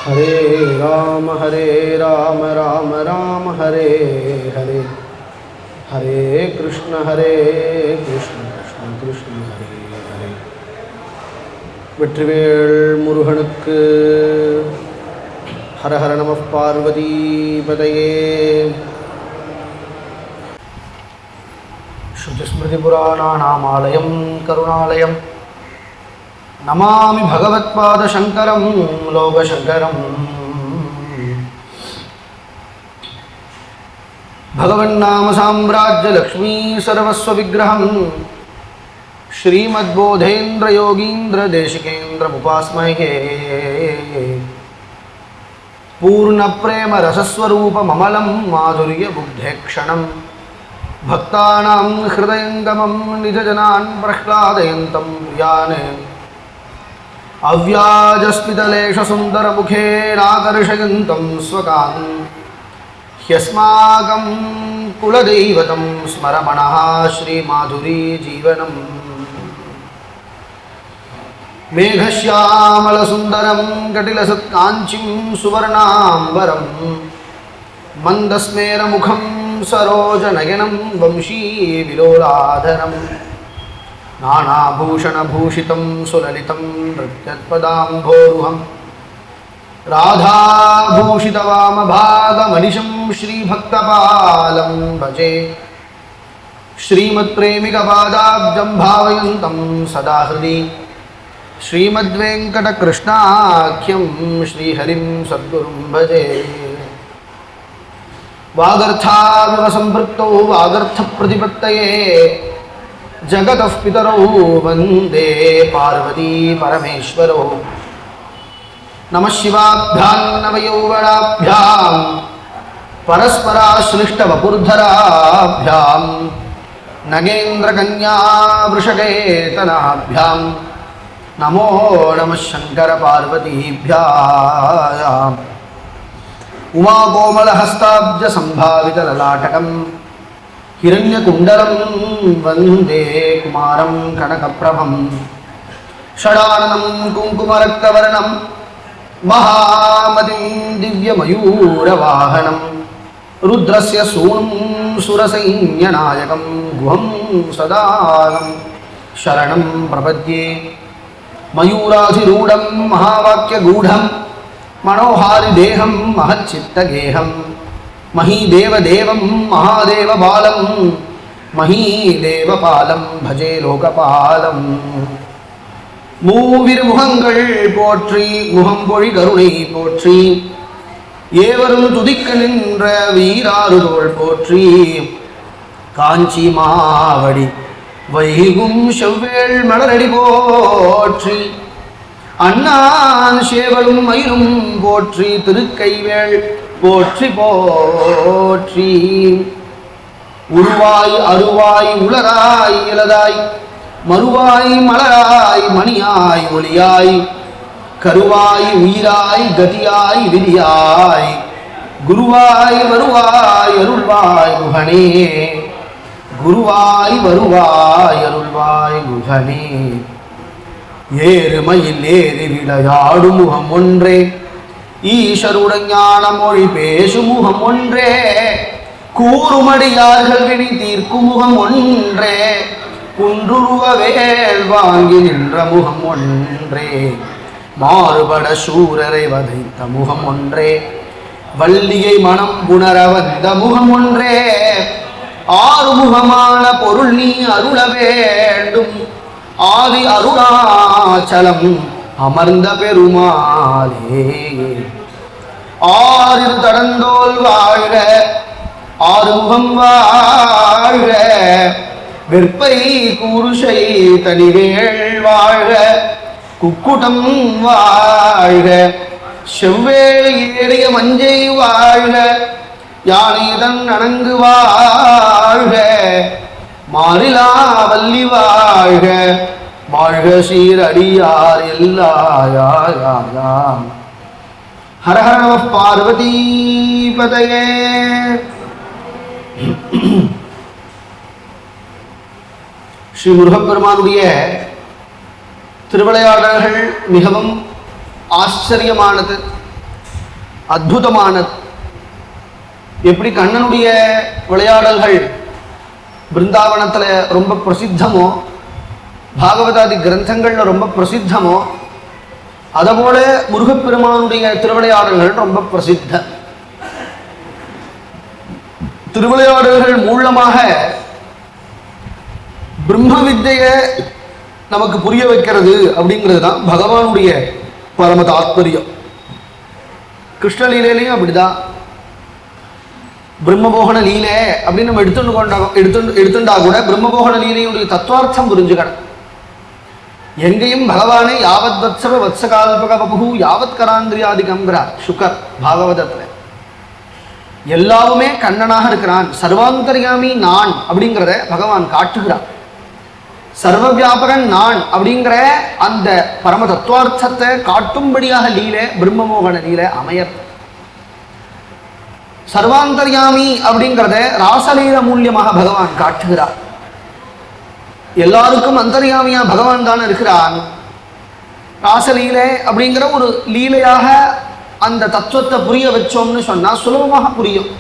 हरे राम राम राम हरे हरे हरे कृष्ण कृष्ण कृष्ण हरे हरे வெற்றிவேல் முருகனுக்கு ஹர ஹர நம பார்வதி பதையே. ஸ்ருதிஸ்மிருதிபுராணானாமாலயம் கருணாலயம் நமாமி பகவத்பாதசங்கரம் லோகசங்கரம். பகவன்னாம சாம்ராஜ்ய லக்ஷ்மீ சர்வஸ்வ விக்கிரகம் ஸ்ரீமத்போதேந்திர யோகீந்திர தேசிகேந்திர உபாஸ்மஹே. பூர்ண பிரேம ரசஸ்வரூபம் அமலம் மாதுரிய புத்தேக்ஷணம் பக்தானாம் ஹிருதயங்கமம் நிஜஜனான் பிரஹ்லாதயந்தம் பிரியான் அவ்யாஜஸ்மிதலேஷ சுந்தர முகேனாகர்ஷயந்தம் ஸ்வகான் ஹ்யஸ்மாகம் குலதெய்வதம் ஸ்மரமணः ஸ்ரீமாதுரி ஜீவனம். மேகஸ்யாமலசுந்தரம் கட்டிலசத்காஞ்சிம் சுவர்ணாம்பரம் மந்தஸ்மேரமுகம் சரோஜநயனம் வம்சீ விலோலாதரம் நானாபூஷணபூஷிதம் சுலலிதம் நிருத்யத்பதாம்போருஹம் ராதாபூஷிதவாமபாகமனிஷம் ஸ்ரீபக்தபாலம் பஜே. ஸ்ரீமத்ப்ரேமிகபாதாப்ஜம் பாவயந்தம் சதா ஹிருதி ஸ்ரீமத்வேங்கடகிருஷ்ணாख्यं ஸ்ரீஹரிம் சத்குரும் பஜே. வாகர்த்தாவிவ சம்பிருக்தோ வாகர்த்தப்ரதிபத்தயே ஜகதः பிதரோ வந்தே பார்வதி பரமேஸ்வரோ. நமः சிவாभ्यां नवयौवनाभ्यां परस्पराश्लिष्टवपुर्धराभ्यां नगेन्द्रकन्या वृषकेतनाभ्यां नमो नमः शङ्करपार्वतीभ्याम्. उमाकोमलहस्ताब्जसम्भावितललाटकं हिरण्यकुण्डलं वन्दे कुमारं कनकप्रभं. षडाननं कुङ्कुमरक्तवर्णं महामतिं दिव्यमयूरवाहनं रुद्रस्य सूनुं सुरसैन्यनायकं गुहं सदानं शरणं प्रपद्ये. मयूराधिरूढं महावाक्यगूढं मनोहारिदेहं महच्चित्तगेहं महीदेवदेवं महादेवबालं महीदेवपालं भजे लोकपालम्. மூவிருமுகங்கள் போற்றி முகம்பொழி கருணை போற்றி ஏவரும் துதிக்க நின்ற வீராறுதோள் போற்றி. காஞ்சி மாவடி வைகும் செவ்வேள் மலரடி போற்றி அண்ணான் சேவலும் மயிலும் போற்றி திருக்கைவேள் போற்றி போற்றி. உருவாய் அருவாய் உலராய் இலதாய் மறுவாய் மலராய் மணியாய் ஒளியாய் கருவாய் உயிராய் கதியாய் விதியாய் குருவாய் வருவாய் அருள்வாய் குஹனே. குருவாய் வருவாய் அருள்வாய் குஹனே. ஏறுமயில் ஏறி விளையாடும் முகம் ஒன்றே ஈஸ்வருடன் ஞான மொழி பேசும் முகம் ஒன்றே கூறுமடியார்கள் வினை தீர்க்கும் முகம் ஒன்றே குன்றுருவ வேல் வாங்கி நின்ற முகம் ஒன்றே மாறுபட சூரரை வதைத்த முகம் ஒன்றே வள்ளியை மனம் புணர வந்த முகம் ஒன்றே ஆறுமுகமான பொருள் நீ அருள வேண்டும் ஆதி அருணாச்சலம் அமர்ந்த பெருமாளே. ஆறிரு தடந்தோல் வாழ்க ஆறுமுகம் வாழ்க வெற்பை கூருஷை தனிவேள் வாழ்க குக்குடம் வாழ்க செவ்வேளை ஏறிய மஞ்சை வாழ்க யானைதன் அணங்கு வாழ்க மாறிலா வள்ளி வாழ்க வாழ்க சீரடியார் எல்லாயாம். ஹர ஹர நம பார்வதி பதையே. ஸ்ரீ முருகப்பெருமானுடைய திருவிளையாடல்கள் மிகவும் ஆச்சரியமானது. அற்புதமானது. எப்படி கண்ணனுடைய விளையாடல்கள் பிருந்தாவனத்துல ரொம்ப பிரசித்தமோ, பாகவதாதி கிரந்தங்கள்ல ரொம்ப பிரசித்தமோ, அதுபோல முருகப்பெருமானுடைய திருவிளையாடல்கள் ரொம்ப பிரசித்த. திருவிளையாடல்கள் மூலமாக பிரம்ம வித்தையை நமக்கு புரிய வைக்கிறது அப்படிங்கிறது தான் பகவானுடைய பரம தாத்பரியம். கிருஷ்ணலீலையிலையும் அப்படிதான். பிரம்மமோகன லீலை அப்படின்னு நம்ம எடுத்துட்டா கூட பிரம்மமோகன லீலையுடைய தத்துவார்த்தம் புரிஞ்சுக்கணும். எங்கேயும் பகவானே யாவத் வத்சவ வத்சகால்பக வபு யாவத் கராந்திரியாதிகம்ங்கிறார் சுகர் பாகவதத்துல. எல்லாவுமே கண்ணனாக இருக்கிறான், சர்வாந்தர்யாமி நான் அப்படிங்கிறத பகவான் காட்டுகிறான். சர்வ வியாபகன் நான் அப்படிங்கிற அந்த பரம தத்துவார்த்தத்தை காட்டும்படியாக லீலை பிரம்மமோகன லீலை அமையர். சர்வாந்தர்யாமி அப்படிங்கிறத ராசலீல மூலியமாக பகவான் காட்டுகிறார். எல்லாருக்கும் அந்தர்யாமியா பகவான் தான் இருக்கிறான். ராசலீலை அப்படிங்கிற ஒரு லீலையாக அந்த தத்துவத்தை புரிய வச்சோம்னு சொன்னா சுலபமாக புரியும்.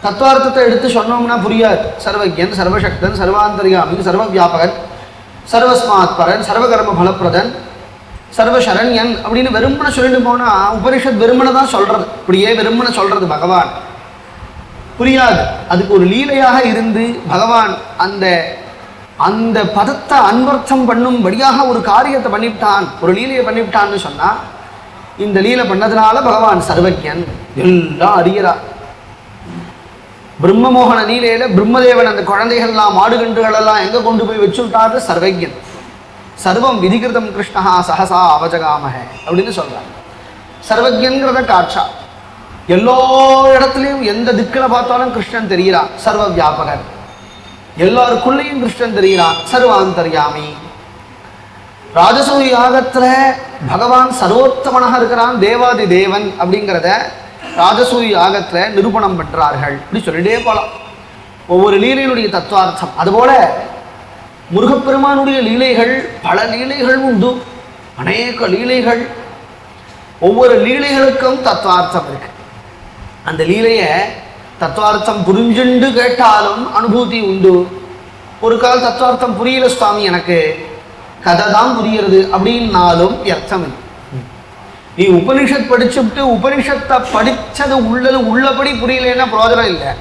தத்துவார்த்தத்தை எடுத்து சொன்னோம்னா புரியாது. சர்வஜன், சர்வசக்தன், சர்வாந்தர்யாமி, சர்வ வியாபகன், சர்வஸ்மாத்பரன், சர்வகர்ம பலப்பிரதன், சர்வசரண்யன் அப்படின்னு வெறுமனை சொல்லிட்டு போனா உபனிஷத் வெறுமனை தான் சொல்றது. இப்படியே வெறுமனை சொல்றது பகவான் புரியாது. அதுக்கு ஒரு லீலையாக இருந்து பகவான் அந்த அந்த பதத்தை அன்வர்த்தம் பண்ணும்படியாக ஒரு காரியத்தை பண்ணிவிட்டான், ஒரு லீலையை பண்ணிவிட்டான்னு சொன்னா, இந்த லீலை பண்ணதுனால பகவான் சர்வஜன், எல்லாம் அறியறார். பிரம்மமோகன லீலையில பிரம்மதேவன் அந்த குழந்தைகள்லாம் மாடுகன்றுகள் எல்லாம் எங்க கொண்டு போய் வச்சுட்டாரு? சர்வஜன். சர்வம் விதிகிருதம் கிருஷ்ணா சஹசா அவஜகாமக அப்படின்னு சொல்றாங்க. சர்வஜன்கிறத காட்சா எல்லா இடத்துலையும் எந்த திக்கில் பார்த்தாலும் கிருஷ்ணன் தெரிகிறான். சர்வ வியாபகன், எல்லாருக்குள்ளேயும் கிருஷ்ணன் தெரிகிறான். சர்வாந்தர்யாமி. ராஜசூய யாகத்துல பகவான் சர்வோத்தமனாக இருக்கிறான், தேவாதி தேவன் அப்படிங்கிறத ராஜசூய யாகத்துல நிரூபணம் பண்றார்கள். இப்படி சொல்லிட்டே போலாம் ஒவ்வொரு லீலையினுடைய தத்துவார்த்தம். அதுபோல முருகப்பெருமானுடைய லீலைகள் பல லீலைகள் உண்டு, அநேக லீலைகள். ஒவ்வொரு லீலைகளுக்கும் தத்துவார்த்தம் இருக்கு. அந்த லீலைய தத்துவார்த்தம் புரிஞ்சுண்டு கேட்டாலும் அனுபூதி உண்டு. ஒரு கால் தத்துவார்த்தம் புரியல சுவாமி, எனக்கு கதை தான் புரிகிறது அப்படின்னாலும் அர்த்தம் இல்லை. நீ உபனிஷத் படிச்சுட்டு உபனிஷத்தை படிச்சது உள்ளபடி புரியலன்னா பிரயோஜனம் இல்லை.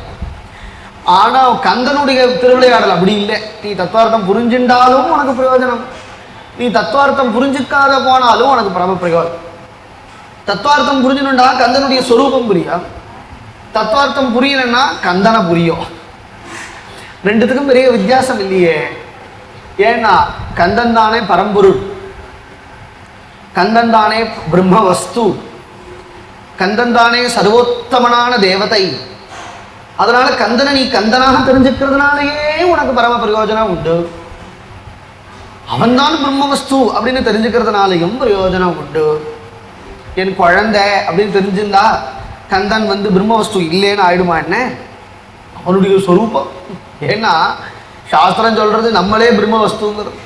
ஆனா கந்தனுடைய திருவிளையாடல் அப்படி இல்லை. நீ தத்துவார்த்தம் புரிஞ்சுட்டாலும் உனக்கு பிரயோஜனம், நீ தத்துவார்த்தம் புரிஞ்சுக்காத போனாலும் உனக்கு பரம பிரயோஜனம். தத்துவார்த்தம் புரிஞ்சுட்டா கந்தனுடைய சொரூபம் புரியும், தத்துவார்த்தம் புரியலன்னா கந்தனை புரியும். ரெண்டுத்துக்கும் பெரிய வித்தியாசம் இல்லையே. ஏன்னா கந்தன் தானே பரம்பொருள், கந்தன் தானே பிரம்ம வஸ்து, கந்தன் தானே சர்வோத்தமனான தேவதை. அதனால கந்தனை நீ கந்தனாக தெரிஞ்சுக்கிறதுனாலேயே உனக்கு பரம பிரயோஜனம் உண்டு. அவன்தான் பிரம்ம வஸ்து அப்படின்னு தெரிஞ்சுக்கிறதுனாலையும் பிரயோஜனம் உண்டு. என் குழந்தை அப்படின்னு தெரிஞ்சிருந்தா கந்தன் பிரம்ம வஸ்து இல்லைன்னு ஆயிடுமா என்ன? அவனுடைய சொரூபம். ஏன்னா சாஸ்திரம் சொல்றது நம்மளே பிரம்ம வஸ்துங்கிறது,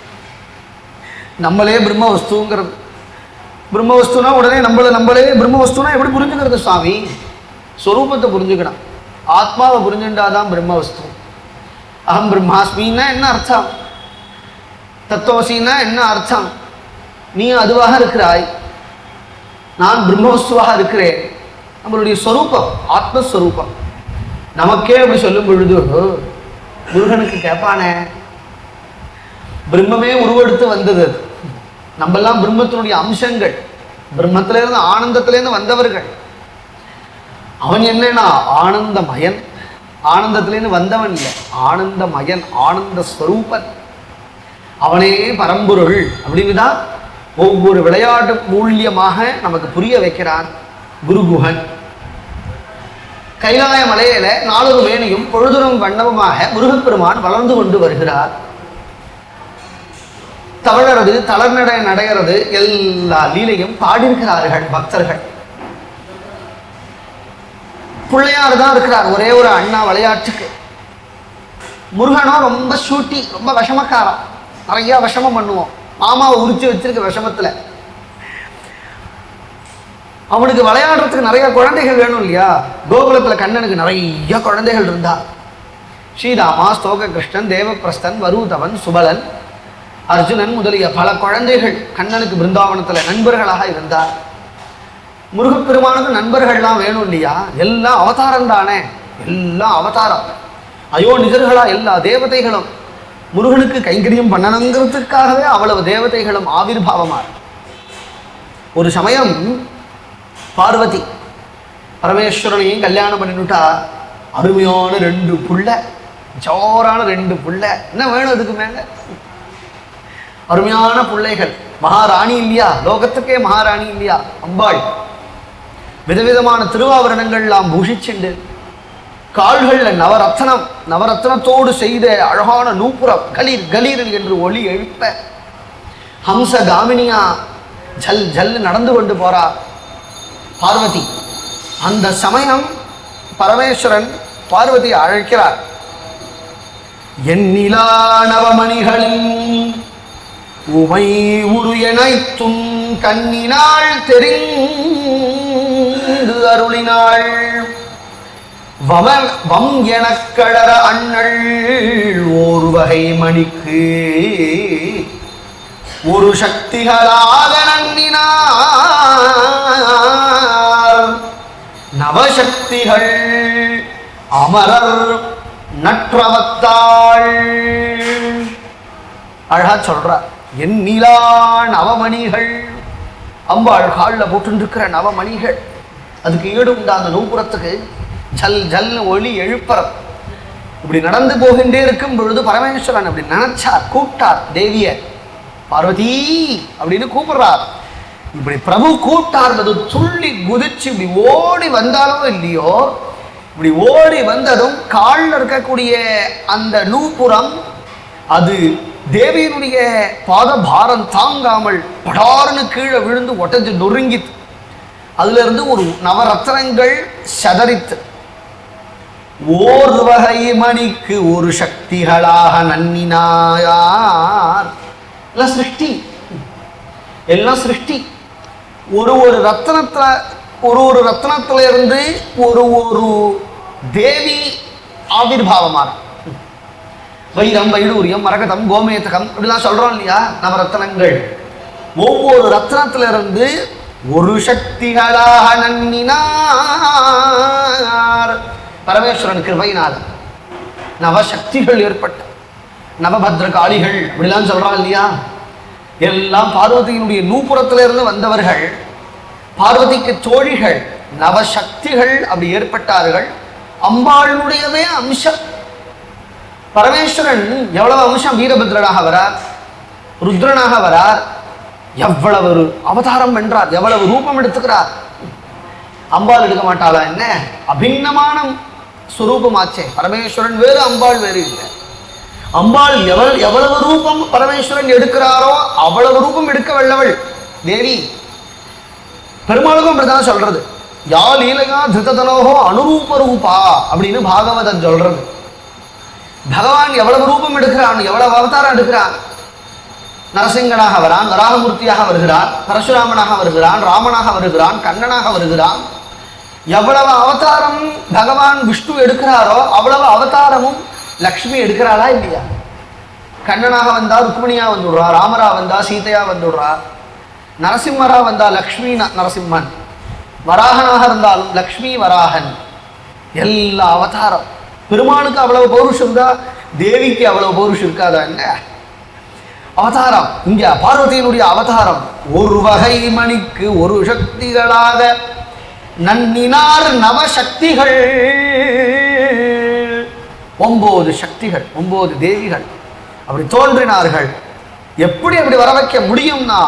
நம்மளே பிரம்ம வஸ்துங்கிறது. பிரம்ம வஸ்துனா உடனே நம்மளே பிரம்ம வஸ்துனா எப்படி புரிஞ்சுக்கிறது சுவாமி? ஸ்வரூபத்தை புரிஞ்சுக்கணும். ஆத்மாவை புரிஞ்சுட்டாதான் பிரம்ம வஸ்து. அகம் பிரம்மாஸ்மின்னா என்ன அர்த்தம்? தத்துவசின்னா என்ன அர்த்தம்? நீ அதுவாக இருக்கிறாய், நான் பிரம்மவஸ்துவாக இருக்கிறேன். நம்மளுடைய ஸ்வரூபம் ஆத்மஸ்வரூபம். நமக்கே அப்படி சொல்லும் பொழுது முருகனுக்கு கேட்பானே, பிரம்மமே உருவெடுத்து வந்தது. நம்மெல்லாம் பிரம்மத்தினுடைய அம்சங்கள், பிரம்மத்திலேருந்து ஆனந்தத்திலேருந்து வந்தவர்கள். அவன் என்னன்னா ஆனந்தமயன், ஆனந்தத்திலேருந்து வந்தவன் இல்லை, ஆனந்தமயன், ஆனந்த ஸ்வரூபன். அவனே பரம்பொருள் அப்படின்னு தான் ஒவ்வொரு விளையாட்டு மூலியமாக நமக்கு புரிய வைக்கிறான் குருகுஹன். கைலாய மலையில நாளொரு வேணியும் பொழுதுறும் வண்ணமுமாக முருகப்பெருமான் வளர்ந்து கொண்டு வருகிறார். தவழறது, தளர்நடை நடைகிறது, எல்லா லீலையும் பாடியிருக்கிறார்கள் பக்தர்கள். பிள்ளையார் தான் இருக்கிறார் ஒரே ஒரு அண்ணா விளையாட்டுக்கு. முருகனோ ரொம்ப சூட்டி, ரொம்ப விஷமக்காரம், நிறைய விஷமம் பண்ணுவோம். மாமாவை உரிச்சு வச்சிருக்க விஷமத்துல அவனுக்கு விளையாடுறதுக்கு நிறைய குழந்தைகள் வேணும் இல்லையா? கோகுலத்தில் கண்ணனுக்கு நிறைய குழந்தைகள் இருந்தா. ஸ்ரீராமா, ஸ்தோக கிருஷ்ணன், தேவப்பிரஸ்தன், வரூதவன், சுபலன், அர்ஜுனன் முதலிய பல குழந்தைகள் கண்ணனுக்கு பிருந்தாவனத்தில் நண்பர்களாக இருந்தார். முருகப்பெருமானுக்கு நண்பர்கள்லாம் வேணும் இல்லையா? எல்லாம் அவதாரம் தானே, எல்லாம் அவதாரம். அயோனிஜர்களா எல்லா தேவதைகளும் முருகனுக்கு கைங்கரியம் பண்ணணுங்கிறதுக்காகவே அவ்வளவு தேவதைகளும் ஆவிர்பாவமார். ஒரு சமயம் பார்வதி பரமேஸ்வரனையும் கல்யாணம் பண்ணிவிட்டா. அருமையான 2 புள்ள, ஜோரான 2 புள்ள. என்ன வேணும் அதுக்கு மேல? அருமையான பிள்ளைகள். மகாராணி இல்லையா? லோகத்துக்கே மகாராணி இல்லையா அம்பாள்? விதவிதமான திருவாபரணங்கள்லாம் பூஷிச்சுண்டு, கால்கள்ல நவரத்னத்தோடு செய்த அழகான நூப்புரம் கலீர் கலீர் என்று ஒளி எழுப்ப, ஹம்ச காமினியா ஜல் ஜல் நடந்து கொண்டு போறா பார்வதி. அந்த சமயம் பரமேஸ்வரன் பார்வதியை அழைக்கிறார். எண்ணிலா நவமணிகளின் உமை உரு எனைத்தும் கண்ணினாள் தெரிந்து அருளினாள். வம் எனக்கடர அண்ணள் ஓர் வகை மணிக்கு ஒரு சக்திகளாக நன்னினார். நவசக்திகள் அமரர் நற்றவத்தாள். அழகா சொல்றார். எண்ணிலா நவமணிகள், அம்பாள் காலில் போட்டுருக்கிற நவமணிகள். அதுக்கு ஈடு உண்டா அந்த நூபுரத்துக்கு? ஜல் ஜல்னு ஒளி எழுப்பறம். இப்படி நடந்து போகின்றே இருக்கும் பொழுது பரமேஸ்வரன் அப்படி நினைச்சார், கூப்பிட்டார் தேவிய. பார்வதி அப்படின்னு கூப்பிடுறார். இப்படி பிரபு கூப்பிட்டார். அது துள்ளி குதிச்சு இப்படி ஓடி வந்தாலும் இல்லையோ, இப்படி ஓடி வந்ததும் காலில் இருக்கக்கூடிய அந்த நூபுரம் அது தேவியினுடைய பாத பாரம் தாங்காமல் படார்னு கீழே விழுந்து ஒட்டஞ்சு நொறுங்கித்து. அதுல இருந்து ஒரு நவரத்னங்கள் சதறித்து. ஓர் வகை மணிக்கு ஒரு சக்திகளாக நன்னினாயார். எல்லாம் சிருஷ்டி, எல்லாம் சிருஷ்டி. ஒரு ரத்னத்துல ஒரு ரத்னத்துல இருந்து ஒரு தேவி ஆவிர்பாவமான வைரம், வைடூரியம், மரகதம், கோமேதகம் இப்படிலாம் சொல்றோம் இல்லையா? நவரத்னங்கள். ஒவ்வொரு ரத்னத்துல இருந்து ஒரு சக்திகளாக நன்னினார். பரமேஸ்வரன் கிருபையினால நவசக்திகள் ஏற்பட்ட நவபத்ர காளிகள் அப்படிலாம் சொல்றான் இல்லையா? எல்லாம் பார்வதியினுடைய நூபுரத்திலிருந்து வந்தவர்கள், பார்வதிக்கு தோழிகள், நவசக்திகள் அப்படி ஏற்பட்டார்கள். அம்பாளுடையவே அம்சம். பரமேஸ்வரன் எவ்வளவு அம்சம், வீரபத்ரனாக வரார், ருத்ரனாக வரார், எவ்வளவு அவதாரம் வென்றார், எவ்வளவு ரூபம் எடுத்துக்கிறார். அம்பாள் எடுக்க மாட்டாளா என்ன? அபிண்ணமான ஸ்வரூபமாச்சே. பரமேஸ்வரன் வேறு, அம்பாள் வேறு இல்லை. அம்பாள் எவ்வளவு ரூபம் பரமேஸ்வரன் எடுக்கிறாரோ அவ்வளவு ரூபம் எடுக்க வல்லவள் தேவி. பெருமாளுக்கும் அப்படிதான் சொல்றது. யா லீலையா திருதனோகோ அனுரூப ரூபா அப்படின்னு பாகவதன் சொல்றது. பகவான் எவ்வளவு ரூபம் எடுக்கிறான், எவ்வளவு அவதாரம் எடுக்கிறான். நரசிங்கனாக வரான், வராகமூர்த்தியாக வருகிறான், பரசுராமனாக வருகிறான், ராமனாக வருகிறான், கண்ணனாக வருகிறான். எவ்வளவு அவதாரம் பகவான் விஷ்ணு எடுக்கிறாரோ அவ்வளவு அவதாரமும் லக்ஷ்மி எடுக்கிறாளா இல்லையா? கண்ணனாக வந்தா ருக்மிணியா வந்துடுறா, ராமரா வந்தா சீதையா வந்துடுறா, நரசிம்மரா வந்தா லக்ஷ்மி நரசிம்மன், வராகனாக இருந்தாலும் லக்ஷ்மி வராகன். எல்லா அவதாரம். பெருமானுக்கு அவ்வளவு பௌருஷம் தான், தேவிக்கு அவ்வளவு பௌருஷம் இருக்காதா என்ன? அவதாரம். இங்க பார்வதியினுடைய அவதாரம். ஒரு வகை மணிக்கு ஒரு சக்திகளாக நன்னினார் நவசக்திகள். 9 சக்திகள், 9 தேவிகள் அப்படி தோன்றினார்கள். எப்படி அப்படி வர வைக்க முடியும்னா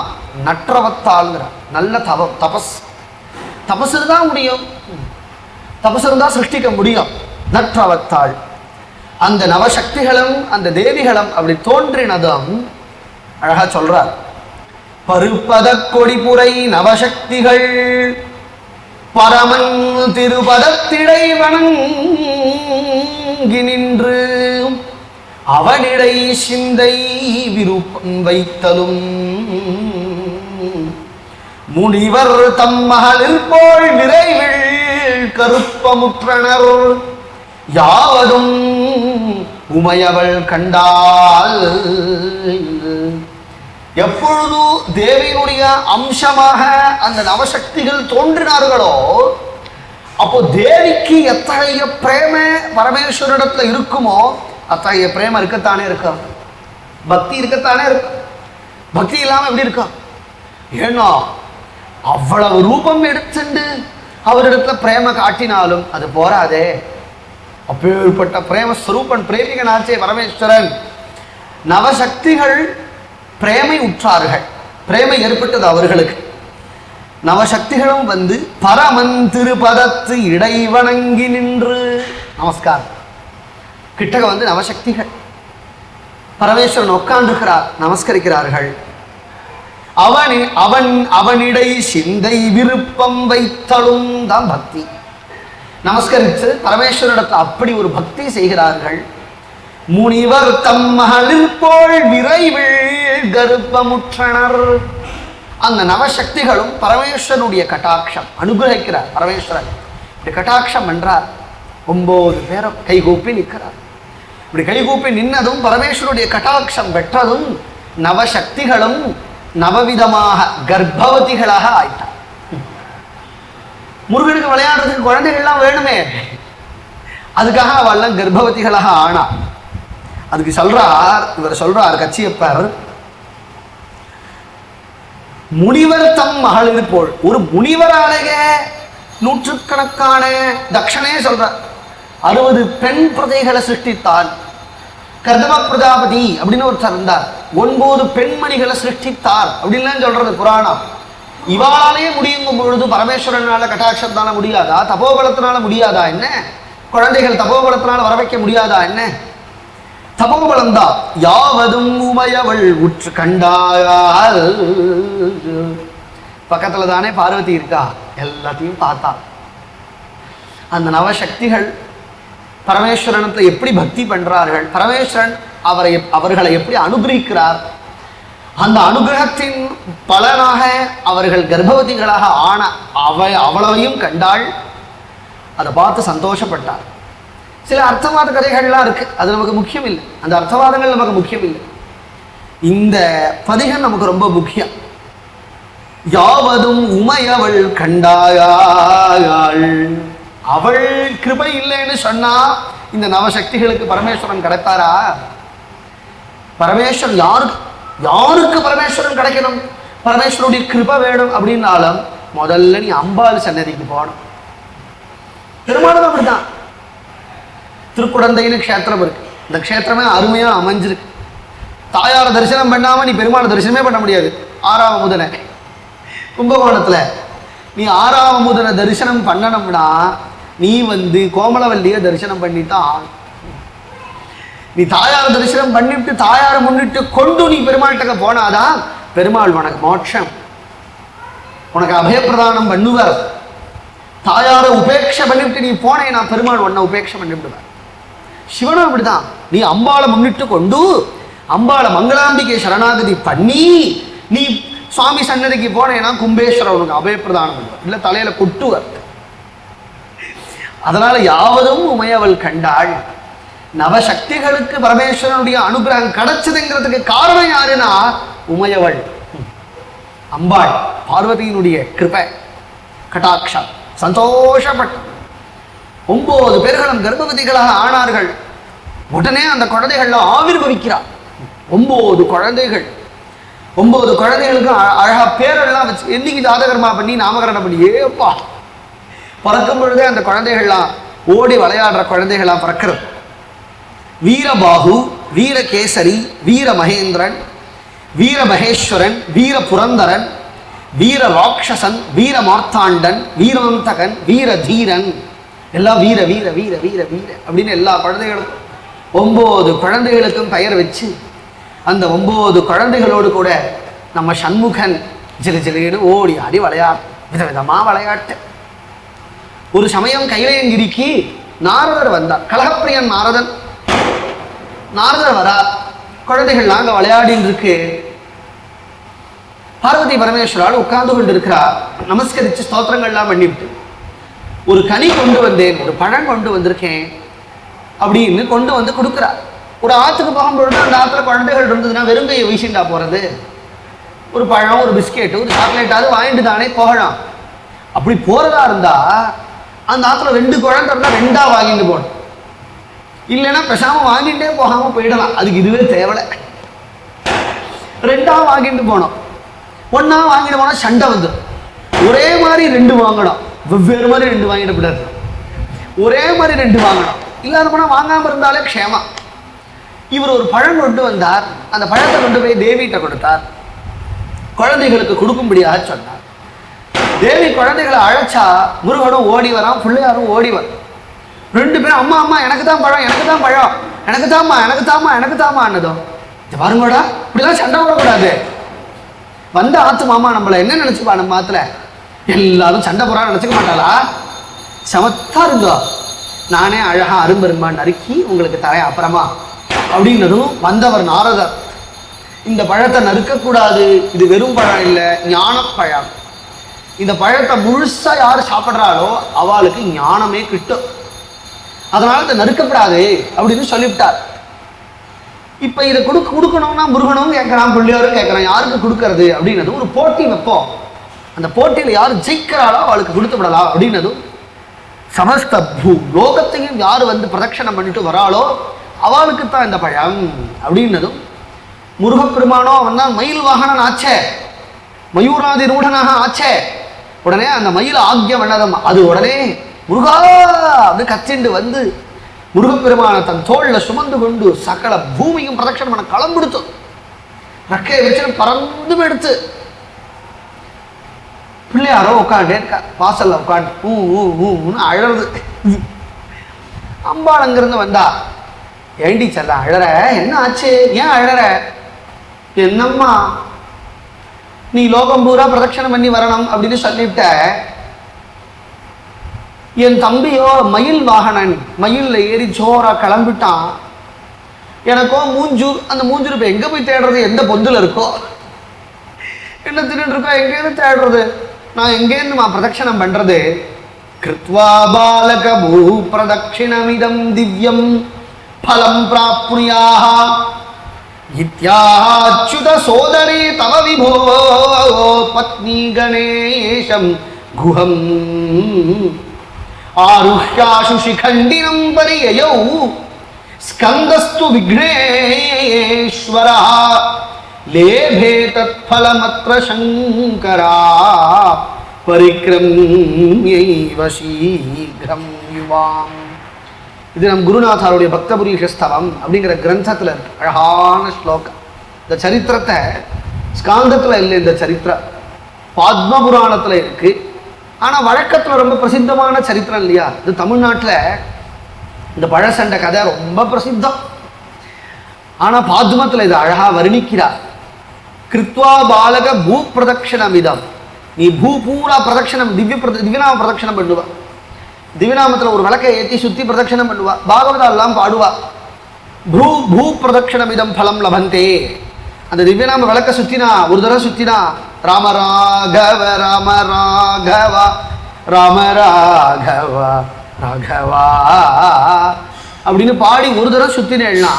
நற்றவத்தாள்ங்கிற நல்ல தபஸ் தான் முடியும். தபஸ் இருந்தா சிருஷ்டிக்க முடியும். நற்றவத்தாள். அந்த நவசக்திகளும் அந்த தேவிகளும் அப்படி தோன்றினதும் அழகா சொல்றார். பருப்பத கொடிபுரை நவசக்திகள் பரமன் திருபதத்திடை வணங்கி நின்று அவனிடை சிந்தை விருப்பம் வைத்தலும் முனிவர் தம் மகளிர் போல் நிறைவில் கருப்பமுற்றனர் யாவதும் உமையவள் கண்டால். எப்பொழுது தேவியினுடைய அம்சமாக அந்த நவசக்திகள் தோன்றினார்களோ அப்போ தேவிக்கு எத்தகைய பிரேம பரமேஸ்வரிடத்துல இருக்குமோ அத்தகைய பிரேமம் இருக்கத்தானே இருக்கும், பக்தி இருக்கத்தானே இருக்கும். பக்தி இல்லாம எப்படி இருக்கும்? ஏன்னா அவ்வளவு ரூபம் எடுத்துண்டு அவரிடத்துல பிரேம காட்டினாலும் அது போராதே. அப்பேற்பட்ட பிரேம ஸ்வரூபன் பிரேமிகனாச்சே பரமேஸ்வரன். நவசக்திகள் பிரேமை உற்றார்கள், பிரேமை ஏற்பட்டது அவர்களுக்கு. நவசக்திகளும் வந்து பரமன் திருப்பதத்து இடை வணங்கி நின்று நமஸ்காரம். கிட்டக வந்து நவசக்திகள் பரமேஸ்வரன் உட்கார்ந்துகிறார், நமஸ்கரிக்கிறார்கள். அவனிடை சிந்தை விருப்பம் வைத்தலும் தான் பக்தி. நமஸ்கரித்து பரமேஸ்வரிடத்தில் அப்படி ஒரு பக்தி செய்கிறார்கள். முனிவர் தம் மகளிர் போல் விரைவில் கர்ப்பமுற்றனர். அந்த நவசக்திகளும் பரமேஸ்வரனுடைய கட்டாட்சம் அனுகிரகிக்கிறார். பரமேஸ்வரன் இப்படி கட்டாட்சம் என்றார். 9 பேரும் கைகூப்பி நிற்கிறார். இப்படி கைகூப்பி நின்னதும் பரமேஸ்வரனுடைய கட்டாட்சம் பெற்றதும் நவசக்திகளும் நவவிதமாக கர்ப்பவதிகளாக ஆயிட்டார். முருகனுக்கு விளையாடுறதுக்கு குழந்தைகள்லாம் வேணுமே, அதுக்காக அவள்லாம் கர்ப்பவதிகளாக ஆனா. அதுக்கு இவர் சொல்றார் கச்சியப்பர், முனிவர் தம் மகளிர் போல். ஒரு முனிவராலேயே நூற்றுக்கணக்கான தக்ஷனே சொல்றார் 60 பெண் பிரதைகளை சிருஷ்டித்தான். கர்தம பிரஜாபதி அப்படின்னு ஒருத்தர் இருந்தார், 9 பெண்மணிகளை சிருஷ்டித்தார் அப்படின்லாம் சொல்றது புராணம். இவாளாலேயே முடியுங்கும் பொழுது பரமேஸ்வரனால கட்டாட்சத்தால முடியாதா? தபோபலத்தினால முடியாதா என்ன? குழந்தைகள் தபோபலத்தினால வர வைக்க முடியாதா என்ன? தபோபலம் தான். யாவதும் உமையவள் உற்று கண்டாயால். பக்கத்துல தானே பார்வதி இருக்கா, எல்லாத்தையும் பார்த்தா. அந்த நவசக்திகள் பரமேஸ்வரனத்துல எப்படி பக்தி பண்றார்கள், பரமேஸ்வரன் அவர்களை எப்படி அனுகிரகிக்கிறார், அந்த அனுகிரகத்தின் பலனாக அவர்கள் கர்ப்பவதிகளாக ஆன அவளையும் கண்டாள். அதை பார்த்து சந்தோஷப்பட்டார். சில அர்த்தவாத கதைகள்லாம் இருக்கு, அது நமக்கு முக்கியம் இல்லை. அந்த அர்த்தவாதங்கள் நமக்கு முக்கியம் இல்லை. இந்த பதிகம் நமக்கு ரொம்ப முக்கியம். யாவதும் உமையவள் கண்டாயாள். அவள் கிருபை இல்லைன்னு சொன்னா இந்த நவசக்திகளுக்கு பரமேஸ்வரன் கிடைத்தாரா? பரமேஸ்வரன் யாருக்கு பரமேஸ்வரன் கிடைக்கணும், பரமேஸ்வரனுடைய கிருபை வேணும் அப்படின்னாலும் முதல்ல நீ அம்பாள் சன்னதிக்கு போகணும். பெருமாளும் அப்படிதான். திருக்குடந்தைன்னு க்ஷேத்திரம் இருக்கு. இந்த க்ஷேத்திரமே அருமையா அமைஞ்சிருக்கு. தாயார தரிசனம் பண்ணாம நீ பெருமாள் தரிசனமே பண்ண முடியாது. 6ஆம் அமுதனை கும்பகோணத்துல நீ 6ஆம் அமுதனை தரிசனம் பண்ணணும்னா நீ வந்து கோமலவல்லிய தரிசனம் பண்ணித்தான். நீ தாயார தரிசனம் பண்ணிட்டு தாயார முன்னிட்டு கொண்டு நீ பெருமாள்கிட்ட போனாதான் பெருமாள் உனக்கு மோட்சம், உனக்கு அபயப்பிரதானம் பண்ணுவார். தாயார உபேட்சை பண்ணிவிட்டு நீ போனேன்னா பெருமாள் உன்னை உபேட்சை பண்ணிவிடுவார். சிவனும் அப்படிதான். நீ அம்பாளை முன்னிட்டு கொண்டு அம்பாளை மங்களாம்பிகை சரணாகதி பண்ணி நீ சுவாமி சன்னதிக்கு போனேன்னா கும்பேஸ்வரர் உனக்கு அபயப்பிரதானம் பண்ணுவார், இல்லை தலையில கொட்டுவார். அதனால யாவதும் உமையவள் கண்டாள். நவசக்திகளுக்கு பரமேஸ்வரனுடைய அனுகிரகம் கிடைச்சதுங்கிறதுக்கு காரணம் யாருன்னா உமையவள் அம்பாள், பார்வதியினுடைய கிருபை கட்டாட்சம். சந்தோஷப்பட்டு 9 பேர்களும் கர்ப்பவதிகளாக ஆனார்கள். உடனே அந்த குழந்தைகள்லாம் ஆவிர்வவிக்கிறார். 9 குழந்தைகள், 9 குழந்தைகளுக்கு அழகா பேரெல்லாம் வச்சு என்னைக்கு ஜாதகர்மா பண்ணி நாமகரணம் பண்ணி ஏப்பா பிறக்கும் பொழுதே அந்த குழந்தைகள்லாம் ஓடி விளையாடுற குழந்தைகள்லாம் பிறக்கிறது. வீரபாகு, வீரகேசரி, வீர மகேந்திரன், வீர மகேஸ்வரன், வீர புரந்தரன், வீர ராட்சசன், வீர மார்த்தாண்டன், வீராந்தகன், வீர தீரன், எல்லாம் வீர வீர வீர வீர வீர அப்படின்னு எல்லா குழந்தைகளுக்கும் 9 குழந்தைகளுக்கும் பெயர் வச்சு அந்த 9 குழந்தைகளோடு கூட நம்ம சண்முகன் ஜிலு ஜிலுன்னு ஓடி ஆடி விதவிதமா விளையாட்டு. ஒரு சமயம் கைலையங்கிரிக்கு நாரதர் வந்தார். கலகப்பிரியன் நாரதர் வரா. குழந்தைகள்லாம் அங்கே விளையாடின்னு இருக்கு. பார்வதி பரமேஸ்வரால் உட்கார்ந்து கொண்டு இருக்கிறார். நமஸ்கரித்து ஸ்தோத்திரங்கள்லாம் பண்ணிவிட்டு ஒரு கனி கொண்டு வந்தேன், ஒரு பழம் கொண்டு வந்திருக்கேன் அப்படின்னு கொண்டு வந்து கொடுக்குறார். ஒரு ஆற்றுக்கு போகும்பொழுது அந்த ஆற்றுல குழந்தைகள் இருந்ததுன்னா வெறுங்கையை வீசிண்டா போகிறது? ஒரு பழம், ஒரு பிஸ்கெட்டு, ஒரு சாக்லேட்டாவது வாங்கிட்டு தானே போகலாம். அப்படி போகிறதா இருந்தால் அந்த ஆற்றுல 2 குழந்தை இருந்தால் 2ஆக வாங்கிட்டு போகணும். இல்லைன்னா பேசாமல் வாங்கிட்டே போகாமல் போயிடலாம். அதுக்கு இதுவே தேவலை. 2ஆக வாங்கிட்டு போனோம். 1ஆ வாங்கிட்டு போனால் சண்டை வந்துடும். ஒரே மாதிரி 2 வாங்கணும், வெவ்வேறு மாதிரி 2 வாங்கிடக்கூடாது. ஒரே மாதிரி 2 வாங்கணும். இல்லாத போனால் வாங்காமல் இருந்தாலே க்ஷேமம். இவர் ஒரு பழம் கொண்டு வந்தார். அந்த பழத்தை கொண்டு போய் தேவிகிட்ட கொடுத்தார். குழந்தைகளுக்கு கொடுக்கும்படியாக சொன்னார். தேவி குழந்தைகளை அழைச்சா முருகனும் ஓடி வரான், பிள்ளையாரும் ஓடி வரும். 2 பேரும் அம்மா அம்மா எனக்கு தான் பழம், எனக்கு தான் பழம், எனக்கு தாம்மா, எனக்கு தாம்மா, எனக்கு தாம்மா அன்னதும் இது பாருங்கடா, இப்படிலாம் சண்டை போடக்கூடாது. வந்த ஆத்து மாமா நம்மளை என்ன நினைச்சுப்பா? நம்ம ஆத்துல எல்லாரும் சண்டை போறான்னு நினைச்சுக்க மாட்டாளா? சமத்தா இருந்தோ, நானே அழகா அரும்பெருமான் நறுக்கி உங்களுக்கு தரேன் அப்புறமா அப்படின்னதும் வந்தவர் நாரதர், இந்த பழத்தை நறுக்கக்கூடாது, இது வெறும் பழம் இல்லை, ஞானப்பழம். இந்த பழத்தை முழுசா யார் சாப்பிட்றாளோ அவளுக்கு ஞானமே கிட்டும், அதனால இதை நறுக்கப்படாது அப்படின்னு சொல்லிவிட்டார். இப்போ இதை கொடுக்கணும்னா முருகனும் கேட்குறான், பிள்ளையாரும் கேட்குறான், யாருக்கு கொடுக்கறது அப்படின்னதும் ஒரு போட்டி வைப்போம். அந்த போட்டியில் யார் ஜெயிக்கிறாளோ அவளுக்கு கொடுத்து விடலாம் அப்படின்னதும் சமஸ்த லோகத்தையும் யார் வந்து பிரதட்சணம் பண்ணிட்டு வராளோ அவளுக்கு தான் இந்த பழம் அப்படின்னதும் முருகப்பெருமானோ அவன் தான் மயில் வாகனன் ஆச்சே, மயூராதி ரூடனாக ஆச்சே. உடனே அந்த மயில் ஆக்ய வண்ணதம் அது உடனே முருகா அப்படி கச்சிண்டு வந்து முருகப்பெருமான தன் தோல்ல சுமந்து கொண்டு சகல பூமியும் பிரதட்சணம் பண்ண களம்பெடுத்து ரக்கையை வச்சு பறந்து எடுத்து பிள்ளையாரோ உட்காண்டே வாசல்ல உட்காந்து ஊன்னு அழறது. அம்பாள் அங்கிருந்து வந்தா, ஏண்டி செல்ல அழற, என்ன ஆச்சு, ஏன் அழற? என்னம்மா நீ லோகம் பூரா பிரதட்சணம் பண்ணி வரணும் அப்படின்னு சொல்லிவிட்ட, என் தம்பியோ மயில் வாகனன், மயிலில் ஏறி ஜோரா கிளம்பிட்டான். எனக்கோ மூஞ்சூர், அந்த மூஞ்சூர் இப்போ எங்கே போய் தேடுறது? எந்த பொந்தில் இருக்கோ என்ன தின்னு இருக்கோ, எங்கேருந்து தேடுறது? நான் எங்கேருந்து பிரதட்சணம் பண்றது? கிருத்வா பாலக பூ பிரதட்சிணமிதம் திவ்யம் பலம் பிராப்னுயாஹ இத்யாச்சுத சோதரே தவ விபோ பத்னி கணேசம் குஹம் ஆருஹ்யாசு சிகண்டினம் பரியயௌ ஸ்கந்தஸ்து விக்னேஸ்வரः லேபே தத்ஃபலமத்ர சங்கரா பரிக்ரம்யைவ சீக்ரம் யுவாம். இது நம் குருநாதாருடைய பக்தபுரீஷஸ்தவம் அப்படிங்கிற கிரந்தத்தில் இருக்கு. அழகான ஸ்லோகம். இந்த சரித்திரத்தை ஸ்காந்தத்தில் இல்லை, இந்த சரித்திரம் பாத்ம புராணத்தில் இருக்கு. ஆனால் வழக்கத்தில் ரொம்ப பிரசித்தமான சரித்திரம் இல்லையா? இது தமிழ்நாட்டில் இந்த பழசண்டை கதை ரொம்ப பிரசித்தம். ஆனால் பாத்மத்தில் இது அழகா வர்ணிக்கிறார். கிருத்வா பாலக பூ பிரதட்சிணமிதம், நீ பூ பூரா பிரதட்சணம் திவ்யநாம பிரதட்சணம் பண்ணுவா. திவ்யநாமத்தில் ஒரு விளக்கை ஏற்றி சுற்றி பிரதட்சணம் பண்ணுவா. பாகவதா எல்லாம் பாடுவா. பூ பிரதட்சிணமிதம் பலம் லபந்தே. அந்த திவ்யநாம விளக்க சுத்தினா, ஒரு தடவை சுத்தினா ராம ராகவ ராம ராகவ ராம ராகவ ராகவா அப்படின்னு பாடி ஒரு தடவை சுத்தினேன்னா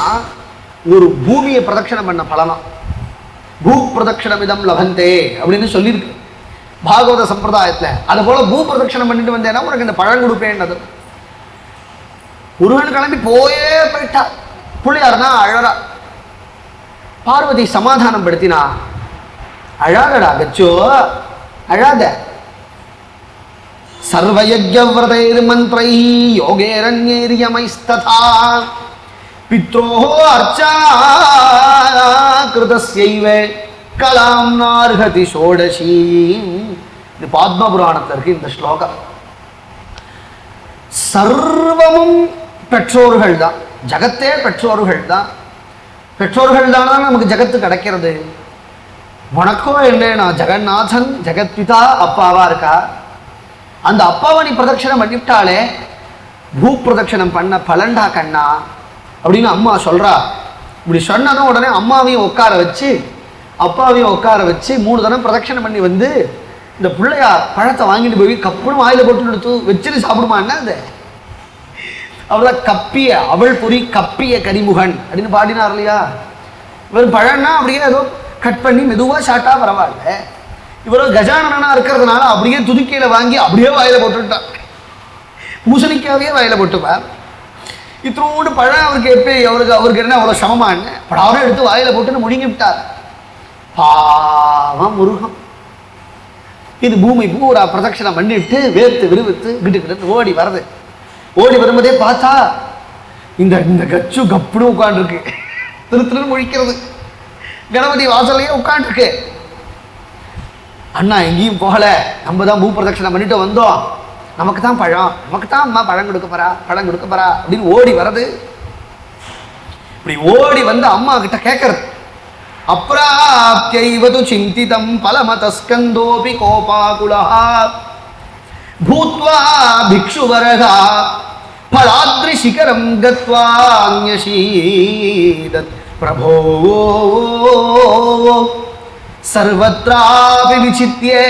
ஒரு பூமியை பிரதட்சணம் பண்ண பலனா. பூ பிரதட்சிணமிதம் லபந்தே அப்படின்னு சொல்லியிருக்கு பாகவத சம்பிரதாயத்தில். அது போல பூ பிரதட்சணம் பண்ணிட்டு வந்தேன்னா உனக்கு இந்த பழம் கொடுப்பேன்னது. முருகன் கிளம்பி போயிட்டா. பிள்ளையார்னா அழறா. பார்வதி சமாதானம் படுத்தினா, அழாதடா கச்சோ, அழாத. சர்வயஜ்ஞவ்ரதைர் மந்த்ரை யோகேரண்யேரியமைஸ்ததா பித்ரோஹோ அர்ச்சனா கிருதஸ்யைவ கலாம் நார்ஹதி ஷோடசி. இது பாத்ம புராணத்தில் இருக்கு இந்த ஸ்லோகம். சர்வமும் பெற்றோர்கள் தான், ஜகத்தே பெற்றோர்கள் தான். பெற்றோர்கள் தானா நமக்கு ஜகத்து கிடைக்கிறது. வணக்கம் என்ன, நான் ஜெகநாதன் ஜெகத்பிதா அப்பாவா இருக்கா. அந்த அப்பாவை நீ பிரதட்சணம் பண்ணிவிட்டாலே பூ பிரதட்சணம் பண்ண பலண்டா கண்ணா அப்படின்னு அம்மா சொல்றா. இப்படி சொன்னதும் உடனே அம்மாவையும் உட்கார வச்சு அப்பாவையும் உட்கார வச்சு 3 தடவை பிரதட்சணை பண்ணி வந்து இந்த பிள்ளையா பழத்தை வாங்கிட்டு போய் கப்புன்னு வாயில போட்டு எடுத்து வச்சுட்டு சாப்பிடுமா என்ன அது? அவ்வளோ கப்பிய அவள் பொறி கப்பிய கரிமுகன் அப்படின்னு பாடினார் இல்லையா? இவர் பழம்னா அப்படியே ஏதோ கட் பண்ணி மெதுவாக சாப்பிட்டா பரவாயில்ல, இவரோ கஜானனா இருக்கிறதுனால அப்படியே துதுக்கையில் வாங்கி அப்படியே வாயில போட்டுட்டார். பூசணிக்காவே வாயில போட்டுப்பார். இத்தனோடு பழம் அவருக்கு அவருக்கு என்ன அவ்வளோ சமமான படாரம் எடுத்து வாயில போட்டுன்னு முழுங்கி விட்டார். பாவம் முருகம். இது பூமி பூரா பிரதட்சணம் பண்ணிவிட்டு வேர்த்து விருவித்து கிட்டு ஓடி வருது. ஓடி வரும்போதே பார்த்தா இந்த கச்சு கப்புன்னு உட்காந்துருக்கு, திருன்னு முழிக்கிறது. கணபதி வாசல்லையே உட்காந்துருக்கு. அண்ணா எங்கேயும் போகல, நம்ம தான் பூ பிரதட்சணம் பண்ணிட்டு வந்தோம், நமக்கு தான் பழம், நமக்கு தான் அம்மா பழம் கொடுக்க போறா அப்படின்னு ஓடி வர்றது. இப்படி ஓடி வந்து அம்மா கிட்ட கேட்கறது. அப்ராப்த்யைவது சிந்திதம் பலமதஸ்கந்தோபி கோபாகுலஹ பூத்வா பிக்ஷுவரஹ பலாத்ரி சிகரம் கத்வா ன்யசீதத் பிரபோ சர்வத்ராபி விசித்யே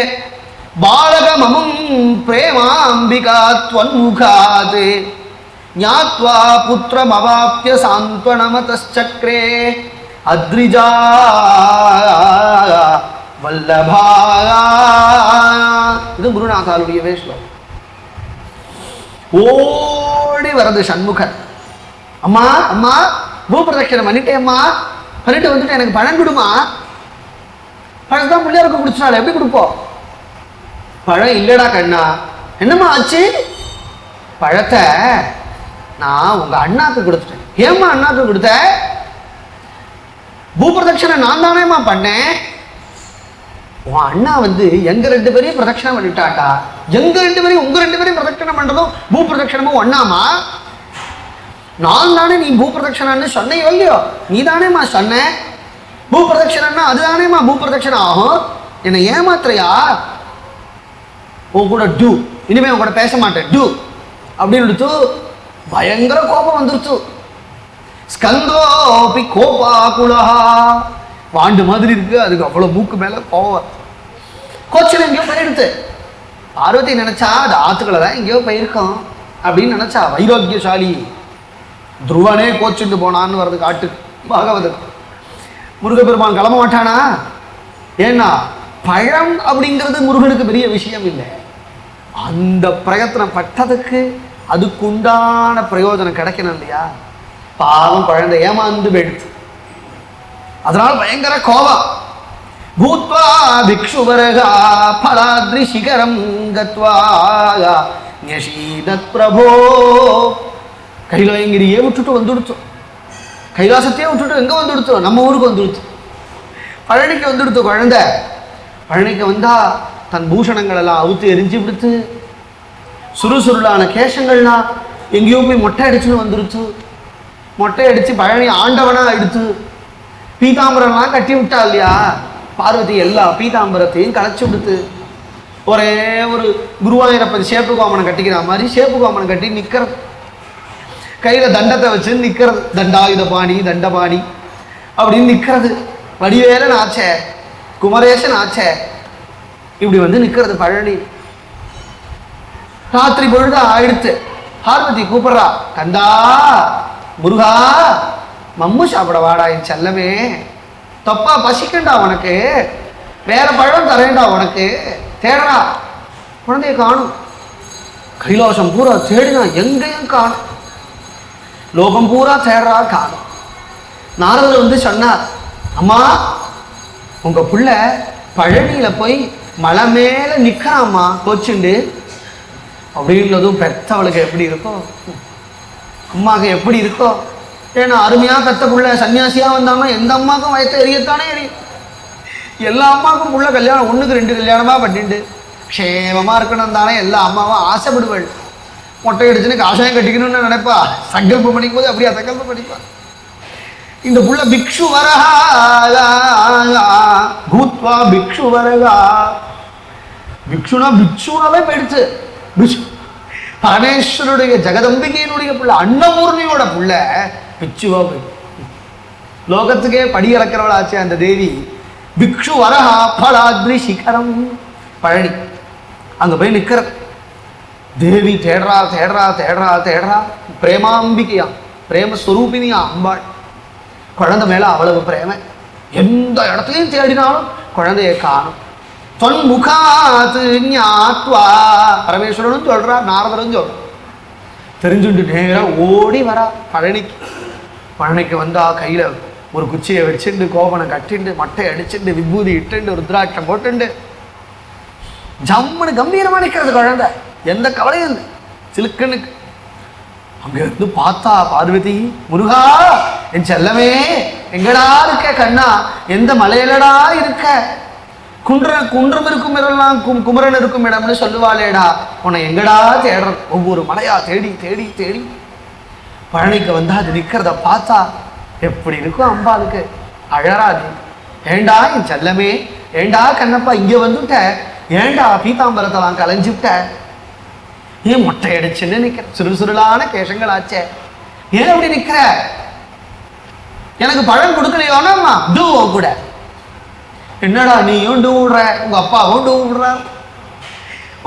பாலகமமும் பிரேமாம்பிகா த்வன்முகாத் ஞாத்வா புத்ரமவாப்த்ய சாந்த்வனமதச்சக்ரே அத்ரிஜா வல்லபா. இது குருநாதாளுடைய வேஷ்லம். ஓடி வரது சண்முகன். அம்மா அம்மா பூபிரதட்சணம் பண்ணிட்டேம்மா, பண்ணிட்டு வந்துட்டு எனக்கு பழம் கொடுமா. பழத்தான் பிள்ளையாருக்கு குடிச்சாள், எப்படி கொடுப்போம்? பழம் இல்லடா கண்ணா. என்னம்மா ஆச்சு? பழத்தை நான் உங்க அண்ணாக்கு கொடுத்துட்டேன். ஏம்மா அண்ணாக்கு கொடுத்த? பூபிரதட்சணை நான் தானேம்மா பண்ணேன். உன் அண்ணா வந்து எங்க 2 பேரையும் பிரதட்சணம் பண்ணிட்டாட்டா. எங்க 2 பேரையும் உங்க 2 பேரையும் பிரதட்சணம் பண்றதும் பூபிரதட்சணமும் ஒண்ணாமா? நான் தானே நீ பூபிரதட்சணன்னு சொன்னையோ இல்லையோ, நீ தானேம்மா சொன்ன. பூபிரதட்சணம்னா அதுதானேம்மா பூபிரதட்சணம் ஆகும். என்னை ஏமாத்துறையா? உன் கூட டூ, இனிமே உன் கூட பேச மாட்டேன் டூ அப்படின்னு எடுத்து பயங்கர கோபம் வந்துருச்சு. ஸ்கந்தோபி கோபாகுலஹா, வாண்டு மாதிரி இருக்கு, அதுக்கு அவ்வளவு மூக்கு மேல கோபம். கோச்சில் எங்கேயோ போயிடுத்து. பார்வதி நினைச்சா அது ஆத்துக்களை தான் எங்கேயோ போயிருக்கோம் அப்படின்னு நினைச்சா. வைராக்கியசாலி துருவனே கோச்சுட்டு போனான்னு வருது காட்டு பாகவதர். முருகப்பெருமான் கிளம்ப மாட்டானா? ஏன்னா பழம் அப்படிங்கிறது முருகனுக்கு பெரிய விஷயம் இல்லை. அந்த பிரயத்தனம் பட்டதுக்கு அதுக்குண்டான பிரயோஜனம் கிடைக்கணும் இல்லையா? பாவம் குழந்தை ஏமாந்து போயிடுச்சு. அதனால் பயங்கர கோபம். பூத்வா பிக்ஷுவரகா பலாத்ரி சிகரம் கத்வா ன்யசீதத் பிரபோ. கைலாயங்கிரியே விட்டுட்டு வந்துடுச்சோம், கைலாசத்தையே விட்டுட்டு எங்கே வந்துடுச்சோம்? நம்ம ஊருக்கு வந்துடுச்சு, பழனிக்கு வந்துடுத்து குழந்தை. பழனிக்கு வந்தா தன் பூஷணங்கள் எல்லாம் அவுத்து எரிஞ்சு விடுத்து, சுறுசுருளான கேசங்கள்லாம் எங்கேயோ போய் மொட்டை அடிச்சுன்னு வந்துடுச்சு. மொட்டை அடித்து பழனி ஆண்டவனாக எடுத்து பீதாம்பரம்லாம் கட்டி விட்டா இல்லையா? பார்வதி எல்லா பீதாம்பரத்தையும் களைச்சி விடுத்து ஒரே ஒரு குருவாயூரப்பதி சேப்பு கோமனை கட்டிக்கிற மாதிரி சேப்பு கோமனை கட்டி நிற்கிறது. கையில் தண்டத்தை வச்சு நிற்கிறது. தண்டாயுத பாணி தண்டபாணி அப்படின்னு நிற்கிறது. வடிவேலன் ஆச்சே, குமரேசன் ஆச்சே, இப்படி வந்து நிற்கிறது பழனி. ராத்திரி பொழுது ஆயிடுத்து. பார்வதி கூப்பிடுறா, கந்தா முருகா மம்மு சாப்பிட வாடா என் செல்லமே, தப்பா பசிக்கண்டா உனக்கு, வேற பழம் தரேண்டா உனக்கு, தேடுறா. குழந்தைய காணும். கைலாசம் பூரா தேடினா எங்கேயும் காணும். லோகம் பூரா தேடுறா, காணும். நாரதர் வந்து சொன்னார், அம்மா உங்க புள்ள பழனியில போய் மலை மேல நிற்கிறாம்மா கோச்சுண்டு அப்படின்றதும் பெத்தவளுக்கு எப்படி இருக்கும், அம்மாவுக்கு எப்படி இருக்கும்? ஏன்னா அருமையாக பெத்த புள்ள சன்னியாசியாக வந்தாங்கன்னா எந்த அம்மாவுக்கும் வயத்தை எரியத்தானே எரியும். எல்லா அம்மாவுக்கும் புள்ள கல்யாணம் 1க்கு 2 கல்யாணமாக பண்ணிட்டு க்ஷேமமாக இருக்கணும் தானே எல்லா அம்மாவும் ஆசைப்படுவாள். மொட்டை அடிச்சுன்னு காஷாயம் கட்டிக்கணும்னு நினைப்பா. சங்கல்பம் பண்ணிக்கும் போது அப்படியா சங்கல்பம் பண்ணிப்பா. இந்த புள்ள பிக்ஷு வரகா பூத்வா பிக்ஷு வரகா. பிக்ஷுனா பிக்ஷுவாவே போயிடுச்சு. பரமேஸ்வருடைய ஜெகதம்பிகையினுடைய புள்ள, அன்னபூர்ணியோட புள்ள பிச்சுவா போயிடுச்சு. லோகத்துக்கே படி இறக்கிறவளாச்சு அந்த தேவி பிக்ஷு வரஹா பலாத்ரி சிகரம். பழனி அங்க போய் நிக்கிற தேவி தேடுறா தேடுறா தேடுறா தேடுறா. பிரேமாம்பிகையா, பிரேமஸ்வரூபினியா அம்பாள். குழந்தை மேல அவ்வளவு பிரேம. எந்த இடத்துலையும் தேடினாலும் குழந்தைய காணும். தொன்முகாத்து ஞாத்வா, பரமேஸ்வரனும் சொல்றா, நாரதரும் சொல்றா. தெரிஞ்சுட்டு நேரா ஓடி வரா பழனிக்கு. பழனிக்கு வந்தா கையில ஒரு குச்சியை வச்சுட்டு, கோபனை கட்டிண்டு, மட்டை அடிச்சுட்டு, விபூதி இட்டுண்டு, ருத்ராட்சம் போட்டுண்டு ஜம்முன்னு கம்பீரமா நிற்கிறது குழந்தை. எந்த கவலையும் இல்லை, சிலுக்கனுக்கு. அங்க இருந்து பார்த்தா பார்வதி, முருகா என் செல்லமே எங்கடா இருக்க கண்ணா, எந்த மலையிலடா இருக்க, குன்றம் இருக்கும் இடம்லாம் குமரன் இருக்கும் இடம்னு சொல்லுவாளேடா, உன்னை எங்கடா தேடுற. ஒவ்வொரு மலையா தேடி தேடி தேடி பழனிக்கு வந்தா அது நிக்கிறத பார்த்தா எப்படி இருக்கும் அம்பாளுக்கு. அழறாது. ஏண்டா என் செல்லமே, ஏண்டா கண்ணப்பா இங்க வந்துட்ட, ஏண்டா பீதாம்பரத்தெல்லாம் கலைஞ்சுட்ட, ஏன் மொட்டை அடிச்சுன்னு நிக்கிற, சுருசுருளான கேசங்கள் ஆச்சே, ஏன் அப்படி நிக்கிற, எனக்கு பழம் கொடுக்கலையோனா டூ கூட. என்னடா நீயும் டூ விடுற, உங்க அப்பாவும் டூ விடுறார்.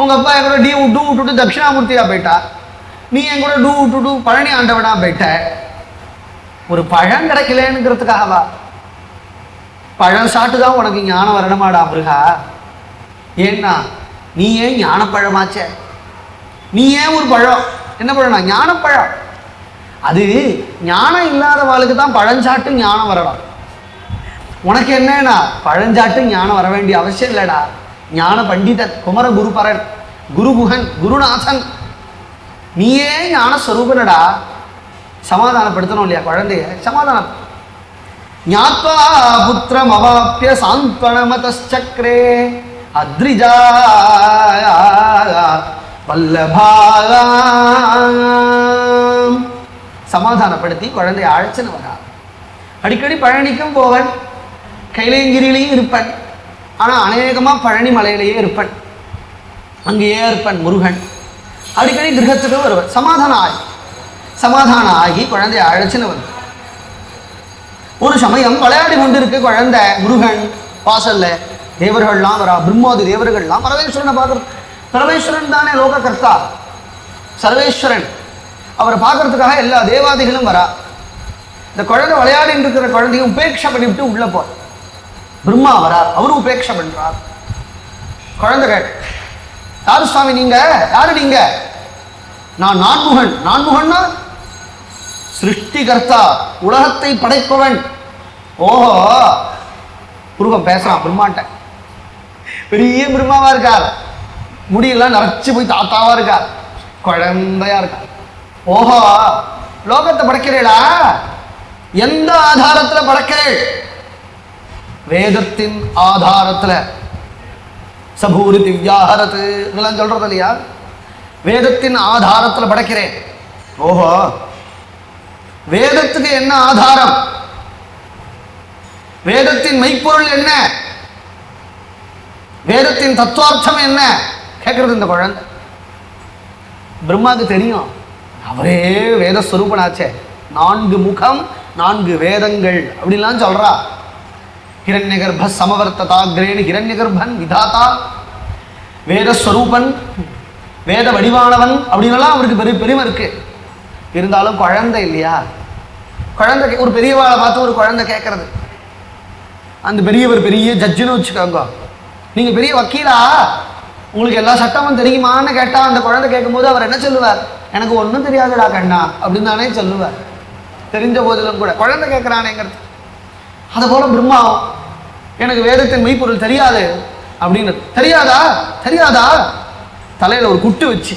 உங்க அப்பா என் கூட டூ விட்டுட்டு தட்சிணாமூர்த்தியா போயிட்டா, நீ என் கூட டூ விட்டுட்டு பழனி ஆண்டவனா போயிட்ட. ஒரு பழம் கிடைக்கலங்கிறதுக்காகவா? பழம் சாட்டுதான் உனக்கு ஞானம் வரணுமாடா முருகா. ஏன்னா நீ ஏன் ஞானப்பழமாச்ச, நீ ஏன் ஒரு பழம், என்ன பழம்னா ஞானப்பழம். அது ஞானம் இல்லாதவாளுக்கு தான் பழஞ்சாட்டு ஞானம் வரலாம். உனக்கு என்னன்னா பழஞ்சாட்டு ஞானம் வர வேண்டிய அவசியம் இல்லைடா. ஞான பண்டிதன், குமர குருபரன், குருகுகன், குருநாதன், நீயே ஞான ஸ்வரூபனடா. சமாதானப்படுத்தணும் இல்லையா குழந்தைய, சமாதானம். ஞாத்வா புத்திரம் அவாப்பிய சாந்தனமதச்சக்ரே அத்ரிஜா வல்லபாலா. சமாதானப்படுத்தி குழந்தைய அழைச்சுன்னு வரா. அடிக்கடி பழனிக்கும் போவன், கைலேங்கிரியிலையும் இருப்பன், ஆனால் அநேகமாக பழனி மலையிலேயே இருப்பன், அங்கேயே இருப்பன் முருகன். அடிக்கடி கிரகத்துக்கு வருவன். சமாதானம் ஆகி குழந்தைய அழைச்சுன்னு வந்து ஒரு சமயம் விளையாடி கொண்டு இருக்கு குழந்தை. முருகன் வாசல்ல, தேவர்கள்லாம் வரா, பிரம்மாதி தேவர்கள்லாம் பரமேஸ்வரனை பார்க்கறது. பரமேஸ்வரன் தானே லோககர்த்தா, சர்வேஸ்வரன். அவரை பார்க்கறதுக்காக எல்லா தேவாதிகளும் வரா. இந்த குழந்தை விளையாடிட்டு இருக்கிற குழந்தையும் உபேட்சை பண்ணிவிட்டு உள்ள போ. பிரம்மா வரார், அவரும் உபேட்சை பண்றார். குழந்தை கேட்டு, யாரு சுவாமி நீங்க, யாரு நீங்க? நான் நான்முகன். நான்முகன்னா சிருஷ்டிகர்த்தா, உலகத்தை படைப்பவன். ஓஹோ, முருகன் பேசுறான் பிரம்மாட்ட. பெரிய பிரம்மாவா இருக்கார், முடியெல்லாம் நரைச்சு போய் தாத்தாவா இருக்கார், குழந்தையா இருக்கார். ஓஹோ, லோகத்தை படைக்கிறீளா? எந்த ஆதாரத்துல படைக்கிறேள்? வேதத்தின் ஆதாரத்துல. சபூரி திவ்யாஹரத்து இதெல்லாம் சொல்றது இல்லையா? வேதத்தின் ஆதாரத்துல படைக்கிறேன். ஓஹோ, வேதத்துக்கு என்ன ஆதாரம்? வேதத்தின் மெய்ப்பொருள் என்ன? வேதத்தின் தத்துவார்த்தம் என்ன கேட்கறது இந்த குழந்தை. பிரம்மாவுக்கு தெரியும், அவரே வேத ஸ்வரூபனாச்சே. 4 முகம் 4 வேதங்கள் அப்படின்லாம் சொல்றா. ஹிரண்யகர்ப சமவர்த்ததாக்ரேணி ஹிரண்யகர்பன் விதாதா, வேதஸ்வரூபன், வேத வடிவானவன் அப்படின்லாம் அவருக்கு பெருமை இருக்கு. இருந்தாலும் குழந்தை இல்லையா? குழந்தை ஒரு பெரியவாளை பார்த்து ஒரு குழந்தை கேட்கறது. அந்த பெரியவர் பெரிய ஜட்ஜுன்னு வச்சுக்கோங்க, நீங்க பெரிய வக்கீலா, உங்களுக்கு எல்லா சட்டமும் தெரியுமான்னு கேட்டா அந்த குழந்தை கேட்கும்போது அவர் என்ன சொல்லுவார்? எனக்கு ஒன்றும் தெரியாதுடா கண்ணா அப்படின்னு தானே சொல்லுவார். தெரிஞ்ச போதிலும் கூட குழந்தை கேட்குறானேங்கிறது. அதை போல பிரம்மாவும் எனக்கு வேதத்தின் மெய்ப்பொருள் தெரியாது அப்படின்னு. தெரியாதா தலையில ஒரு குட்டு வச்சு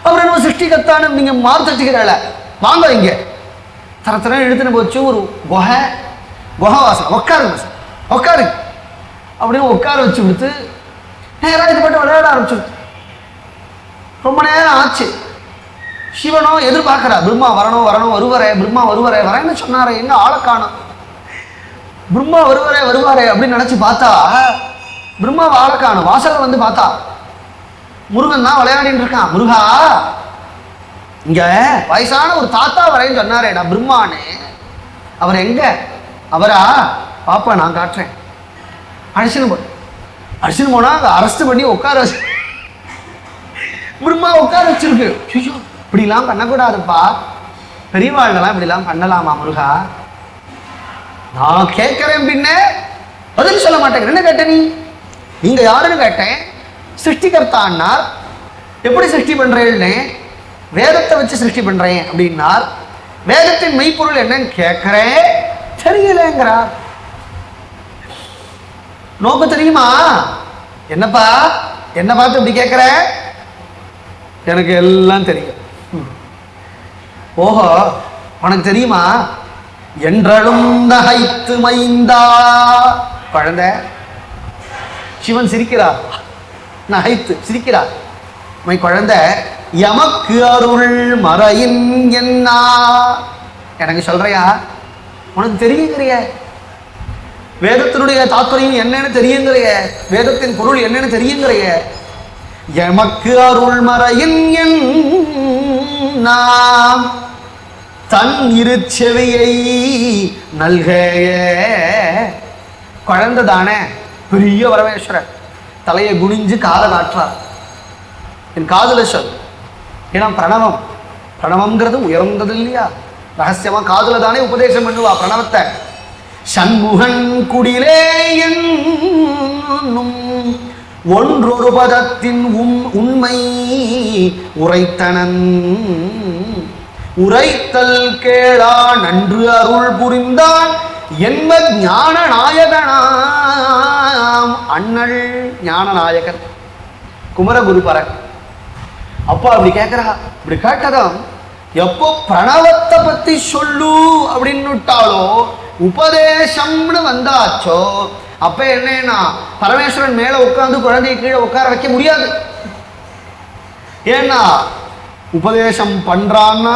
அவர் என்ன சிருஷ்டிகத்தான்னு நீங்க மாறுதச்சுக்கிறாள, வாங்க இங்க தரத்தர எடுத்துன்னு போச்சு. ஒரு குகை வாசல், உட்காரு அப்படின்னு உட்கார வச்சு கொடுத்து நேராக இது பட்டு விளையாட ஆரம்பிச்சுடுது. ரொம்ப நேரம் ஆச்சு. சிவனோ எதிர்பார்க்கிறா, பிரம்மா வரணும் வருவாரே, பிரம்மா வருவாரே வரேன்னு சொன்னாரே, எங்க ஆளை காணும். பிரம்மா வருவாரே அப்படின்னு நினைச்சு பார்த்தா பிரம்மாவை ஆளை காணும். வாசல் வந்து பார்த்தா முருகன் தான் விளையாடிட்டு இருக்கான். முருகா, இங்க வயசான ஒரு தாத்தா வரேன்னு சொன்னாரேடா பிரம்மானே, அவர் எங்க? அவரா பாப்பா நான் காட்டுறேன். அடிச்சுன்னு போனா அங்கே அரெஸ்ட் பண்ணி உட்கார வச்சு பிரம்மா உட்கார வச்சிருக்கு. ஐயோ இப்படிலாம் பண்ணக்கூடாதுப்பா, பெரியவாழ்லாம் இப்படிலாம் பண்ணலாமா முருகா? நான் கேட்கிறேன், பின்ன பதில் சொல்ல மாட்டேங்க. என்ன கேட்ட நீங்க யாருன்னு கேட்டேன். சிருஷ்டிகர்த்தான்னார். எப்படி சிருஷ்டி பண்றேன்னு, வேதத்தை வச்சு சிருஷ்டி பண்றேன் அப்படின்னார். வேதத்தின் மெய்ப்பொருள் என்னன்னு கேட்கிறேன், தெரியலங்கிறார். நோக்கம் தெரியுமா? என்னப்பா என்ன பார்த்து இப்படி கேட்கிற? எனக்கு எல்லாம் தெரியும். ஓஹோ உனக்கு தெரியுமா? என்றழும் நகைத்து மைந்தா. குழந்தை சிவன் சிரிக்கிறார், நகைத்து சிரிக்கிறார். மை குழந்தை எமக்கு அருள் மறையின் என்ன எனக்கு சொல்றியா? உனக்கு தெரியுங்கிறிய, வேதத்தினுடைய தாத்பரியம் என்னன்னு தெரியுங்கிறிய, வேதத்தின் பொருள் என்னன்னு தெரியுங்கிறிய. எமக்கு அருள் மறையின் நாம் தன் இரு செவியை நல்க. குழந்தை தானே பெரிய பரமேஸ்வரன், தலையை குனிஞ்சு காதை காட்டுறார். என் காதுல சொல். ஏன்னா பிரணவம், பிரணவம்ங்கிறது உயர்ந்தது இல்லையா? ரகசியமா காதுல தானே உபதேசம் பண்ணுவா பிரணவத்தை. சண்முகன் குடிலே என்னும் ஒன்றொரு பதத்தின் உண்மை உரைத்தனன். உரைத்தல் கேளா நன்று அருள் புரிந்தான் என்ப ஞான நாயகனாம் அண்ணல். ஞான நாயகன் குமரகுருபரன். அப்பா அப்படி கேட்கிறா. இப்படி கேட்டதும் எப்போ பிரணவத்தை பத்தி சொல்லு அப்படின்னுட்டாலோ, உபதேசம்னு வந்தாச்சோ, அப்ப என்னன்னா பரமேஸ்வரன் மேல உட்கார்ந்து குழந்தையை கீழே உட்கார வைக்க முடியாது. ஏன்னா உபதேசம் பண்றான்னா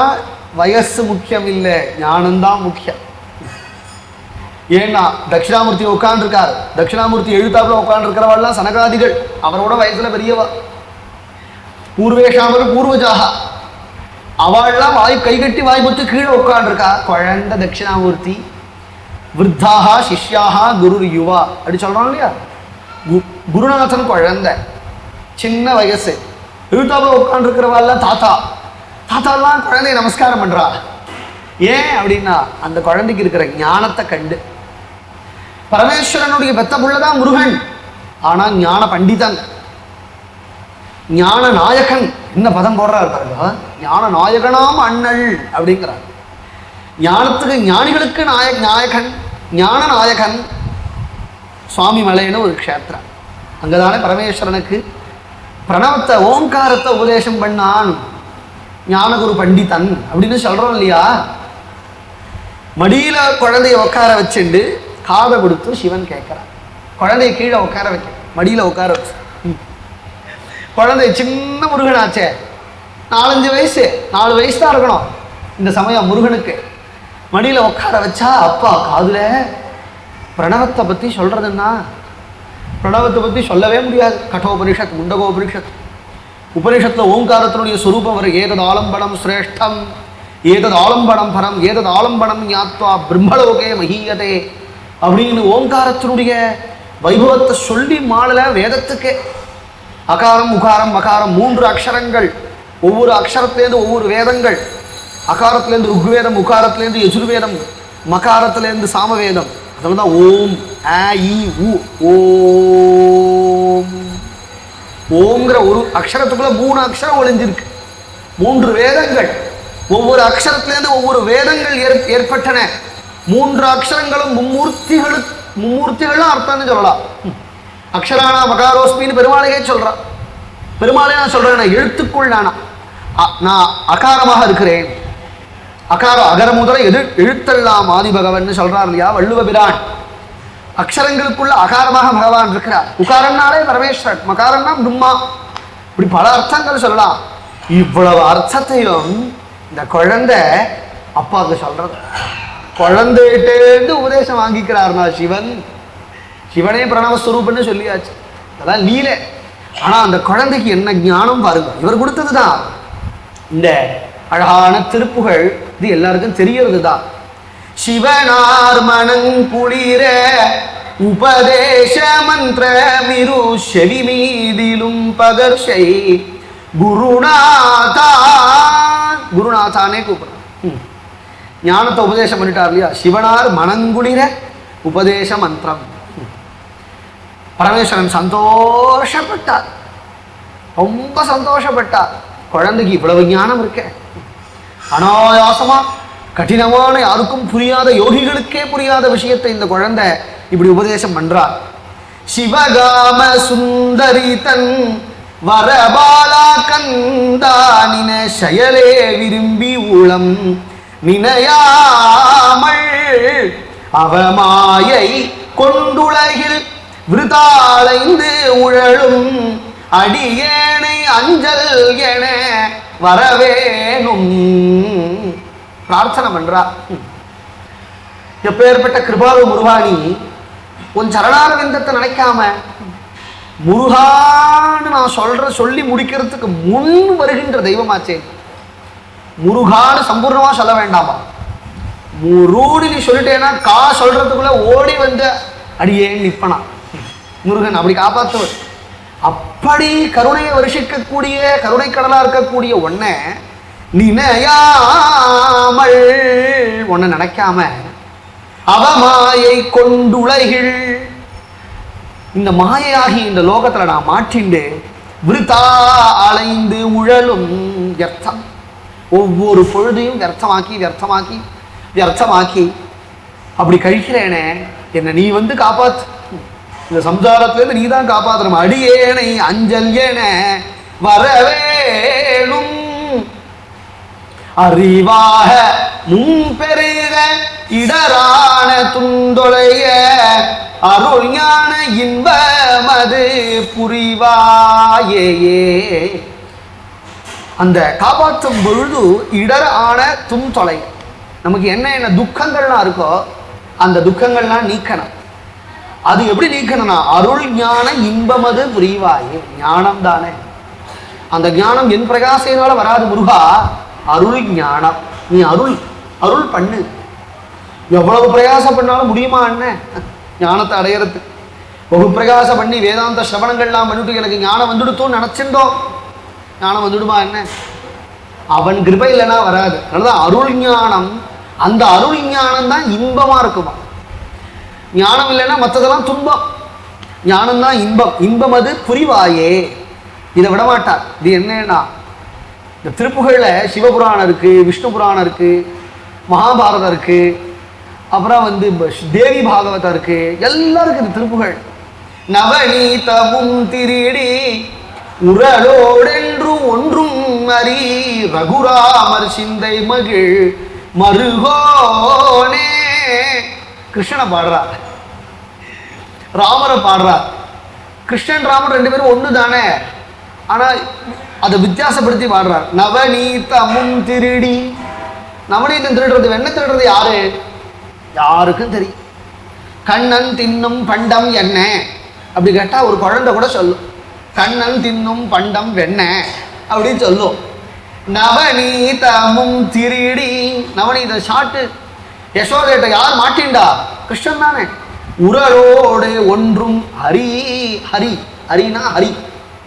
வயசு முக்கியம் இல்லை, ஞானம்தான் முக்கியம். ஏன்னா தட்சிணாமூர்த்தி உட்கார்ந்துருக்காரு. தட்சிணாமூர்த்தி எழுத்தாப்புல உட்கார்ந்துருக்கிறவெல்லாம் சனகாதிகள், அவரோட வயசுல பெரியவா. பூர்வேஷாமர் பூர்வஜாக, அவள்லாம் வாய் கைகட்டி வாய் பொத்து கீழே உட்கார்ந்துருக்கா. குழந்தை தட்சிணாமூர்த்தி. விருத்தாக சிஷ்யாக குரு யுவா அப்படி சொல்றோம் இல்லையா? குருநாதன் குழந்தை, சின்ன வயசு. எழுத்தாப்புல உட்கார்ந்துருக்கிறவாள்லாம் தாத்தா. தாத்தாலாம் குழந்தைய நமஸ்காரம் பண்றா. ஏன் அப்படின்னா அந்த குழந்தைக்கு இருக்கிற ஞானத்தை கண்டு. பரமேஸ்வரனுடைய பெத்த புள்ளதான் முருகன், ஆனா ஞான பண்டிதன், ஞான நாயகன். என்ன பதம் போடுறாரு பாருங்க, ஞான நாயகனாம் அண்ணல் அப்படிங்கிறார். ஞானத்துக்கு ஞானிகளுக்கு நாயகன், ஞான நாயகன். சுவாமி மலைன்னு ஒரு க்ஷேத்திரம், அங்கதானே பரமேஸ்வரனுக்கு பிரணவத்தை ஓங்காரத்தை உபதேசம் பண்ணான் ஞானகுரு பண்டிதன் அப்படின்னு சொல்றோம் இல்லையா? மடியில குழந்தைய உட்கார வச்சுண்டு காதை கொடுத்து சிவன் கேட்கிறான். குழந்தைய கீழே உட்கார வைக்க, மடியில உட்கார வச்சு. குழந்தை சின்ன முருகனாச்சே, 4-5 வயசு, 4 வயசு தான் இருக்கணும் இந்த சமயம் முருகனுக்கு. மடியில உட்கார வச்சா அப்பா காதுல பிரணவத்தை பத்தி சொல்றதுன்னா, பிரணவத்தை பத்தி சொல்லவே முடியாது. கட்டோபனிஷத், முண்டகோபனிஷத், உபனிஷத்துல ஓங்காரத்தினுடைய ஸ்வரூபம் வரும். ஏதது ஆலம்பனம் சிரேஷ்டம், ஏதது ஆலம்பனம் பரம், ஏதது ஆலம்பனம் ஞாத்வா பிரம்மலோகே மஹீயதே அப்படின்னு ஓங்காரத்தினுடைய வைபவத்தை சொல்லி மாளல வேதத்துக்கே. அகாரம் உகாரம் மகாரம் 3 அக்ஷரங்கள், ஒவ்வொரு அக்ஷரத்திலேருந்து ஒவ்வொரு வேதங்கள். அகாரத்திலேருந்து ருக்வேதம், உகாரத்திலேருந்து யஜுர்வேதம், மகாரத்திலேருந்து சாமவேதம். அதில் தான் ஓம் ஆ இ உ ஓம். ஓம்ங்கிற ஒரு அக்ஷரத்துக்குள்ள 3 அக்ஷரம் ஒளிஞ்சிருக்கு, 3 வேதங்கள். ஒவ்வொரு அக்ஷரத்திலேருந்து ஒவ்வொரு வேதங்கள் ஏற்பட்டன. 3 அக்ஷரங்களும் மும்மூர்த்திகளும் அர்த்தம்னு சொல்லலாம். அக்ஷரானா மகாரோஸ்மின்னு பெருமாளையே சொல்றான். பெருமாளே நான் சொல்றேன், நான் எழுத்துக்குள் நான் அகாரமாக இருக்கிறேன். அகாரம் அகர முதல எழுத்தெல்லாம் ஆதி பகவன் சொல்றார் இல்லையா வள்ளுவ பிரான். அக்ஷரங்களுக்குள்ள அகாரமாக பகவான் இருக்கிறார். உகாரம்னாலே பரமேஸ்வரன், மகாரம்னா பிரம்மா. இப்படி பல அர்த்தங்கள் சொல்லலாம். இவ்வளவு அர்த்தத்தையும் இந்த குழந்தை அப்பாவுக்கு சொல்றது. குழந்தைகிட்டேருந்து உபதேசம் வாங்கிக்கிறார்னா சிவன். சிவனே பிரணவஸ்வரூபன்னு சொல்லியாச்சு, அதான் லீலை. ஆனா அந்த குழந்தைக்கு என்ன ஞானம் பாருங்க, இவர் கொடுத்ததுதான். இந்த அழகான திருப்புகள் இது எல்லாருக்கும் தெரியறது தான். சிவனார் மனங்குளிர உபதேச மந்திரமிரு செவி மீதிலும் பகர்ஷை குருநாதா. குருநாதானே கூப்பிடுறான். ஞானத்தை உபதேசம் பண்ணிட்டார் இல்லையா? சிவனார் மனங்குளிர உபதேச மந்திரம். பரமேஸ்வரன் சந்தோஷப்பட்டார், ரொம்ப சந்தோஷப்பட்டார். குழந்தைக்கு இவ்வளவு ஞானம் இருக்க, அனாயாசமா கடினமான யாருக்கும் புரியாத, யோகிகளுக்கே புரியாத விஷயத்தை இந்த குழந்தை இப்படி உபதேசம் பண்றார். சிவகாம சுந்தரி தன் வரபாலா கந்தா நின செயலே விரும்பி உளம் நினையாமல் அவமாயை கொண்டுலகில் விருதாளைந்து உழலும் அடியேனை அஞ்சல் என வரவேணும் பிரார்த்தனை பண்றா. எப்பேற்பட்ட கிருபாலு முருகானி, உன் சரணாரவிந்தத்தை நினைக்காம முருகான்னு நான் சொல்லி முடிக்கிறதுக்கு முன் வருகின்ற தெய்வமாச்சே. முருகான்னு சம்பூர்ணமா சொல்ல வேண்டாமா? முருன்னு நீ சொல்லிட்டேன்னா கா சொல்றதுக்குள்ள ஓடி வந்து அடியேன் நிப்பனா முருகன் அப்படி காப்பாற்றுவர். அப்படி கருணையை வருஷிக்கக்கூடிய கருணை கடலா இருக்கக்கூடிய ஒன்ன நினையாமல், ஒன்ன நினைக்காம அவமாயை கொண்டுலகில், இந்த மாயையாகி இந்த லோகத்துல நான் மாற்றிண்டு விருத்தா அலைந்து உழலும் வியர்த்தம், ஒவ்வொரு பொழுதையும் வியர்த்தமாக்கி வியர்த்தமாக்கி வியர்த்தமாக்கி அப்படி கழிக்கிறேனே, என்னை நீ வந்து காப்பாத்து. இந்த சம்சாரத்திலிருந்து நீ தான் காப்பாற்றணும். அடியேனை அஞ்சல் என வரவேணும். அறிவாக முன்பெருக இடரான துந்தொலைய அருள் ஞான இன்பமது புரிவாயே. அந்த காப்பாற்றும் பொழுது இடர் ஆன துந்தொலை, நமக்கு என்ன என்ன துக்கங்கள்லாம் இருக்கோ அந்த துக்கங்கள்லாம் நீக்கணும். அது எப்படி நீக்கணும்னா அருள் ஞான இன்பமது புரிவாயே. ஞானம் தானே, அந்த ஞானம் என் பிரகாசையினால வராது முருகா, அருள் ஞானம். நீ அருள் அருள் பண்ணு. எவ்வளவு பிரயாசம் பண்ணாலும் முடியுமா என்ன ஞானத்தை அடையிறது? பகு பிரகாசம் பண்ணி வேதாந்த சிரவணங்கள்லாம் பண்ணிட்டு எனக்கு ஞானம் வந்துடுத்தோன்னு நினைச்சிருந்தோம், ஞானம் வந்துடுமா என்ன? அவன் கிருபை இல்லைன்னா வராது. அதனாலதான் அருள் ஞானம், அந்த அருள் ஞானம் தான் இன்பமா இருக்குமா. ஞானம் இல்லைன்னா மற்றதெல்லாம் துன்பம், ஞானம் தான் இன்பம். இன்பம் அது புரிவாயே, இதை விடமாட்டார். இது என்னன்னா இந்த திருப்புகள்ல சிவபுராணம் இருக்கு, விஷ்ணு புராணம் இருக்கு, மகாபாரதம் இருக்கு, அப்புறம் வந்து தேவி பாகவதம் இருக்கு, எல்லாம் இருக்கு இந்த திருப்புகழ். நவநீதமும் திருடி உரலோடென்று ஒன்றும் அறி ரகுராமர் சிந்தை மகிழ் மருகோனே. கிருஷ்ணனை பாடுறார், ராமரை பாடுறார். கிருஷ்ணன் ராமர் ரெண்டு பேரும் ஒன்று தானே, ஆனால் அதை வித்தியாசப்படுத்தி பாடுறார். நவநீதமும் திருடி, நவநீதம் திருடுறது, வெண்ணெய் திருடுறது யாரு? யாருக்கும் தெரியும். கண்ணன் தின்னும் பண்டம் என்ன அப்படி கேட்டால் ஒரு குழந்தை கூட சொல்லும், கண்ணன் தின்னும் பண்டம் வெண்ணெய் அப்படின்னு சொல்லும். நவநீதமும் திருடி, நவநீத சாட்டு யசோதேட்ட யார் மாட்டின்டா? கிருஷ்ணன் தானே. உரலோடு ஒன்றும் ஹரி, ஹரி ஹரினா ஹரி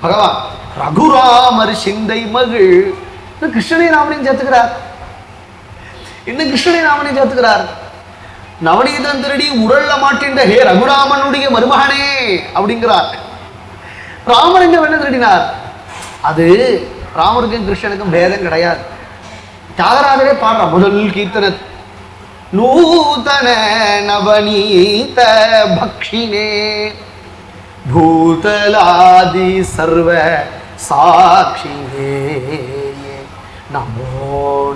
பகவான். ரகுராமர் சிந்தை மகிழ், கிருஷ்ணனை ராமனையும் சேர்த்துக்கிறார். இன்னும் கிருஷ்ணனை ராமனையும் சேர்த்துக்கிறார். நவநீதம் திருடி உரல்ல மாட்டின்ற ஹே ரகுராமனுடைய மருமகனே அப்படிங்கிறார். ராமர் எங்க வெண்ண திருடினார்? அது ராமருக்கும் கிருஷ்ணனுக்கும் பேதம் கிடையாது. தியாகராஜரே பாடுற முதல் கீர்த்தனை, நூதன நவநீத பக்ஷினே பூதலாதி சர்வ சாட்சியே நமோ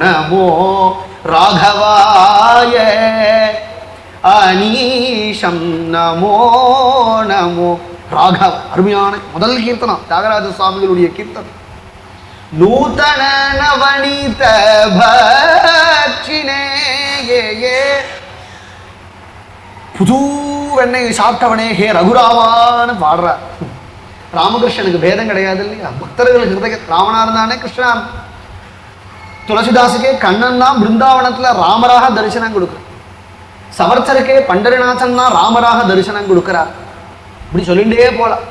நமோ ராகவாய அனீஷம் நமோ நமோ ராகவ. அருமையான முதல் கீர்த்தனம் தியாகராஜ சுவாமிகளுடைய கீர்த்தனம். நூதன நவநீத பக்ஷினே, புது வெண்ணெய் சாப்பிட்டவனே ஹே ரகுராமான்னு பாடுற. ராமகிருஷ்ணனுக்கு பேதம் கிடையாது இல்லையா? பக்தர்களுக்கு ஹிருதய ராமனா இருந்தானே கிருஷ்ணன். துளசிதாசுக்கே கண்ணன் தான் பிருந்தாவனத்துல ராமராக தரிசனம் கொடுக்குற. சமர்த்தருக்கே பண்டரிநாதன் தான் ராமராக தரிசனம் கொடுக்கிறார். இப்படி சொல்லிகிட்டே போகலாம்.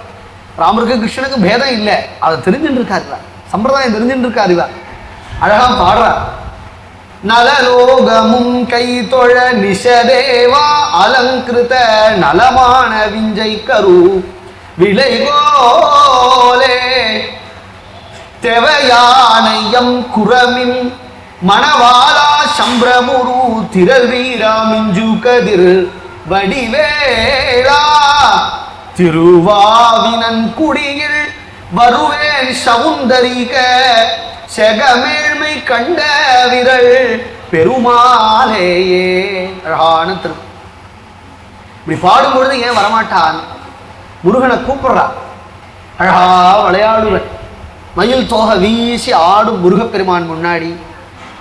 ராமருக்கு கிருஷ்ணனுக்கு பேதம் இல்லை, அதை தெரிஞ்சுட்டு இருக்காரு, சம்பிரதாயம் தெரிஞ்சுட்டு இருக்காரு. இவ அழகா பாடுறார். நலலோகமும் கை தொழ நிஷதேவா அலங்கிருத நலமான விஞ்சை கரு விளைகோலே தெவையானையம் குரமின் மணவாளா சம்பிரமுரு திரள் வீராமிஞ்சு கதிர் வடிவேளா திருவாவினன் குடியில் வருவேன் சவுந்தரிக செகமேழ்மை கண்ட விரல் பெருமாளேயே. அழகான திரு. இப்படி பாடும்பொழுது ஏன் வரமாட்டான்? முருகனை கூப்பிடுறா. அழகா விளையாடுவன் மயில் தோகை வீசி ஆடும் முருகப்பெருமான் முன்னாடி.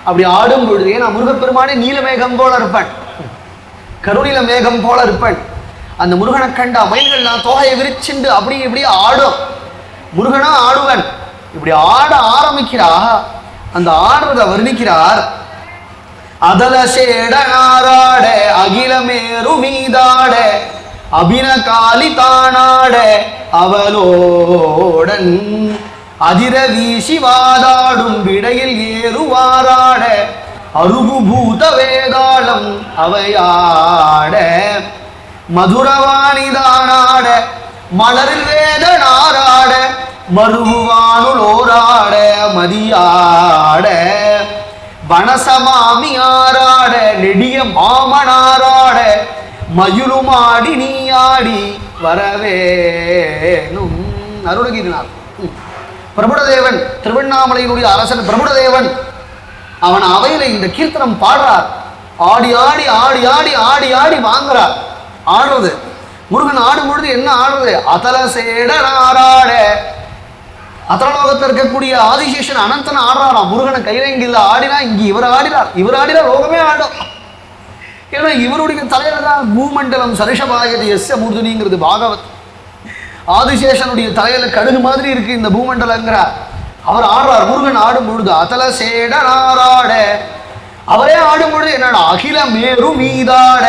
அப்படி ஆடும் பொழுது நான் முருகப்பெருமானே நீலமேகம் போல இருப்பேன், கருணில மேகம் போல இருப்பேன். அந்த முருகனை கண்டா மயில்கள்லாம் தோகையை விரிச்சுண்டு அப்படி இப்படி ஆடும். முருகனா ஆடுவன். இப்படி ஆட ஆரம்பிக்கிறா. அந்த ஆடுறத வர்ணிக்கிறார். அதல சேடனாராட அகிலமேரு மீதாட அபின காலி தானாட அவளோடன் அதிர வீசி வாதாடும் விடையில் ஏறுவாராட அருகுபூத வேதாளம் அவையாட மதுரவாணிதானாட மலரில் வேதனாராட மருவானுளோராட மதியாட வனசமாமியாராட நெடிய மாமனாராட மயுளுமாடி நீயாடி வரவேனும். அருணகிரிநாத் பிரபுடதேவன், திருவண்ணாமலையினுடைய அரசன் பிரபுடதேவன், அவன் அவையில இந்த கீர்த்தனம் பாடுறார். ஆடி ஆடி ஆடி ஆடி ஆடி ஆடி வாங்குறார். ஆடுறது முருகன் ஆடும் பொழுது என்ன ஆடுறது? அதல சேடனாராட. அத்தலோகத்தில் இருக்கக்கூடிய ஆதிசேஷன் அனந்தன் ஆடுறாராம். முருகனை கையில ஆடினா இங்க இவர் ஆடினார், இவர் ஆடினா லோகமே ஆடும். ஏன்னா இவருடைய தலையில தான் பூமண்டலம் சரிஷபாயது எஸ் மூர்துனிங்கிறது பாகவத். ஆதிசேஷனுடைய தலையில கடுகு மாதிரி இருக்கு இந்த பூமண்டலங்கிறார். அவர் ஆடுறார். முருகன் ஆடும் பொழுது அதல சேடனாராட. அவரே ஆடும் பொழுது என்னடா அகில மேரு மீதாட.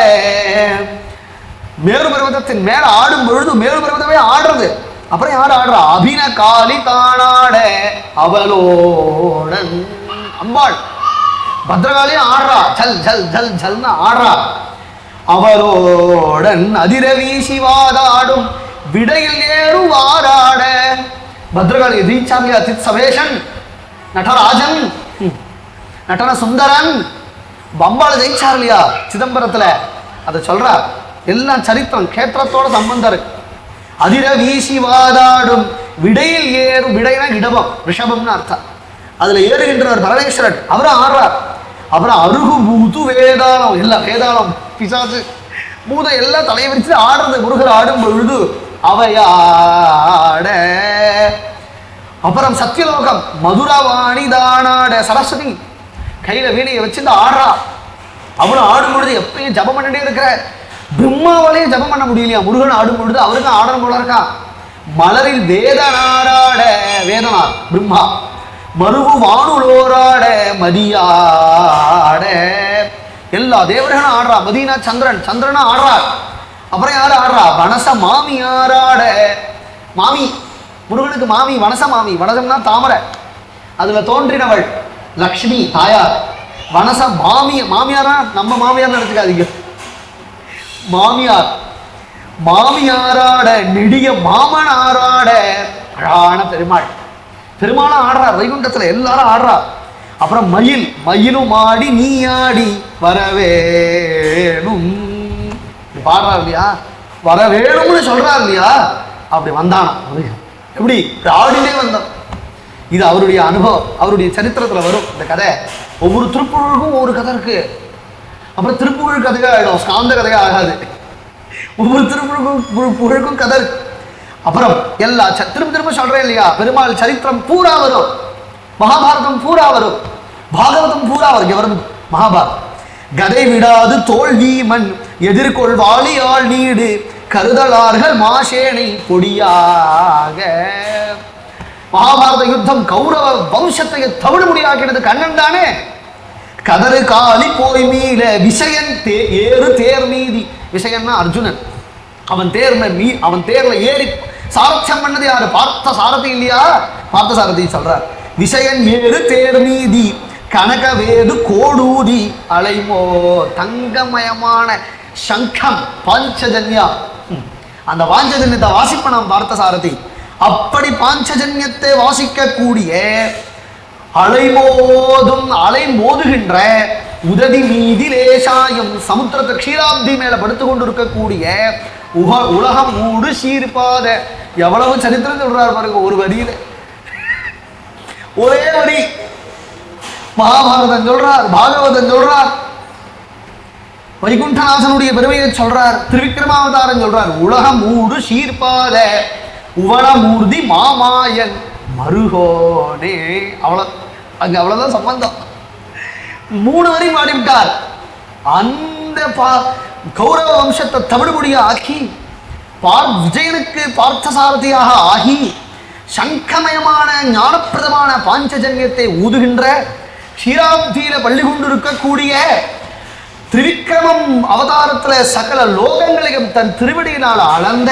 மேரு பர்வதத்தின் மேல ஆடும் பொழுது மேரு பர்வதமே ஆடுறது. அப்புறம் யார் ஆடுறா? அபின காலி தானாட அவளோடன். அம்பாள் பத்ரகாளியும் ஆடுறா. ஜல் ஜல் ஜல் ஜல்னு ஆடுறா. அவரோடன் அதிர வீசி வாதாடும் விடையில் ஏறுவாராட. பத்ரகாளி ரீச்சாமியா சித் சவேஷன் நடராஜன் நடன சுந்தரன் பம்பாள ஜெயிச்சார் இல்லையா சிதம்பரத்துல, அதை சொல்றார். எல்லாம் சரித்திரம் கேத்திரத்தோட சம்பந்தம் இருக்கு. அதிர வீசி வாதாடும் விடையில் ஏறும். விடைனா இடபம், ரிஷபம்னு அர்த்தம். அதுல ஏறுகின்றவர் பரமேஸ்வரன், அவரும் ஆடுறார். அப்புறம் அருகு பூத்து வேதாளம், எல்லாம் வேதாளம் பிசாசு பூதம் எல்லாம் தலையை விரிச்சு ஆடுறது. முருகர் ஆடும் பொழுது அவையாட. அப்புறம் சத்தியலோகம் மதுரவாணி தானாட. சரஸ்வதி கையில வீணையை வச்சுட்டு ஆடுறா. அவனும் ஆடும் பொழுது எப்பயும் ஜபம் பண்ணிட்டே இருக்கிற. பிரம்மாவாலேயே ஜபம் பண்ண முடியலையா? முருகன் ஆடும் பொழுது அவருக்கும் ஆடணும் போல இருக்கா. மலரில் வேதனாராட. வேதனார் பிரம்மா. மருவு வானுளோராட மதியாட. எல்லா தேவர்களும் ஆடுறா. மதினா சந்திரன், சந்திரனா ஆடுறார். அப்புறம் யாரு ஆடுறா? வனச மாமி ஆறாட. மாமி முருகனுக்கு மாமி வனச மாமி. வனசம்னா தாமரை, அதுல தோன்றினவள் லக்ஷ்மி தாயார். வனச மாமி. மாமியாரா நம்ம மாமியார் நினைச்சுக்காதீங்க, மாமியார். மாமியாராட நெடிய மாமனாராட. அழகான பெருமாள். பெருமாளும் ஆடுறார் வைகுண்டத்துல, எல்லாரும் ஆடுறா. அப்புறம் மயில். மயிலும் ஆடி நீ ஆடி வரவேணும் பாடுறார் இல்லையா? வரவேணும்னு சொல்றார் இல்லையா? அப்படி வந்தானா எப்படி? ஆடினே வந்தான். இது அவருடைய அனுபவம், அவருடைய சரித்திரத்துல வரும் இந்த கதை. ஒவ்வொரு திருப்புகழுக்கும் ஒவ்வொரு கதை இருக்கு. அப்புறம் திருப்புகழ் கதையா ஆயிடும், ஸ்காந்த கதையா ஆகாது. ஒவ்வொரு திருப்புகழுக்கும் கதை இருக்கு. அப்புறம் எல்லா திரும்ப திரும்ப சொல்றேன் இல்லையா, பெருமாள் சரித்திரம் பூரா வரும். மகாபாரதம் பூரா வரும், பாகவதம் பூரா வரும். இங்க வரும் மகாபாரதம். கதை விடாது தோல்வி மண் எதிர்கொள் வாளியால் நீடு கருதலார்கள் மாசேனை பொடியாக. மகாபாரத யுத்தம் கௌரவ வம்சத்தை தவிடு முடியாக்கினது கண்ணன் தானே. கதறு காலி போய் மீள விஷயன் ஏறு தேர் மீதி. விஷயன்னா அர்ஜுனன். அவன் தேர்ல ஏறி சாரத்தியம் பண்ணது யாரு? பார்த்த சாரதி இல்லையா? பார்த்த சாரதி சொல்றார், விஷயன் ஏறு தேர் மீதி கனகவேது கோடூதி அலைமோ. தங்கமயமான சங்கம் பாஞ்சஜன்யா, அந்த பாஞ்சஜன்யத்தை வாசிப்பனாம் பார்த்த சாரதி. அப்படி பாஞ்சஜன்யத்தை வாசிக்கக்கூடிய அலை மோதுகின்ற உததி மீதி லேசாயம் சமுத்திரத்தை க்ஷீராப்தி மேல படுத்து கொண்டு இருக்கக்கூடிய உலகம் மூடு சீர்பாத. எவ்வளவு சரித்திரம் சொல்றாரு பாருங்க ஒரு வரியில. ஒரே வரி மகாபாரதம் சொல்றார், பாகவதம் சொல்றார், வைகுண்டநாதனுடைய பெருமையை சொல்றார், திருவிக்கிரமாவதாரம் சொல்றார். உலகம் மூடு சீர்பாத உவளமூர்த்தி மாமாயன் மருகோனே. அவ்வளவுதான் சம்பந்தம். 3 வரி பாடிவிட்டார். அந்த கௌரவ வம்சத்தை தமிழ் மொழியா ஆக்கி விஜயனுக்கு பார்த்த சாரதியாக ஆகி சங்கமயமான ஞானப்பிரதமான பாஞ்சஜன்யத்தை ஊதுகின்ற க்ஷீராப்தியில பள்ளி கொண்டு இருக்கக்கூடிய திரிவிக்ரமம் அவதாரத்துல சகல லோகங்களையும் தன் திருவடியினால் அளந்த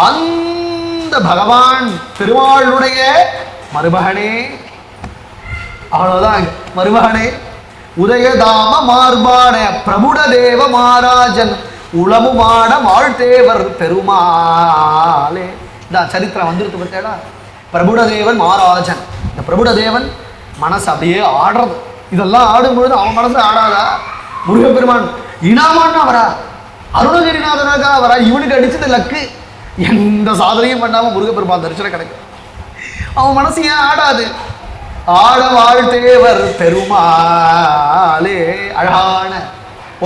அந்த பகவான் திருமாளுடைய மருமகனே. அவ்வளவுதான், மருமகனே. உதயதாம மார்பான பிரபுட தேவ மகாராஜன் உளமுமான வாழ்த்தேவர் பெருமாளே. இந்த சரித்திரம் வந்துருக்கு பார்த்தேடா. பிரபுடதேவன் மகாராஜன். இந்த பிரபுடதேவன் மனசு அப்படியே ஆடுறது. இதெல்லாம் ஆடும்பொழுது அவன் மனசு ஆடாதா? முருகப்பெருமான் இனாமான்னா வரா, அருணகிரிநாதனாக வரா. இவனுக்கு அடிச்சது லக்கு. எந்த சாதனையும் பண்ணாம முருகப்பெருமான் தரிசனம் கிடைக்கும். அவன் மனசு ஏன் ஆடாது? ஆட வாழ்த்தேவர் பெருமாளே. அழகான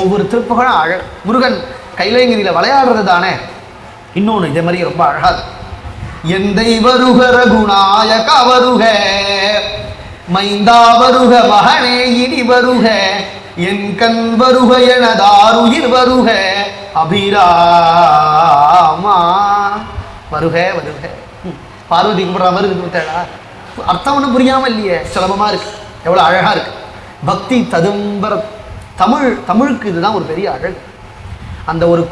ஒவ்வொரு திருப்புகளும் முருகன் கைலைங்கிரியில விளையாடுறது தானே. இன்னொன்று இதே மாதிரி ரொம்ப அழகாது. எந்தை வருக ரகுநாயக வருக, மைந்தா வருக மகனே இனி வருக, என் கண் வருக எனதாருயிர் வருக அபிராமா வருக வருக. பார்வதி கும்பிட்ற மாதிரி இருக்கு. அர்த்தம் ஒன்றும் புரியாமல் இல்லையே, சுலபமாக இருக்கு, எவ்வளோ அழகாக இருக்கு. பக்தி ததும்பர தமிழுக்கு இதுதான் ஒரு பெரிய அழகு. அந்த ஒரு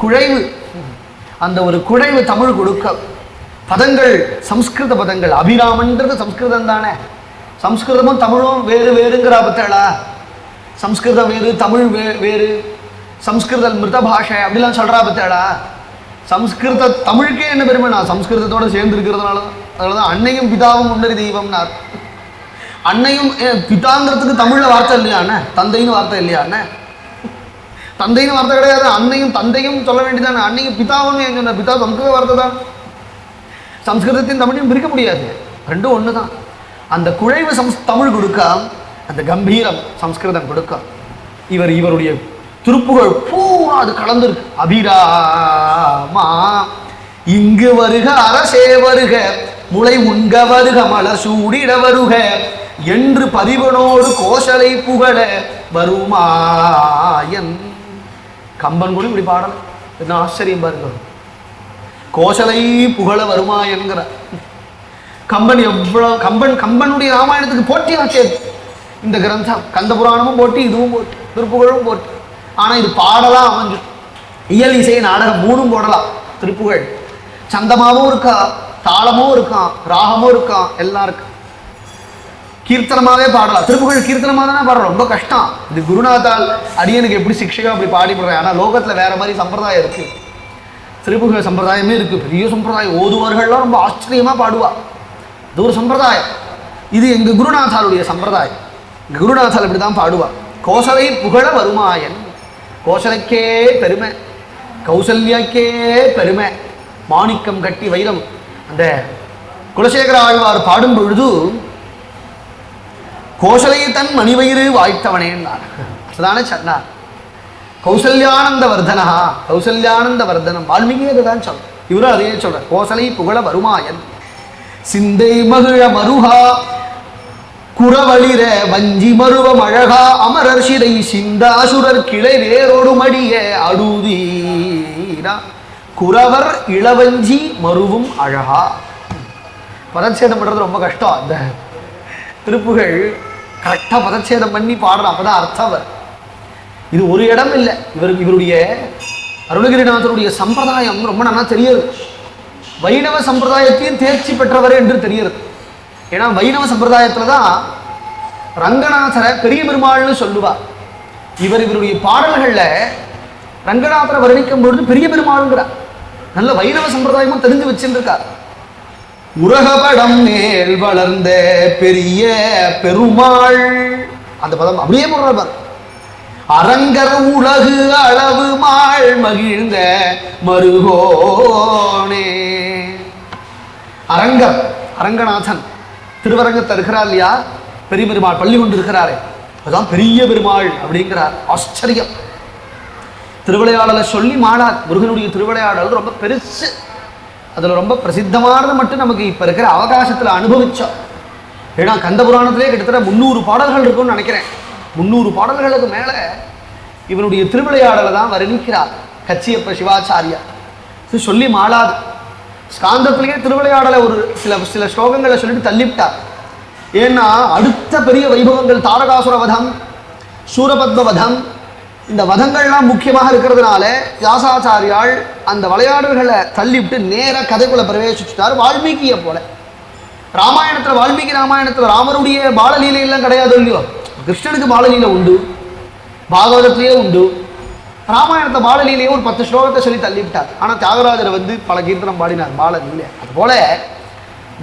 குழைவு தமிழ் கொடுக்க. பதங்கள் சம்ஸ்கிருத பதங்கள். அபிராமன்றது சம்ஸ்கிருதம் தானே. சம்ஸ்கிருதமும் தமிழும் வேறு வேறுங்கிற பத்தேளா. சம்ஸ்கிருதம் வேறு, தமிழ் வேறு. சம்ஸ்கிருத மிருத பாஷை அப்படிலாம் சொல்கிறா பத்தேளா. சம்ஸ்கிருத தமிழுக்கே என்ன பெருமை? நான் சம்ஸ்கிருதத்தோடு சேர்ந்து இருக்கிறதுனால தான் அன்னையும் பிதாவும் முன்னறி தெய்வம்னார். அன்னையும் பிதாங்கிறதுக்கு தமிழில் வார்த்தை இல்லையாண்ணே? தந்தைன்னு வார்த்தை இல்லையாண்ணே? தந்தைன்னு வார்த்தை கிடையாது. அன்னையும் தந்தையும் சொல்ல வேண்டியதானே. அன்னையும் பிதாவும் ஏன் சொன்ன? பிதா சம்ஸ்கிருத வார்த்தை தான். சம்ஸ்கிருதத்தையும் தமிழையும் பிரிக்க முடியாது, ரெண்டும் ஒன்று தான். அந்த குழைவு தமிழ் கொடுக்க, அந்த கம்பீரம் சம்ஸ்கிருதம் கொடுக்க. இவருடைய திருப்புகழ் பூரா அது கலந்துருக்கு. அபிராமா இங்கு வருக அரசே வருக, முளை உண்க வருக மலர் சூடிட வருக என்று பதிவனோடு கோஷலை புகழ வருமாயன். கம்பன் கூட இப்படி பாடல. என்ன ஆச்சரியம் பாருங்க. கோஷலை புகழ வருமாயன்கிற கம்பன் எவ்வளவு கம்பனுடைய ராமாயணத்துக்கு போட்டி ஆச்சு இந்த கிரந்தம். கந்த புராணமும் போட்டி, இதுவும் போட்டி, திருப்புகழும் போட்டி. ஆனால் இது பாடலாம் அமைஞ்சு. இயல் இசை நாடகம் 3 போடலாம். திருப்புகழ் சந்தமாகவும் இருக்கா, தாளமும் இருக்கான், ராகமும் இருக்கான், எல்லாம் இருக்கு. கீர்த்தனமாகவே பாடலாம். திருப்புகழ் கீர்த்தனமாக தானே பாடுறோம், ரொம்ப கஷ்டம். இது குருநாதால் அடியனுக்கு எப்படி சிக்ஷையோ அப்படி பாடிப்படுறேன். ஆனால் லோகத்தில் வேற மாதிரி சம்பிரதாயம் இருக்கு. திருப்புகழ் சம்பிரதாயமே இருக்கு, பெரிய சம்பிரதாயம். ஓதுவார்கள்லாம் ரொம்ப ஆச்சரியமாக பாடுவா. இது ஒரு சம்பிரதாயம். இது எங்கள் குருநாதாருடைய சம்பிரதாயம். எங்கள் குருநாதால் இப்படி தான் பாடுவா. கோசலை புகழ வருமாயன். கோசலைக்கே பெருமை, கௌசல்யாக்கே பெருமை. மாணிக்கம் கட்டி வைரம். அந்த குலசேகர ஆழ்வார் பாடும் பொழுது கோசலை தன் மணிவயிறு வாய்த்தவனேன்னார். அதுதானே சொன்னார். கௌசல்யானந்த வர்தனா, கௌசல்யானந்த வர்தனம். வால்மீகி அதுதான் சொல்ற, இவரும் அதையே சொல்ற. கோசலை புகழ வருமாயன். சிந்தை மகிழ மருகா குறவளிர வஞ்சி மருவம் அழகா அமரர் சிறை சிந்தாசுரர் கிளை வேரோடு மடிய அடுதீரா குறவர் இளவஞ்சி மருவும் அழகா. பதச்சேதம் பண்றது ரொம்ப கஷ்டம். அந்த திருப்புகள் கரெக்டாக பதச்சேதம் பண்ணி பாடுற அப்பதான் அர்த்தம் வரும். இது ஒரு இடம் இல்லை, இவருடைய அருணகிரிநாதருடைய சம்பிரதாயம் ரொம்ப நல்லா தெரியுது. வைணவ சம்பிரதாயத்தையும் தேர்ச்சி பெற்றவர் என்று தெரியுது. ஏன்னா வைணவ சம்பிரதாயத்துல தான் ரங்கநாதரை பெரிய பெருமாள்னு சொல்லுவார். இவருடைய பாடல்கள்ல ரங்கநாதரை வர்ணிக்கும் பொழுது பெரிய பெருமாள்ங்கிறார். நல்ல வைணவ சம்பிரதாயமும் தெரிஞ்சு வச்சுருக்கார். உரகபடம் மேல் வளர்ந்த பெரிய பெருமாள், அந்த பதம் அப்படியே போடுறார். அரங்கர் உலகு அளவு மாள் மகிழ்ந்த மருகோனே. அரங்கர், அரங்கநாதன் திருவரங்கத்தை இருக்கிறார் இல்லையா, பெரிய பெருமாள் பள்ளி கொண்டு இருக்கிறாரே, அதுதான் பெரிய பெருமாள் அப்படிங்கிறார். ஆச்சரியம். திருவிளையாடலை சொல்லி மாளார். முருகனுடைய திருவிளையாடல் ரொம்ப பெருசு. அதில் ரொம்ப பிரசித்தமானது மட்டும் நமக்கு இப்போ இருக்கிற அவகாசத்தில் அனுபவித்தோம். ஏன்னா கந்த புராணத்திலே கிட்டத்தட்ட 300 பாடல்கள் இருக்கும்னு நினைக்கிறேன். 300 பாடல்களுக்கு மேலே இவனுடைய திருவிளையாடலை தான் வர்ணிக்கிறார் கச்சியப்ப சிவாச்சாரியார். சொல்லி மாளாது. ஸ்காந்தத்திலேயே திருவிளையாடலை ஒரு சில ஸ்லோகங்களை சொல்லிட்டு தள்ளிவிட்டார். ஏன்னா அடுத்த பெரிய வைபவங்கள் தாரகாசுர வதம், சூரபத்ம வதம், இந்த வதங்கள்லாம் முக்கியமாக இருக்கிறதுனால வியாசாச்சாரியால் அந்த விளையாடுகளை தள்ளிவிட்டு நேராக கதைக்குள்ள பிரவேசிச்சுட்டார். வால்மீகியை போல ராமாயணத்தில், வால்மீகி ராமாயணத்தில் ராமருடைய பாலலீலையெல்லாம் கிடையாது இல்லையோ, கிருஷ்ணனுக்கு பாலலீலை உண்டு, பாகவதத்திலேயே உண்டு. ராமாயணத்தை பாலலீலையே ஒரு 10 ஸ்லோகத்தை சொல்லி தள்ளிவிட்டார். ஆனால் தியாகராஜரை பல கீர்த்தனம் பாடினார் பாலலீலை. அதுபோல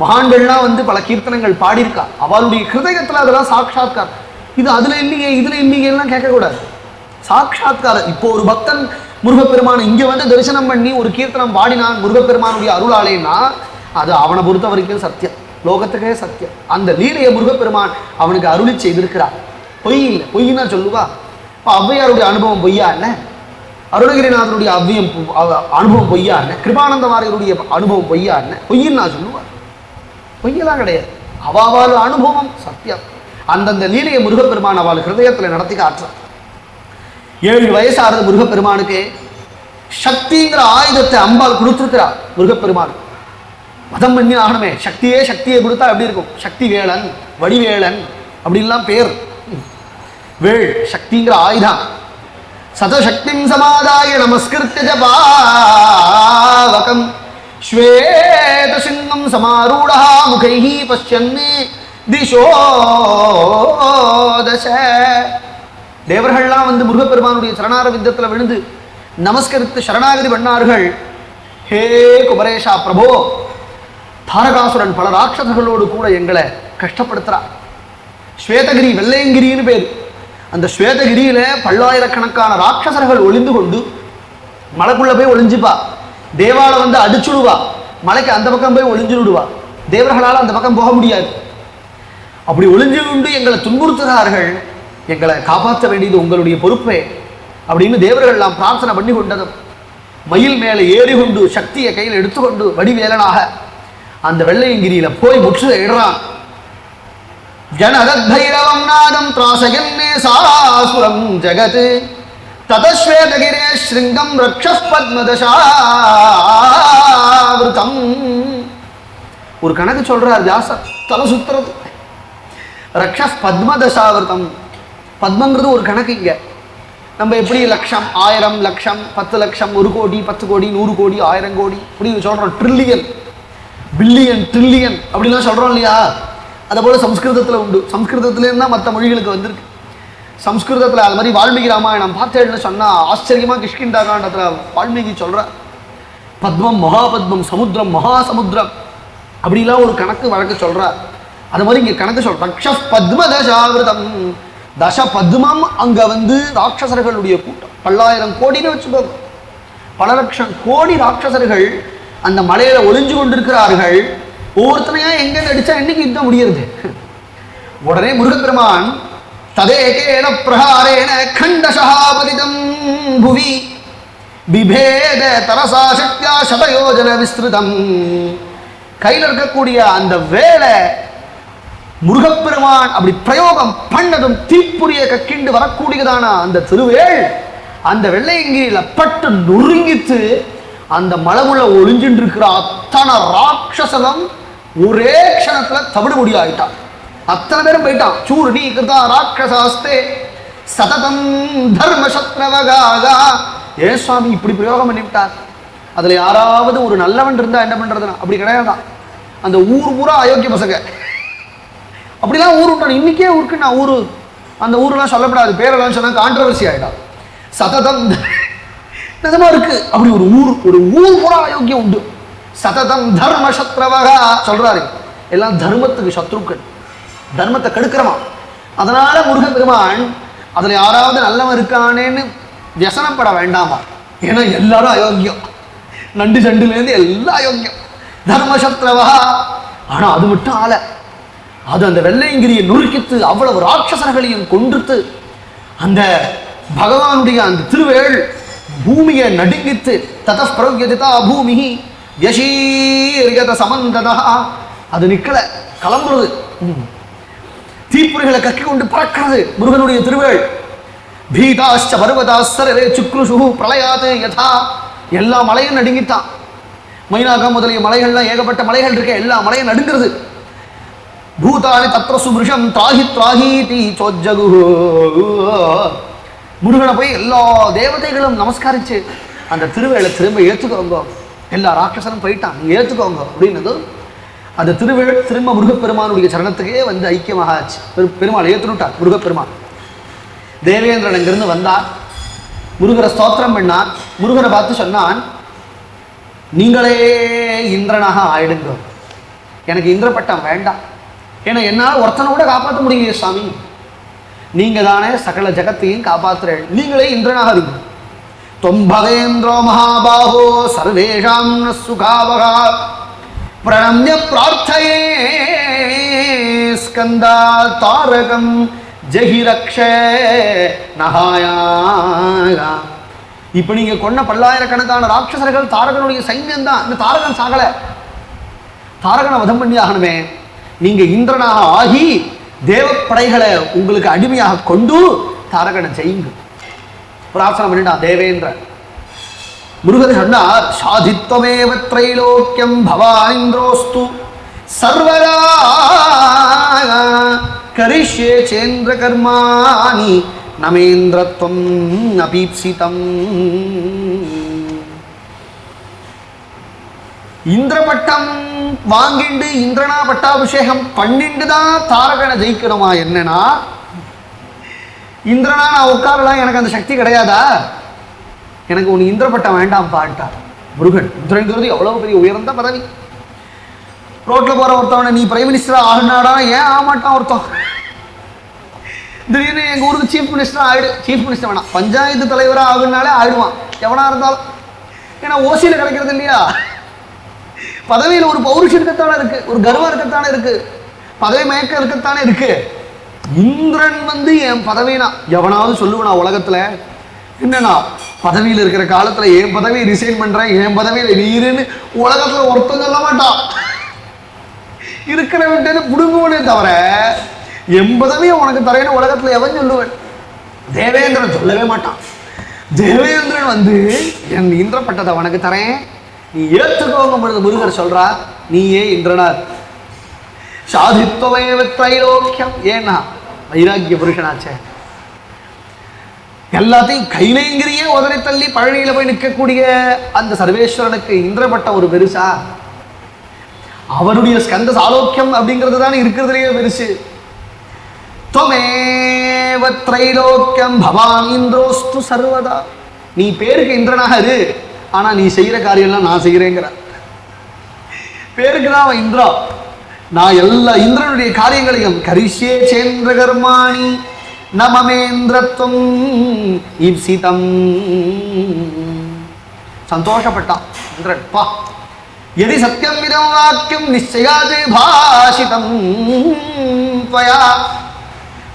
மகான்கள்லாம் பல கீர்த்தனங்கள் பாடியிருக்கா. அவளுடைய ஹிருதயத்தில் அதெல்லாம் சாட்சாத்கார். இது அதில் இல்லையே இதில் இல்லையெல்லாம் கேட்கக்கூடாது. சாட்சாத்காரம். இப்போ ஒரு பக்தன் முருகப்பெருமான் இங்கே தரிசனம் பண்ணி ஒரு கீர்த்தனம் பாடினான் முருகப்பெருமானுடைய அருளாலேன்னா அது அவனை பொறுத்த வரைக்கும் சத்தியம், லோகத்துக்கே சத்தியம். அந்த லீலையை முருகப்பெருமான் அவனுக்கு அருளி செய்திருக்கிறார். பொய் இல்லை. பொய்னா சொல்லுவா. இப்போ ஔவையாருடைய அனுபவம் பொய்யா என்ன? அருணகிரிநாதனுடைய அனுபவம் பொய்யா என்ன? கிருபானந்தவாரியருடைய அனுபவம் பொய்யா என்ன? பொய்ன்னு நான் சொல்லுவேன். பொய்யெல்லாம் கிடையாது. அவாவால் அனுபவம் சத்தியம். அந்தந்த லீலையை முருகப்பெருமான் அவள் ஹிருதயத்தில் நடத்தி காட்டுறார். 7 வயசாகிறது முருகப்பெருமானுக்கு. சக்திங்கிற ஆயுதத்தை அம்பாள் கொடுத்துருக்கிறார் முருகப்பெருமான். மதம் பண்ணி ஆகணுமே, சக்தியை கொடுத்தா எப்படி இருக்கும்? சக்தி வேளன், வடிவேளன் அப்படின்லாம் பேர். வேள் சக்திங்கிற ஆயுதம். சதசக்தி சமாதாய நமஸ்கிருத்ய ஜபாவகம் ஸ்வேத சிங்கம் சமாரூடா முகைஹி பஷ்யன்னே திசோ தச. தேவர்கள்லாம் முருகப்பெருமானுடைய சரணார விந்தத்தில் விழுந்து நமஸ்கரித்து சரணாகதி பண்ணார்கள். ஹே குமரேஷா பிரபோ, தாரகாசுரன் பல ராட்சசர்களோடு கூட எங்களை கஷ்டப்படுத்துறா. ஸ்வேதகிரி, வெள்ளையங்கிரின்னு பேர். அந்த ஸ்வேதகிரியில பல்லாயிரக்கணக்கான ராட்சசர்கள் ஒளிந்து கொண்டு மலைக்குள்ள போய் ஒளிஞ்சுப்பா. தேவால அடிச்சுடுவா. மலைக்கு அந்த பக்கம் போய் ஒளிஞ்சுடுவா. தேவர்களால் அந்த பக்கம் போக முடியாது. அப்படி ஒளிஞ்சு கொண்டு எங்களை துன்புறுத்துகிறார்கள். எங்களை காப்பாற்ற வேண்டியது உங்களுடைய பொறுப்பே அப்படின்னு தேவர்கள்லாம் பிரார்த்தனை பண்ணி கொண்டதும் மயில் மேலே ஏறி கொண்டு சக்தியை கையில் எடுத்துக்கொண்டு வடிவேலனாக அந்த வெள்ளையங்கிரியில போய் முற்றுகையிடுறான். ஜனதத்பைரவம் நாதம் திராசயன்னே சாசுரம் ஜகத் ததஸ்வேதகிரே ஸ்ருங்கம் ரக்ஷஸ் பத்மதசாவிருதம். ஒரு கணக்கு சொல்றார் வியாசர், தலை சுத்துறது. ரக்ஷஸ் பத்மதசாவிருதம். பத்மங்கிறது ஒரு கணக்கு. இங்கே நம்ம எப்படி லட்சம், 1000, லட்சம், 10 லட்சம், 1 கோடி, 10 கோடி, 100 கோடி, 1000 கோடி இப்படி சொல்கிறோம். ட்ரில்லியன், பில்லியன், ட்ரில்லியன் அப்படிலாம் சொல்கிறோம் இல்லையா? அதை போல் சம்ஸ்கிருதத்தில் உண்டு. சம்ஸ்கிருதத்துலேருந்து தான் மற்ற மொழிகளுக்கு வந்திருக்கு. சம்ஸ்கிருதத்தில் அது மாதிரி வால்மீகி ராமாயணம் பார்த்தேன்னு சொன்னால் ஆச்சரியமாக கிஷ்கிந்தா காண்டத்தில் வால்மீகி சொல்கிறார். பத்மம் மகாபத்மம், சமுத்திரம் மகாசமுத்திரம் அப்படிலாம் ஒரு கணக்கு வழக்கு சொல்கிறார். அது மாதிரி இங்கே கணக்கு சொல்கிறார். ரக்ஷஸ் பத்மதசாவிரதம். தச பத்மம். அங்கே ராட்சசர்களுடைய கூட்டம் பல்லாயிரம் கோடின்னு வச்சுக்கோங்க. பல லட்சம் கோடி ராட்சசர்கள் அந்த மலையில ஒளிஞ்சு கொண்டிருக்கிறார்கள். ஒவ்வொருத்தனையா எங்க நடிச்சா என்னைக்கு யுத்தம் முடியுது? உடனே முருகப்பெருமான் ததேகேன பிரஹாரேன கண்டசஹாபதிதம் புவி பிபேத தரசா சக்தியா சதயோஜன விஸ்திருதம். கையில் இருக்கக்கூடிய அந்த வேலை முருகப்பெருமான் அப்படி பிரயோகம் பண்ணதும் தீப்புரிய கக்கிண்டு வரக்கூடியதான அந்த திருவேள் அந்த வெள்ளையங்கிரியில பட்டு நொறுங்கித்து அந்த மலைக்குள்ள ஒளிஞ்சின்று இருக்கிற அத்தனை ராட்சசனம் ஒரே க்ஷணத்துல தவிடுபொடி ஆயிட்டான். அத்தனை பேரும் போயிட்டான். சூர்ணி கிருதா ராட்சசாஸ்தே சததம் தர்ம சத்ரவகாகா. ஏன் சுவாமி இப்படி பிரயோகம் பண்ணிவிட்டார்? அதுல யாராவது ஒரு நல்லவன் இருந்தா என்ன பண்றதுன்னா அப்படி கிடையாதான். அந்த ஊர் பூரா அயோக்கிய பசங்க. அப்படிலாம் ஊர் உண்டான இன்னைக்கே ஊருக்கு நான் ஊரு அந்த ஊரெல்லாம் சொல்லப்படாது, பேரெல்லாம் சொன்னா கான்ட்ரவர்சி ஆயிடும். சததம் நிஜமா இருக்கு. அப்படி ஒரு ஊர் பூரா அயோக்கியம் உண்டு. சததம் தர்ம சத்ரவகா சொல்றாரு. எல்லாம் தர்மத்துக்கு சத்ருக்கள், தர்மத்தை கெடுக்கிறமா. அதனால முருகன் பெருமான் அதுல யாராவது நல்லவன் இருக்கானேன்னு வியசனப்பட வேண்டாமா. ஏன்னா எல்லாரும் அயோக்கியம், நண்டு சண்டுலேருந்து எல்லாம் அயோக்கியம். தர்ம சத்ரவகா. ஆனா அது மட்டும் ஆள அது அந்த வெள்ளையங்கிரியை நொறுக்கித்து அவ்வளவு ராட்சசர்களையும் கொன்றுத்து அந்த பகவானுடைய அந்த திருவேள் பூமியை நடுங்கித்து தத பிரவ்யதிதா பூமி யசீர்கத சமந்ததா. அது நிக்கல, கிளம்புறது, தீப்புரிகளை கக்கி கொண்டு பறக்கிறது முருகனுடைய திருவேள். பீதாஷ்ச பர்வதாஸ்தரே சுக்ருஷு பிரளயாதே யதா. எல்லா மலையும் நடுங்கித்தான். மைனாகம் முதலிய மலைகள்லாம் ஏகப்பட்ட மலைகள் இருக்க, எல்லா மலையும் நடுங்கிறது. பூதானி தத்ர சுபிருஷம் திராஹி திராஹீதி சோஜகு. முருகனை போய் எல்லா தேவதைகளும் நமஸ்காரிச்சு அந்த திருவேளை திரும்ப ஏற்றுக்கோங்க, எல்லா ராட்சசனும் போயிட்டான், நீங்க ஏற்றுக்கோங்க அப்படின்னது. அந்த திருவேள் திரும்ப முருகப்பெருமானுடைய சரணத்துக்கே வந்து ஐக்கியமாக ஆச்சு. பெருமாள் ஏற்றுட்டார் முருகப்பெருமான். தேவேந்திரன் அங்கிருந்து வந்தார், முருகரை ஸ்தோத்திரம் பண்ணார். முருகனை பார்த்து சொன்னான், நீங்களே இந்திரனாக ஆயிடுங்க, எனக்கு இந்திர பட்டம் வேண்டாம். ஏன்னா என்னால் ஒருத்தனை கூட காப்பாற்ற முடியல சாமி, நீங்க தானே சகல ஜகத்தையும் காப்பாற்றுறேன், நீங்களே இந்திரனாக இருங்க. தொம்பகேந்திரோ மகாபாகோ சர்வேஷாம் சுகாவகா பிரணம்ய பிரார்த்தயே ஸ்கந்தா தாரகம் ஜெகிரக்ஷ நகாயா. இப்ப நீங்க கொண்ட பல்லாயிரக்கணக்கான ராட்சசர்கள் தாரகனுடைய சைன்யம் தான். இந்த தாரகன் சாகல, தாரகனை வதம் பண்ணி ஆகணுமே. நீங்க இந்திரனாக ஆகி தேவப்படைகளை உங்களுக்கு அடிமையாக கொண்டு தாரகனை ஜெயிங்க பிரார்த்தனை பண்ணிட்டா தேவேந்திரன். முருகன் சொன்னார், சாதித்வமேவ த்ரைலோக்கியம் பவானிந்திரோஸ்து சர்வதா கரிஷ்யே சேந்திர கர்மாணி நமேந்திரத்வம் அபீப்சிதம். இந்திர பட்டம் வாங்கிண்டு இந்திரனா பட்டாபிஷேகம் பண்ணிண்டு தான் தாரகனை ஜெயிக்கணுமா? என்னன்னா இந்திரனா நான் உட்காரலாம், எனக்கு அந்த சக்தி கிடையாதா? எனக்கு ஒன்று இந்திர பட்டம் வேண்டாம் பாட்டார் முருகன். இந்திரங்கிறது எவ்வளவு பெரிய உயர்ந்த பதவி. ரோட்ல போற ஒருத்தவனை நீ பிரைம் மினிஸ்டரா ஆகுனாடா, ஏன் ஆகமாட்டான் ஒருத்தன்? திடீர்னு எங்க ஊருக்கு சீஃப் மினிஸ்டரா ஆயிடு. சீஃப் மினிஸ்டர் வேணாம், பஞ்சாயத்து தலைவரா ஆகுனாலே ஆயிடுவான் எவனா இருந்தாலும். ஏன்னா ஓசியில கிடைக்கிறது இல்லையா? பதவியில் ஒரு பௌருஷம் இருக்கத்தானே இருக்கு, ஒரு கர்வம் இருக்கத்தானே இருக்கு, பதவி மயக்கம் இருக்கத்தானே இருக்கு. இந்திரன் வந்து என் பதவினா எவனாவது சொல்லுவனா உலகத்துல? என்னன்னா பதவியில் இருக்கிற காலத்துல என் பதவியை ரிசைன் பண்றேன், என் பதவியில நீருன்னு உலகத்துல ஒருத்தம் சொல்ல மாட்டான். இருக்கிற விட்டு புடுங்குவனே தவிர என் பதவியை உனக்கு தரேன்னு உலகத்துல எவன் சொல்லுவேன்? தேவேந்திரன் சொல்லவே மாட்டான். தேவேந்திரன் வந்து என் இந்திர பட்டத்தை உனக்கு தரேன், நீ ஏற்றுக்கோங்க பொழுது முருகர் சொல்றார், நீயே இந்திரனார். சாதித்வமேவ த்ரைலோக்கியம். ஏன்னா வைராக்கிய புருஷனாச்சே. எல்லாத்தையும் கைலேங்கிரியே உதறி தள்ளி பழனியில போய் நிற்கக்கூடிய அந்த சர்வேஸ்வரனுக்கு இந்திரப்பட்ட ஒரு பெருசா? அவருடைய ஸ்கந்த சாலோக்கியம் அப்படிங்கிறது தானே இருக்கிறதுலேயே பெருசு. त्वमेव त्रैलोक्यं भवान् इन्द्रोस्तु सर्वदा. நீ பேருக்கு இந்திரனாக இரு, ஆனா நீ செய்யற காரியம்லாம் நான் செய்கிறேங்கிற. பேருக்கு தான் அவன் இந்திரா, நான் எல்லா இந்திரனுடைய காரியங்களையும் கரிஷ்யே சேந்திர கர்மாணி நமமேந்திரத்துவம் ஈப்சிதம். சந்தோஷப்பட்டான் இந்திரன். பா यदि सत्यम विदं वाक्यं निश्चयात् भाषितं त्वया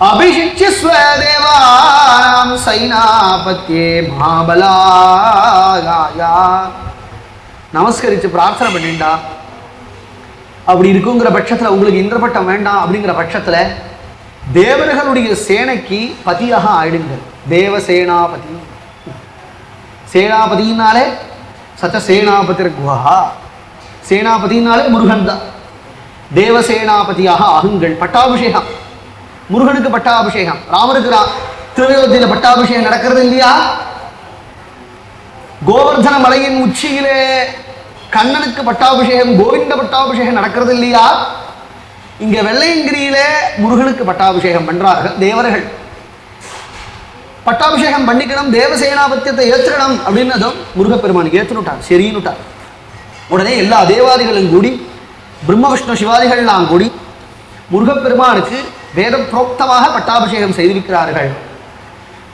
अभिषिच्य स्वदेवानां सैनापत्ये महाबलाया. நமஸ்கரிச்சு பிரார்த்தனை பண்ணிண்டா. அப்படி இருக்குங்கிற பட்சத்தில் உங்களுக்கு இந்திர பட்டம் வேண்டாம் அப்படிங்கிற பட்சத்தில் தேவர்களுடைய சேனைக்கு பதியாக ஆயிடுங்கள். தேவசேனாபதி. சேனாபதினாலே சச்ச சேனாபதி குஹா. சேனாபதினாலே முருகன் தான். தேவசேனாபதியாக ஆகுங்கள். பட்டாபிஷேகம், முருகனுக்கு பட்டாபிஷேகம், ராமருக்கு திருவயோத்தியில பட்டாபிஷேகம் நடக்கிறது இல்லையா? கோவர்தன மலையின் உச்சியிலே கண்ணனுக்கு பட்டாபிஷேகம், கோவிந்த பட்டாபிஷேகம் நடக்கிறது இல்லையா? இங்க வெள்ளையங்கிரியிலே முருகனுக்கு பட்டாபிஷேகம் பண்றார்கள் தேவர்கள். பட்டாபிஷேகம் பண்ணிக்கணும், தேவசேனாபத்தியத்தை ஏற்றுக்கணும் அப்படின்னதும் முருகப்பெருமானுக்கு ஏற்றுனுட்டார், சரின்னுட்டார். உடனே எல்லா தேவாதிகளும் கூடி, பிரம்ம விஷ்ணு சிவாதிகள்லாம் கூடி முருகப்பெருமானுக்கு வேத புரோக்தமாக பட்டாபிஷேகம் செய்திருக்கிறார்கள்.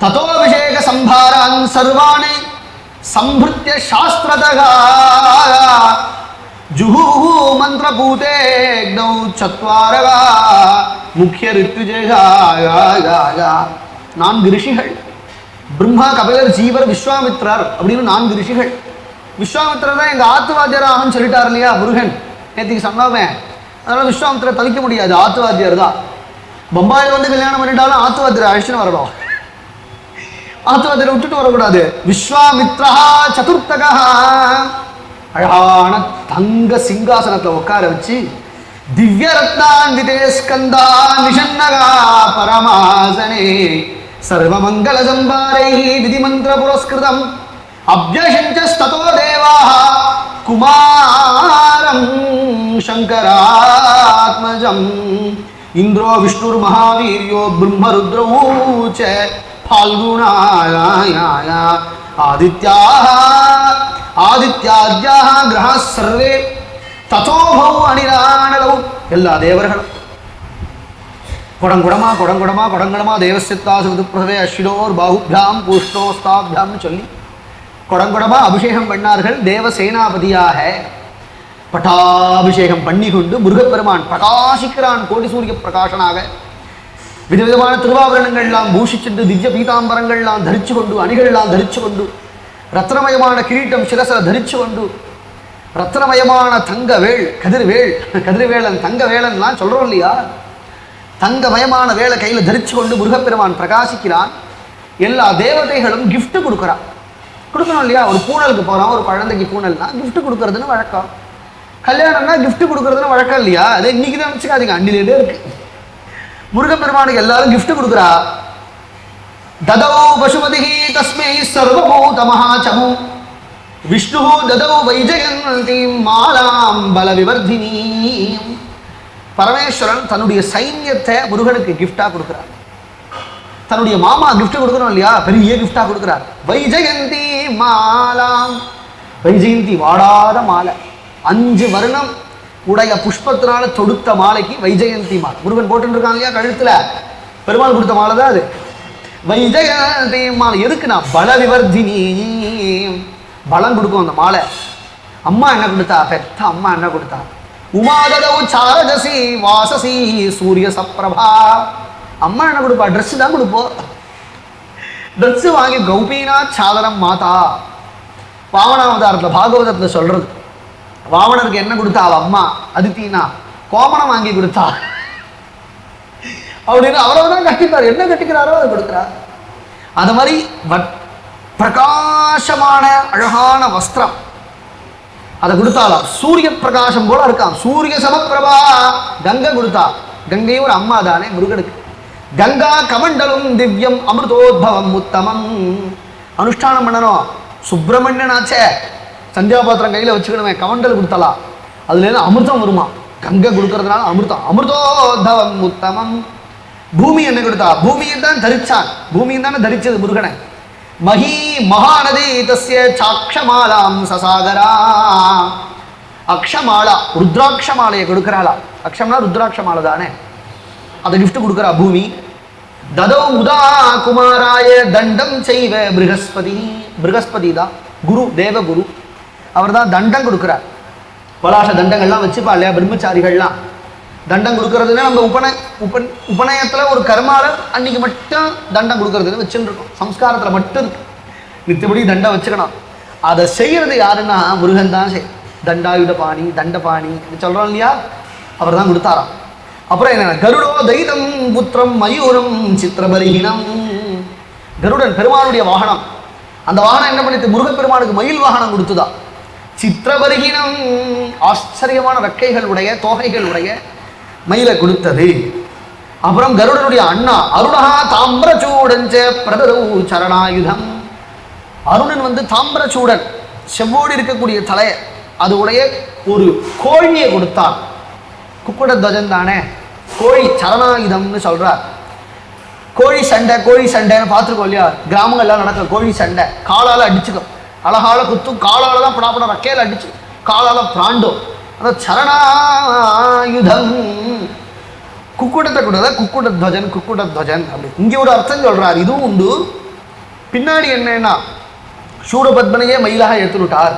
ததோபிஷேக சம்பாரான் சர்வாணி சம்பிருத்திய சாஸ்திரதகா ஜுஹூஹு மந்திரபூதேக்னௌ சத்வாரகா முக்கிய ரித்துஜேகா. 4 ரிஷிகள், பிரம்மா, கபிலர், ஜீவர், விஸ்வாமித்ரர் அப்படின்னு 4 ரிஷிகள். விஸ்வாமித்ரர் தான் எங்க ஆத்துவாத்தியராகன்னு சொல்லிட்டார் இல்லையா முருகன், நேற்றுக்கு சொன்னாமே. அதனால விஸ்வாமித்திரர் தவிக்க முடியாது, ஆத்துவாத்தியர் தான். பம்பாயில் வந்து கல்யாணம் பண்ணிட்டாலும் ஆத்துவாத்தியர் அழிச்சுன்னு வரணும், ஆத்துவாத்தியரை விட்டுட்டு வரக்கூடாது. விஸ்வாமித்ரா சதுர்த்தகா, அழகான தங்க சிங்காசனத்தை உட்கார வச்சு திவ்ய ரத்னான்விதே ஸ்கந்தா நிஷன்னகா பரமாசனே சர்வமங்கல சம்பாரை விதிமந்திர புரஸ்கிருதம் அப்யஷஞ்சஸ்ததோ தேவாः குமாரம் சங்கராத்மஜம் இந்திரோ விஷ்ணுர் மகாவீர்யோ பிரம்மருத்ரோ ச फाल्गुनाय ஆதித்யாத்யாः கிரகாः सर्वे ததோ பௌ அனிராணலௌ. எல்லா தேவர்களும் குடங்குடமா குடங்குடமா குடங்குடமா தேவசித்தாசுதுப்ரவே அஸ்வினோர் பாகுபியாம் பூஷ்ணோஸ்தாபியாம்னு சொல்லி குடங்குடமா அபிஷேகம் பண்ணார்கள். தேவசேனாபதியாக பட்டாபிஷேகம் பண்ணி கொண்டு முருகப்பெருமான் பிரகாசிக்கிறான், கோடி சூரிய பிரகாசனாக. விதவிதமான திருவாபரணங்கள்லாம் பூஷிச்சுண்டு, திவ்ய பீதாம்பரங்கள்லாம் தரிச்சு கொண்டு, அணிகள்லாம் தரிச்சு கொண்டு, ரத்னமயமான கிரீட்டம் சிரசில் தரிச்சு கொண்டு, ரத்னமயமான தங்கவேள், கதிர்வேளன் தங்கவேளன்லாம் சொல்கிறோம் இல்லையா, தங்கமயமான வேலை கையில் தரிச்சு கொண்டு முருகப்பெருமான் பிரகாசிக்கிறான். எல்லா தேவதைகளும் கிஃப்ட் கொடுக்கணும் இல்லையா? ஒரு பூனலுக்கு போகிறோம், ஒரு குழந்தைக்கு பூனல்னா கிஃப்ட் கொடுக்கறதுன்னு வழக்கம். கல்யாணம்னா கிஃப்ட் கொடுக்கறதுன்னு வழக்கம் இல்லையா? அதை இன்னைக்கு தான் நினச்சிக்காதீங்க, அண்டிலேட்டே இருக்கு. முருகப்பெருமானுக்கு எல்லாரும் கிஃப்ட் கொடுக்குறா. ததௌ பசுமதி தஸ்மை சர்வபூத மகாச்சமு விஷ்ணு ததௌ வைஜயந்தி மாலாம் பல விவர்தினி. பரமேஸ்வரன் தன்னுடைய சைன்யத்தை முருகனுக்கு கிஃப்டா கொடுக்கிறார். தன்னுடைய மாமா கிஃப்ட் கொடுக்கணும் இல்லையா, பெரிய கிஃப்டா கொடுக்கிறார். வைஜயந்தி மாலாம், வைஜெயந்தி வாடாத மாலை, 5 வருணம் உடைய புஷ்பத்தினால தொடுத்த மாலைக்கு வைஜெயந்தி மாலை. முருகன் போட்டு இருக்காங்க இல்லையா கழுத்துல, பெருமாள் கொடுத்த மாலை தான் அது. வைஜெயந்தி மாலை எதுக்குன்னா பல விவர்தினி, பலம் கொடுக்கும் அந்த மாலை. அம்மா என்ன கொடுத்தா? பெத்த அம்மா என்ன கொடுத்தா? உமாததவு சாரஜசி வாசசி சூரிய சப்ரபா. அம்மா என்ன கொடுப்பா? ட்ரெஸ் தான் கொடுப்போம். ட்ரெஸ் வாங்கி கௌபீனா சாதனம் மாதா. வாமனாவதாரத்தில் பாகவதத்தில் சொல்றது, வாமனருக்கு என்ன கொடுத்தா அவ அம்மா அதித்தினா? கோமணம் வாங்கி கொடுத்தா அப்படின்னு அவரவதான் கட்டிப்பார். என்ன கட்டிக்கிறாரோ அதை கொடுக்கிறார். அது மாதிரி பிரகாசமான அழகான வஸ்திரம் அதை கொடுத்தாலாம். சூரிய பிரகாசம் போல இருக்கான், சூரிய சமப்பிரபா. கங்கை கொடுத்தா, கங்கையும் ஒரு அம்மா தானே முருகனுக்கு. கங்கா கமண்டலும் திவ்யம் அமிர்தோத்பவம் உத்தமம். அனுஷ்டானம் பண்ணணும். சுப்பிரமணியனாச்சே, சந்தியாபாத்திரம் கையில் வச்சுக்கணுமே, கமண்டல் கொடுத்தலாம், அதுலேருந்து அமிர்தம் வருமா. கங்கை கொடுக்கறதுனால அமிர்தம். அமிர்தோத்பவம் உத்தமம். பூமி என்ன கொடுத்தா? பூமியை தான் தரிச்சான், பூமியை தானே தரிச்சது முருகனை. மகி மகாநதி தஸ்ய சாக்ஷமாலாம் சசாகரா. அக்ஷமாலா, ருத்ராட்சமாலையை கொடுக்கிறாளா. அக்ஷம்னா ருத்ராட்சமாலை தானே, அதை கிஃப்ட் கொடுக்குறா பூமி. ததோ முதா குமாராய தண்டம் செய்வ ப்ரஹஸ்பதி. ப்ரஹஸ்பதி தான் குரு, தேவகுரு. அவர் தான் தண்டம் கொடுக்குறார். பலாச தண்டங்கள்லாம் வச்சுப்பா இல்லையா பிரம்மச்சாரிகள்லாம். தண்டம் கொடுக்கறதுன்னா நம்ம உபநயத்தில் ஒரு கர்மால அன்னைக்கு மட்டும் தண்டம் கொடுக்கறதுன்னு வச்சுட்டு இருக்கோம். சம்ஸ்காரத்தில் மட்டும் இருக்கு, நித்தபடி தண்டம் வச்சுக்கணும். அதை செய்யறது யாருன்னா முருகன் தான் செய். தண்டாயுத பாணி, தண்டபாணி சொல்றோம் இல்லையா, அவர் தான் கொடுத்தாராம். அப்புறம் என்ன? கருடோ தைதம் புத்திரம் மயூரம் சித்திரபரிகினம். கருடன் பெருமானுடைய வாகனம். அந்த வாகனம் என்ன பண்ணிட்டு முருகப்பெருமானுக்கு மயில் வாகனம் கொடுத்துதா. சித்திரபருகினம் ஆச்சரியமான ரெக்கைகளுடைய தோகைகளுடைய மயிலை கொடுத்தது. அப்புறம் கருடனுடைய அண்ணா அருணா தாம்பரச்சூடஞ்ச பிரதரு சரணாயுதம். அருணன் வந்து தாம்பரச்சூடன் செவ்வோடு இருக்கக்கூடிய தலைய அது உடைய ஒரு கோழியை கொடுத்தான். குக்குட துவஜன் தானே, கோழி சரணாயுதம்னு சொல்றார். கோழி சண்டைன்னு பார்த்துருக்கோம் இல்லையா, கிராமங்கள்லாம் நடக்கிற கோழி சண்டை. காலால் அடிச்சுக்கும், அழகால குத்தும், காலால் தான் படாப்பட ரக்கையில் அடிச்சு காலால் பிராண்டும். அந்த சரணாயுதம் குக்குடத்தை கூட குக்குட துவஜன் அப்படி இங்கே ஒரு அர்த்தம் சொல்றார். இதுவும் உண்டு. பின்னாடி என்னன்னா சூரபத்மனையே மயிலாக ஏற்றுட்டார்.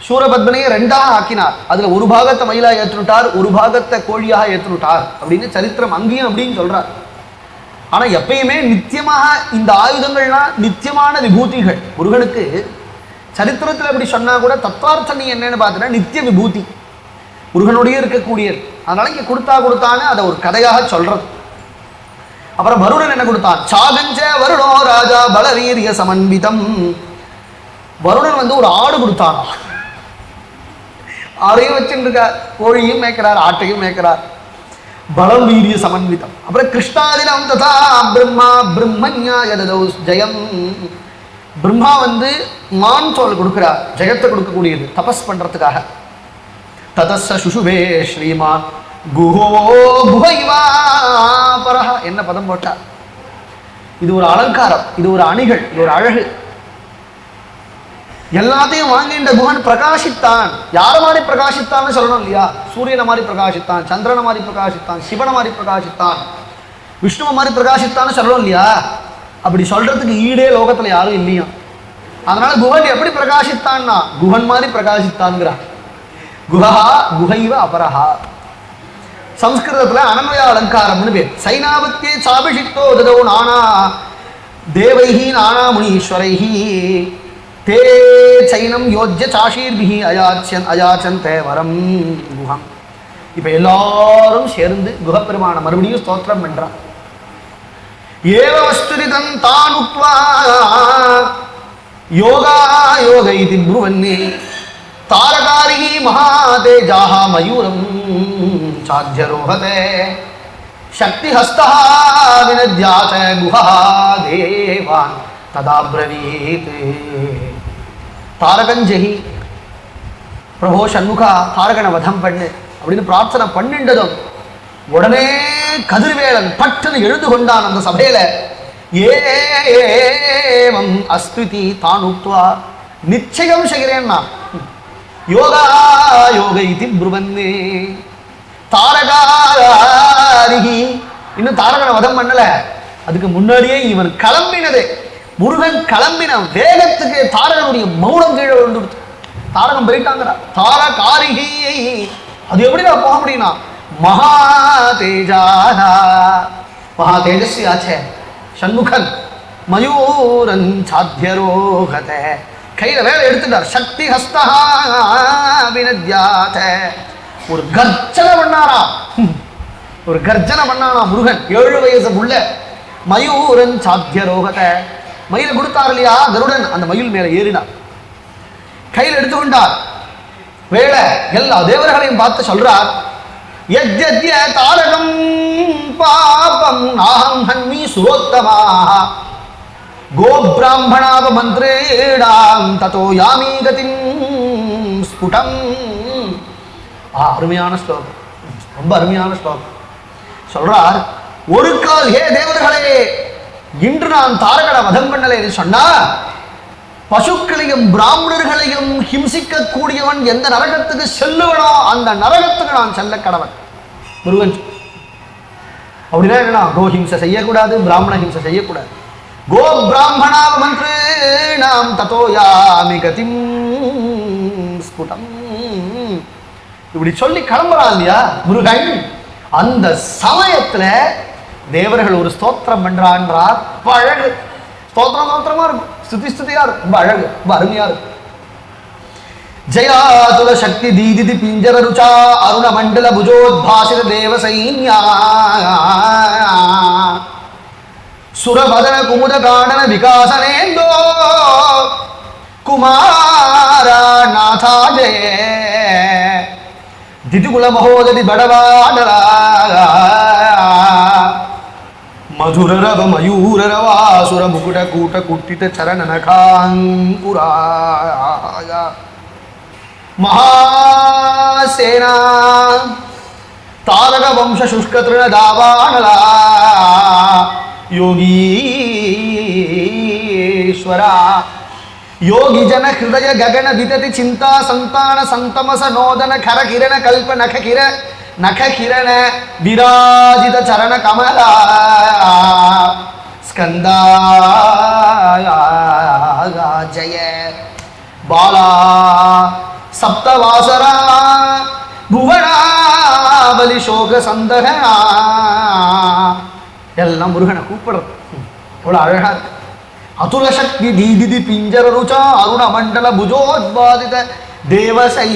சூரபத்மனையே ரெண்டாக ஆக்கினார். அதுல ஒரு பாகத்தை மயிலாக ஏற்றுட்டார், ஒரு பாகத்தை கோழியாக ஏற்றுட்டார் அப்படின்னு சரித்திரம் அங்கேயும் அப்படின்னு சொல்றார். ஆனா எப்பயுமே நித்தியமாக இந்த ஆயுதங்கள்லாம் நித்தியமான விபூதிகள். முருகனுக்கு சரித்திரத்தில் அப்படி சொன்னா கூட தத்துவார்த்தம் நீ என்னன்னு பார்த்தீங்கன்னா நித்திய விபூதி முருகனுடைய இருக்கக்கூடியது. அதனால இங்க கொடுத்தான்னு அதை ஒரு கதையாக சொல்றது. அப்புறம் வருணன் என்ன கொடுத்தான்? சாகஞ்ச வருணோ ராஜா பலவீரிய சமன்விதம். வருணன் வந்து ஒரு ஆடு கொடுத்தான். ஆடையும் வச்சுருக்கார், கோழியும் மேய்க்கிறார், ஆட்டையும் மேய்க்கிறார். பலம் வீரிய சமன்விதம். அப்புறம் கிருஷ்ணாதினம் ததா பிரம்மா பிரம்மஞா யததௌ ஜெயம். பிரம்மா வந்து மான் தோல் கொடுக்கிறார், ஜெயத்தை கொடுக்கக்கூடியது தபஸ் பண்றதுக்காக. ததஸ்ஸ சுஷுவே ஸ்ரீமான் குஹோ குஹைவா பரஹ. என்ன பதம் போட்டார்? இது ஒரு அலங்காரம், இது ஒரு அணிகள், இது ஒரு அழகு. எல்லாத்தையும் வாங்கின்ற குஹன் பிரகாசித்தான். யார மாதிரி பிரகாசித்தான்னு சொல்லணும் இல்லையா? சூரியனை மாதிரி பிரகாசித்தான், சந்திரனை மாதிரி பிரகாசித்தான், சிவனை மாதிரி பிரகாசித்தான், விஷ்ணுவை மாதிரி பிரகாசித்தான்னு சொல்லணும் இல்லையா? அப்படி சொல்றதுக்கு ஈடே லோகத்துல யாரும் இல்லையா. அதனால குஹன் எப்படி பிரகாசித்தான்னா குஹன் மாதிரி பிரகாசித்தான்ங்கிறான். குஹா குஹைவ அபரஹா. சம்ஸ்கிருதத்துல அனன்வய அலங்காரம்னு பேர். சைனாபத்தியே சாபிஷித்தோ ததோ நானா தேவைஹி நானா முனீஸ்வரைஹி தே சைனம் யோஜ்ய சாஷீர்பிஹி அயாச்சந்தே வரம் குஹம். இப்ப எல்லாரும் சேர்ந்து குஹப்பெருமான மறுபடியும் ஸ்தோத்திரம் பண்றான். ஏவ வஸ்துரிதம் தான் உக்வா யோகா யோக இதி ப்ருவன்னி தாரகாரிஹி மகாதேஜாஹ மயூரம் சாத்யரோஹதே சக்தி ஹஸ்தஹ வினத்யாத குஹா தேவான் ததாப்ரவீத். தாரகஞ்செஹி, பிரபோ சண்முகா தாரகனை வதம் பண்ணு அப்படின்னு பிரார்த்தனை பண்ணின்றதும் உடனே கதிர்வேலன் பட்டுன்னு எழுந்து கொண்டான் அந்த சபையில. ஏவம் அஸ்துதி தான் உக்வா, நிச்சயம் செய்கிறேன்னா யோகா யோக இதி ப்ருவன்னே தாரகாரிஹி. இன்னும் தாரகனை வதம் பண்ணல, அதுக்கு முன்னாடியே இவன் கிளம்பினது. முருகன் கிளம்பின வேகத்துக்கு தாரகனுடைய மௌனம் கீழே விழுந்துடுச்சு. தாரகம் போயிட்டாங்கிற தாரகாரிஹி. அது எப்படி நான் போக முடியும்னா மகா தேஜானா, மகா தேஜஸ்வி ஆச்சே சண்முகன். மயூரன் சாத்தியரோகத, கையில வேலை எடுத்துட்டார். சக்தி ஹஸ்தா வினத்யாத. ஒரு கர்ஜனை பண்ணாரா, ஒரு கர்ஜனை பண்ணானா முருகன். 7 வயசு புள்ள. மயூரன் சாத்தியரோகத, மயில கொடுத்தார் இல்லையா கருடன், அந்த மயில் மேல ஏறினார், கையில் எடுத்துக்கொண்டார். வேலை எல்லா தேவர்களையும் பார்த்து சொல்றார், யஜ்யத்ய தாரகம் பாபம் நாஹம் ஹன்மி சுரோத்தமா கோ பிராமணாவ மந்திரேடாம் ததோ யாமி கதிம் ஸ்புடம். அருமையான ஸ்லோகம், ரொம்ப அருமையான ஸ்லோகம். சொல்றார், ஒரு கால் ஹே தேவர்களே, இன்று நான் தாரகனை வதம் பண்ணலை சொன்னா பசுக்களையும் பிராமணர்களையும் ஹிம்சிக்க கூடியவன் எந்த நரகத்துக்கு செல்லுவனோ அந்த நரகத்துக்கு நான் செல்ல கடவன் முருகன். அப்படின்னா என்னன்னா, கோஹிம்சை செய்யக்கூடாது, பிராமண ஹிம்சை செய்யக்கூடாது. கோ பிராமணா மந்திரேணாம் ததோ யாமி கதிம் ஸ்புடம். இப்படி சொல்லி கிளம்புறான் இல்லையா முருகன். அந்த சமயத்துல தேவர்கள் ஒரு ஸ்தோத்திரம் பண்றான்றார். அழகு ஸ்தோத்திரமா இருக்கும், ஸ்துதியா இருக்கும், ரொம்ப அழகு, ரொம்ப அருமையா இருக்கும். ஜயாதுல சக்தி தீதிதி பிஞ்சர ருச்சா அருண மண்டல புஜோத்பாசித தேவ சைன்யா சுரபதன குமுத காணன விகாசனேந்தோ குமாராண நாதா ஜெய திதிகுல மகோததி படவாடலா மதுரரவ மயூரரவாசுர முகுட கூட்ட குட்டித சரண நகாங்குராய மகாசேனா தாரக வம்ச சுஷ்கத்ருண தாவானலா யோகீஸ்வரா योगी जन हृदय गगन विदति चिंता संतान संतमस नोदन खर किरण कल्प नख किरण विराजित चरण कमला स्कंदा जय बाला सप्तवासरा भुवना बलि शोक संदह எல்லாம் முருகனை கூப்பிடுறது எவ்வளோ அழகா இருக்கு. அதுல சக்தி தீதிதி பிஞ்சர ருச்சா அருண மண்டல புஜோத்பாதித தேவசைன்யா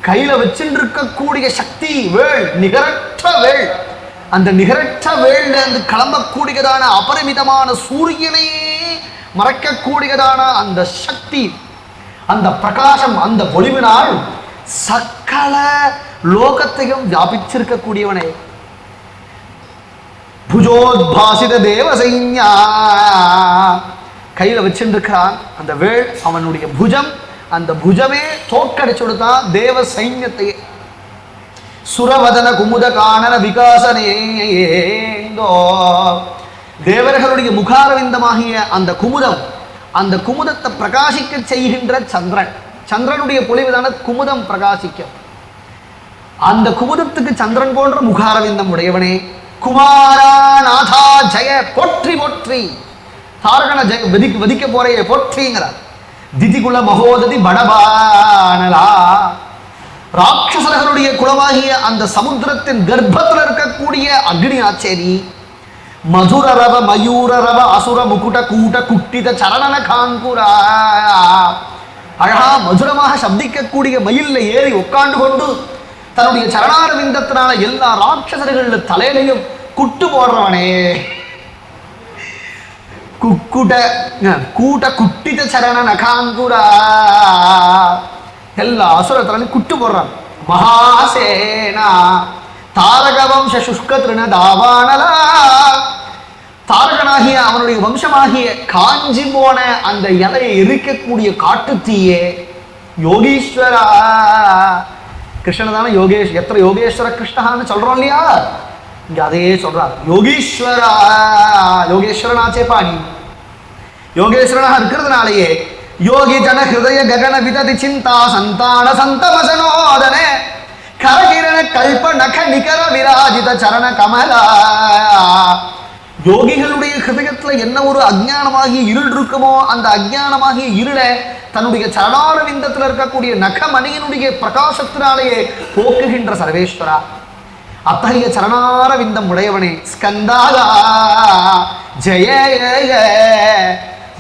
கையில வச்சுட்டு இருக்கக்கூடிய சக்தி வேள் நிகரற்ற வேள். அந்த நிகரற்ற வேள்ல இருந்து கிளம்பக்கூடியதான அபரிமிதமான சூரியனையே மறைக்கக்கூடியதான அந்த சக்தி, அந்த பிரகாசம், அந்த ஒளிவினால் சகல லோகத்தையும் வியாபிச்சிருக்கக்கூடியவனே. புஜோத்பாசித தேவசைன்யா கையில வச்சிருக்கிறான் அந்த வேள், அவனுடைய புஜம். அந்த புஜமே தோற்கடிச்சு கொடுத்தான் தேவ சைன்யத்தையே. சுரவதன குமுத காணன விகாசனேந்தோ தேவர்களுடைய முகாரவிந்தமாகிய அந்த குமுதம், அந்த குமுதத்தை பிரகாசிக்க செய்கின்ற சந்திரன். சந்திரனுடைய பொலிவுதான குமுதம் பிரகாசிக்க. அந்த குமுதத்துக்கு சந்திரன் போன்ற முகாரவிந்தம் உடையவனே. குமாரா நாதா ஜெய போற்றி போற்றி. தாரகன ஜெய வதிக்க போறையே போற்றிங்கிறார். திதிகுல மகோததி படபானலா ராட்சசர்களுடைய குலமாகிய அந்த சமுத்திரத்தின் கர்ப்பத்தில் இருக்கக்கூடிய அக்னி ஆச்சேரி. மதுரரவ மயூரரவ அசுர முகுட கூட்ட குட்டித சரணன காங்குரா அழகா மதுரமாக சப்திக்கக்கூடிய மயில்ல ஏறி உட்கார்ந்து கொண்டு தன்னுடைய சரணாரவிந்தத்தினால எல்லா ராட்சசர்கள தலையிலையும் குட்டு போடுறவனே. கூட்ட குட்டித சரண நகாங்குரா எல்லா அசுரத்திலையும் குட்டு போடுறான். மகாசேனா தாரக வம்ச சுஷ்க திருண தாவானலா தாரகனாகிய அவனுடைய வம்சமாகிய காஞ்சி போன அந்த இலையை எரிக்கக்கூடிய காட்டுத்தீயே. யோகீஸ்வரா கிருஷ்ணன் தானே யோகேஷ். எத்தனை யோகேஸ்வர கிருஷ்ணான்னு சொல்றோம் இல்லையா, இங்க அதே சொல்றார். யோகீஸ்வரா யோகேஸ்வரனாச்சே பாணி. யோகேஸ்வரனாக இருக்கிறதுனாலேயே யோகி ஜன ஹிருதய ககன விததி சிந்தா சந்தான சந்தமசனோதன கரகிரண கல்ப நக நிகர விராஜித சரண கமலா. யோகிகளுடைய ஹிருதயத்துல என்ன ஒரு அஜ்ஞானமாகிய இருள் இருக்குமோ அந்த அஜ்ஞானமாகிய இருளை தன்னுடைய சரணாரவிந்தத்தில் இருக்கக்கூடிய நகமணியினுடைய பிரகாசத்தினாலேயே போக்குகின்ற சர்வேஸ்வரா. அத்தகைய சரணாரவிந்தம் உடையவனே. ஸ்கந்தாகா ஜெய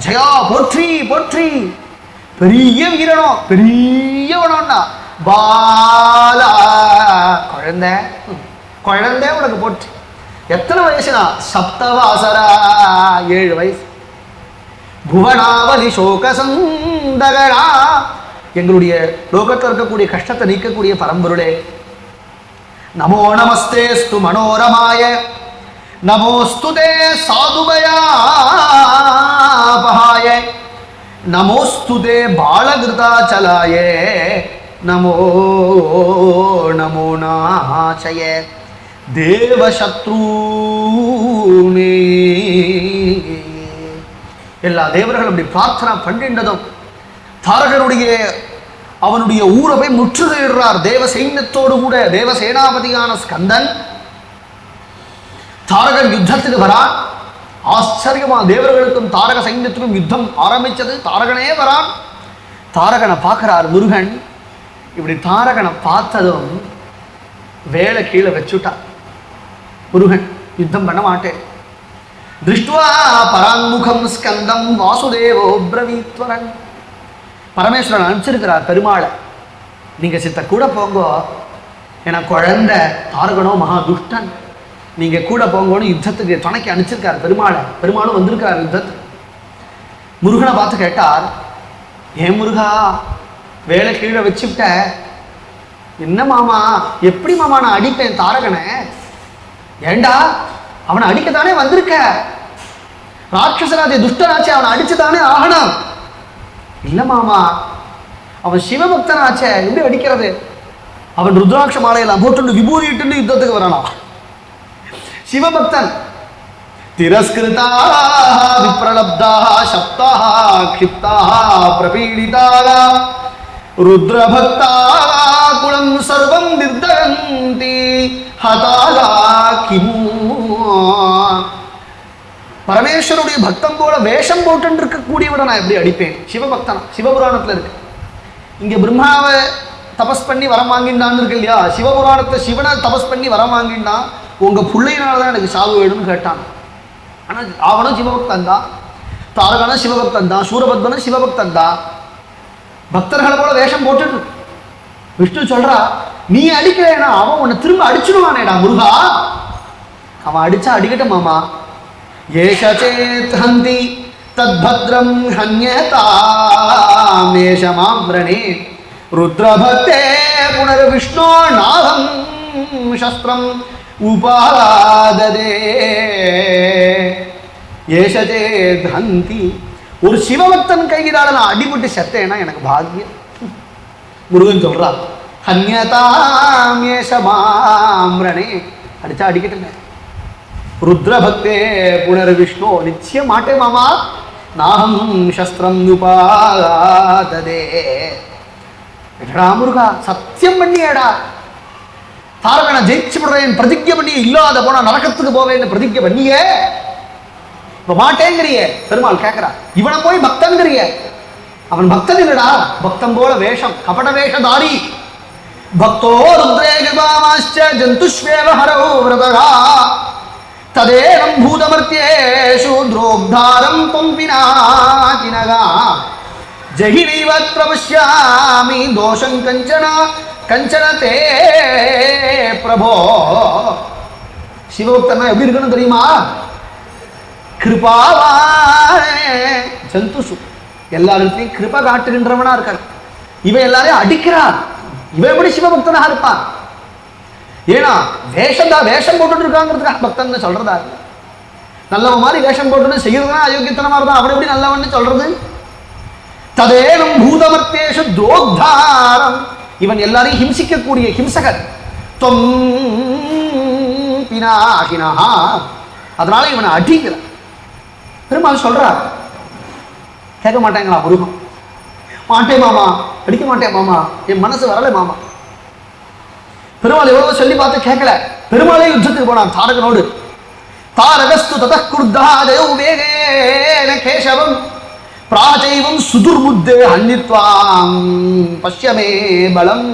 ஜெயா போற்றி போற்றி. பெரிய வீரனோ பெரியவனோன்னா பாலா குழந்தை குழந்தை உனக்கு போற்றி. எத்தனை வயசுனா சப்தவாசரா 7 வயசு. புவனாவலி சோகசந்தகனா எங்களுடைய லோகத்தில் இருக்கக்கூடிய கஷ்டத்தை நீக்கக்கூடிய பரம்பொருளே. நமோ நமஸ்தேஸ்து மனோரமாய நமோஸ்துதே சாதுபயாபஹாய நமோஸ்துதே பாலகிருதாச்சலாய நமோ நமோ நாச்சய தேவசத்ரூனே. எல்லா தேவர்கள் அப்படி பிரார்த்தனை பண்ணின்றதும் தாரகனுடைய அவனுடைய ஊரை போய் முற்றுகையிடுறார் தேவ சைன்யத்தோடு கூட. தேவ சேனாபதியான ஸ்கந்தன் தாரகன் யுத்தத்துக்கு வரான். ஆச்சரியமா தேவர்களுக்கும் தாரக சைன்யத்துக்கும் யுத்தம் ஆரம்பிச்சது. தாரகனே வரான். தாரகனை பார்க்கிறார் முருகன். இப்படி தாரகனை பார்த்ததும் வேலை கீழே வச்சுட்டார் முருகன். யுத்தம் பண்ண மாட்டேன். திருஷ்டுவா பராங்முகம் ஸ்கந்தம் வாசுதேவோ பிரவீத்வரன். பரமேஸ்வரன் அனுப்பிச்சிருக்கிறார் பெருமாளை. நீங்க சித்த கூட போங்கோ, ஏன்னா குழந்தை தாரகனோ மகா துஷ்டன், நீங்க கூட போங்கன்னு யுத்தத்துக்கு துணைக்கு அனுப்பிச்சிருக்கார் பெருமாளை. பெருமாளும் வந்திருக்கார் யுத்தத்துக்கு. முருகனை பார்த்து கேட்டார், ஏன் முருகா வேலை கீழே வச்சுட்ட, என்ன மாமா, எப்படி மாமா நான் அடிப்பேன் தாரகனை? ஏண்டா அவனை அடிக்கத்தானே வந்திருக்க, ராட்சசராஜே துஷ்டராச்சே, அவனை அடிச்சுதானே ஆகணும். இல்ல மாமா, அவன் சிவபக்தனாச்சே, எப்படி அடிக்கிறது? அவன் ருத்ராட்ச மாலையெல்லாம் போட்டு விபூதிட்டு யுத்தத்துக்கு வரணும். சிவபக்தன். திரஸ்கிருதா விப்ரலப்தா சப்தா க்ஷிப்தா பிரபீடிதா ருத்ரபக்தா குலம் சர்வம் நிர்தயந்தி ஹதாலா கிமு. பரமேஸ்வருடைய பக்தம் போல வேஷம் போட்டு இருக்கக்கூடியவனை நான் எப்படி அடிப்பேன்? சிவபக்தனா, சிவபுராணத்துல இருக்கு. இங்க பிரம்மாவை தபஸ் பண்ணி வரம் வாங்கிட்டான்னு இருக்கு இல்லையா, சிவபுராணத்தை சிவனை தபஸ் பண்ணி வரம் வாங்கிட்டான், உங்க பிள்ளையினாலதான் எனக்கு சாவு வேணும்னு கேட்டான். ஆனா அவனும் சிவபக்தன் தான், தாரகனும் சிவபக்தன் தான், சூரபத்மனும் சிவபக்தன் தான். பக்தர்களை போல வேஷம் போட்டுட்டு விஷ்ணு சொல்றா, நீ அடிக்கிறேனா அவன் உன்னை திரும்ப அடிச்சுடுவானேடா முருகா. அவன் அடிச்சா அடிக்கட்டும் மாமா. ஏஷேத் ஹந்தி தத்பத்ரம் ஹன்யதாமேஷமாம்ரணே ருத்ரபக்தே புனர்விஷ்ணோ நாகம் சஸ்திரம் உபாததே. ஏஷேத் ஹந்தி, ஒரு சிவபக்தன் கையிலால நான் அடிபட்டு செத்தேன்னா எனக்கு பாக்கியம். முருகன் சொல்றான், ஹன்யதாமேஷமாம்ரணே, அடிச்சா அடிக்கட்டுங்க. ருத்ரபக்தே புனர்விஷ்ணோ, நிச்சயம் மாட்டே மாமா. நாகம் சஸ்திரம் உபாததே. முருகா சத்தியம் பண்ணியேடா, தாரகனை ஜெயிச்சு விடுறேன் பிரதிஜை பண்ணி, இல்லாத போனா நரகத்துக்கு போவேன்னு பிரதிஜை பண்ணியே, இப்ப மாட்டேங்கிறிய. பெருமாள் கேட்கிறா, இவனை போய் பக்தங்கிறிய? அவன் பக்தன் இல்லடா, பக்தன் போல வேஷம், கபட வேஷதாரி. பக்தோ ருத்ரே கிருபாமாச்ச ஜந்துஷ்வேவ ஹரோ விரதகா ததேவம் பூதமர்த்தியேஷு துரோக்தாரம் பம்பினாகினகா ஜகினைவ பிரபஷ்யாமி தோஷம் கஞ்சன கஞ்சன தே பிரபோ. சிவபக்தனா எப்படி இருக்கணும் தெரியுமா? கிருபாவானே ஜந்துஷு, எல்லாருக்கும் கிருபா காட்டுகின்றவனா இருக்கார். இவன் எல்லாரையும் அடிக்கிறான், இவன் எப்படி சிவபக்தனாக இருப்பான்? ஏன்னா வேஷம் போட்டுட்டு இருக்காங்கிறதுக்காக பக்தன் சொல்றதா? நல்லவன் மாதிரி வேஷம் போட்டுன்னு செய்யறதுனா அயோக்கியத்தனமா இருந்தா அவன் எப்படி நல்லவன் சொல்றது? ததேனம் பூதமர்த்தேஷு துரோக்தாரம், இவன் எல்லாரையும் ஹிம்சிக்கக்கூடிய ஹிம்சகர். தொம் பினாகினா, அதனால இவனை அடிக்கிற. பெருமாள் சொல்றார், கேட்க மாட்டேங்களா முருகன்? மாட்டே மாமா, அடிக்க மாட்டேன் மாமா, என் மனசு வரல மாமா. பெருமாள் எவ்வளவு சொல்லி பார்த்து கேட்கல. பெருமாளே யுத்தத்துக்கு போனான் தாரகனோடு. தாரகஸ்து ததः குருத்தாதயோ வேகேன கேசவம் பிராச்சைவம் சுதுர்புத்தே ஹன்னித்வாம் பஷ்யமே பலம்.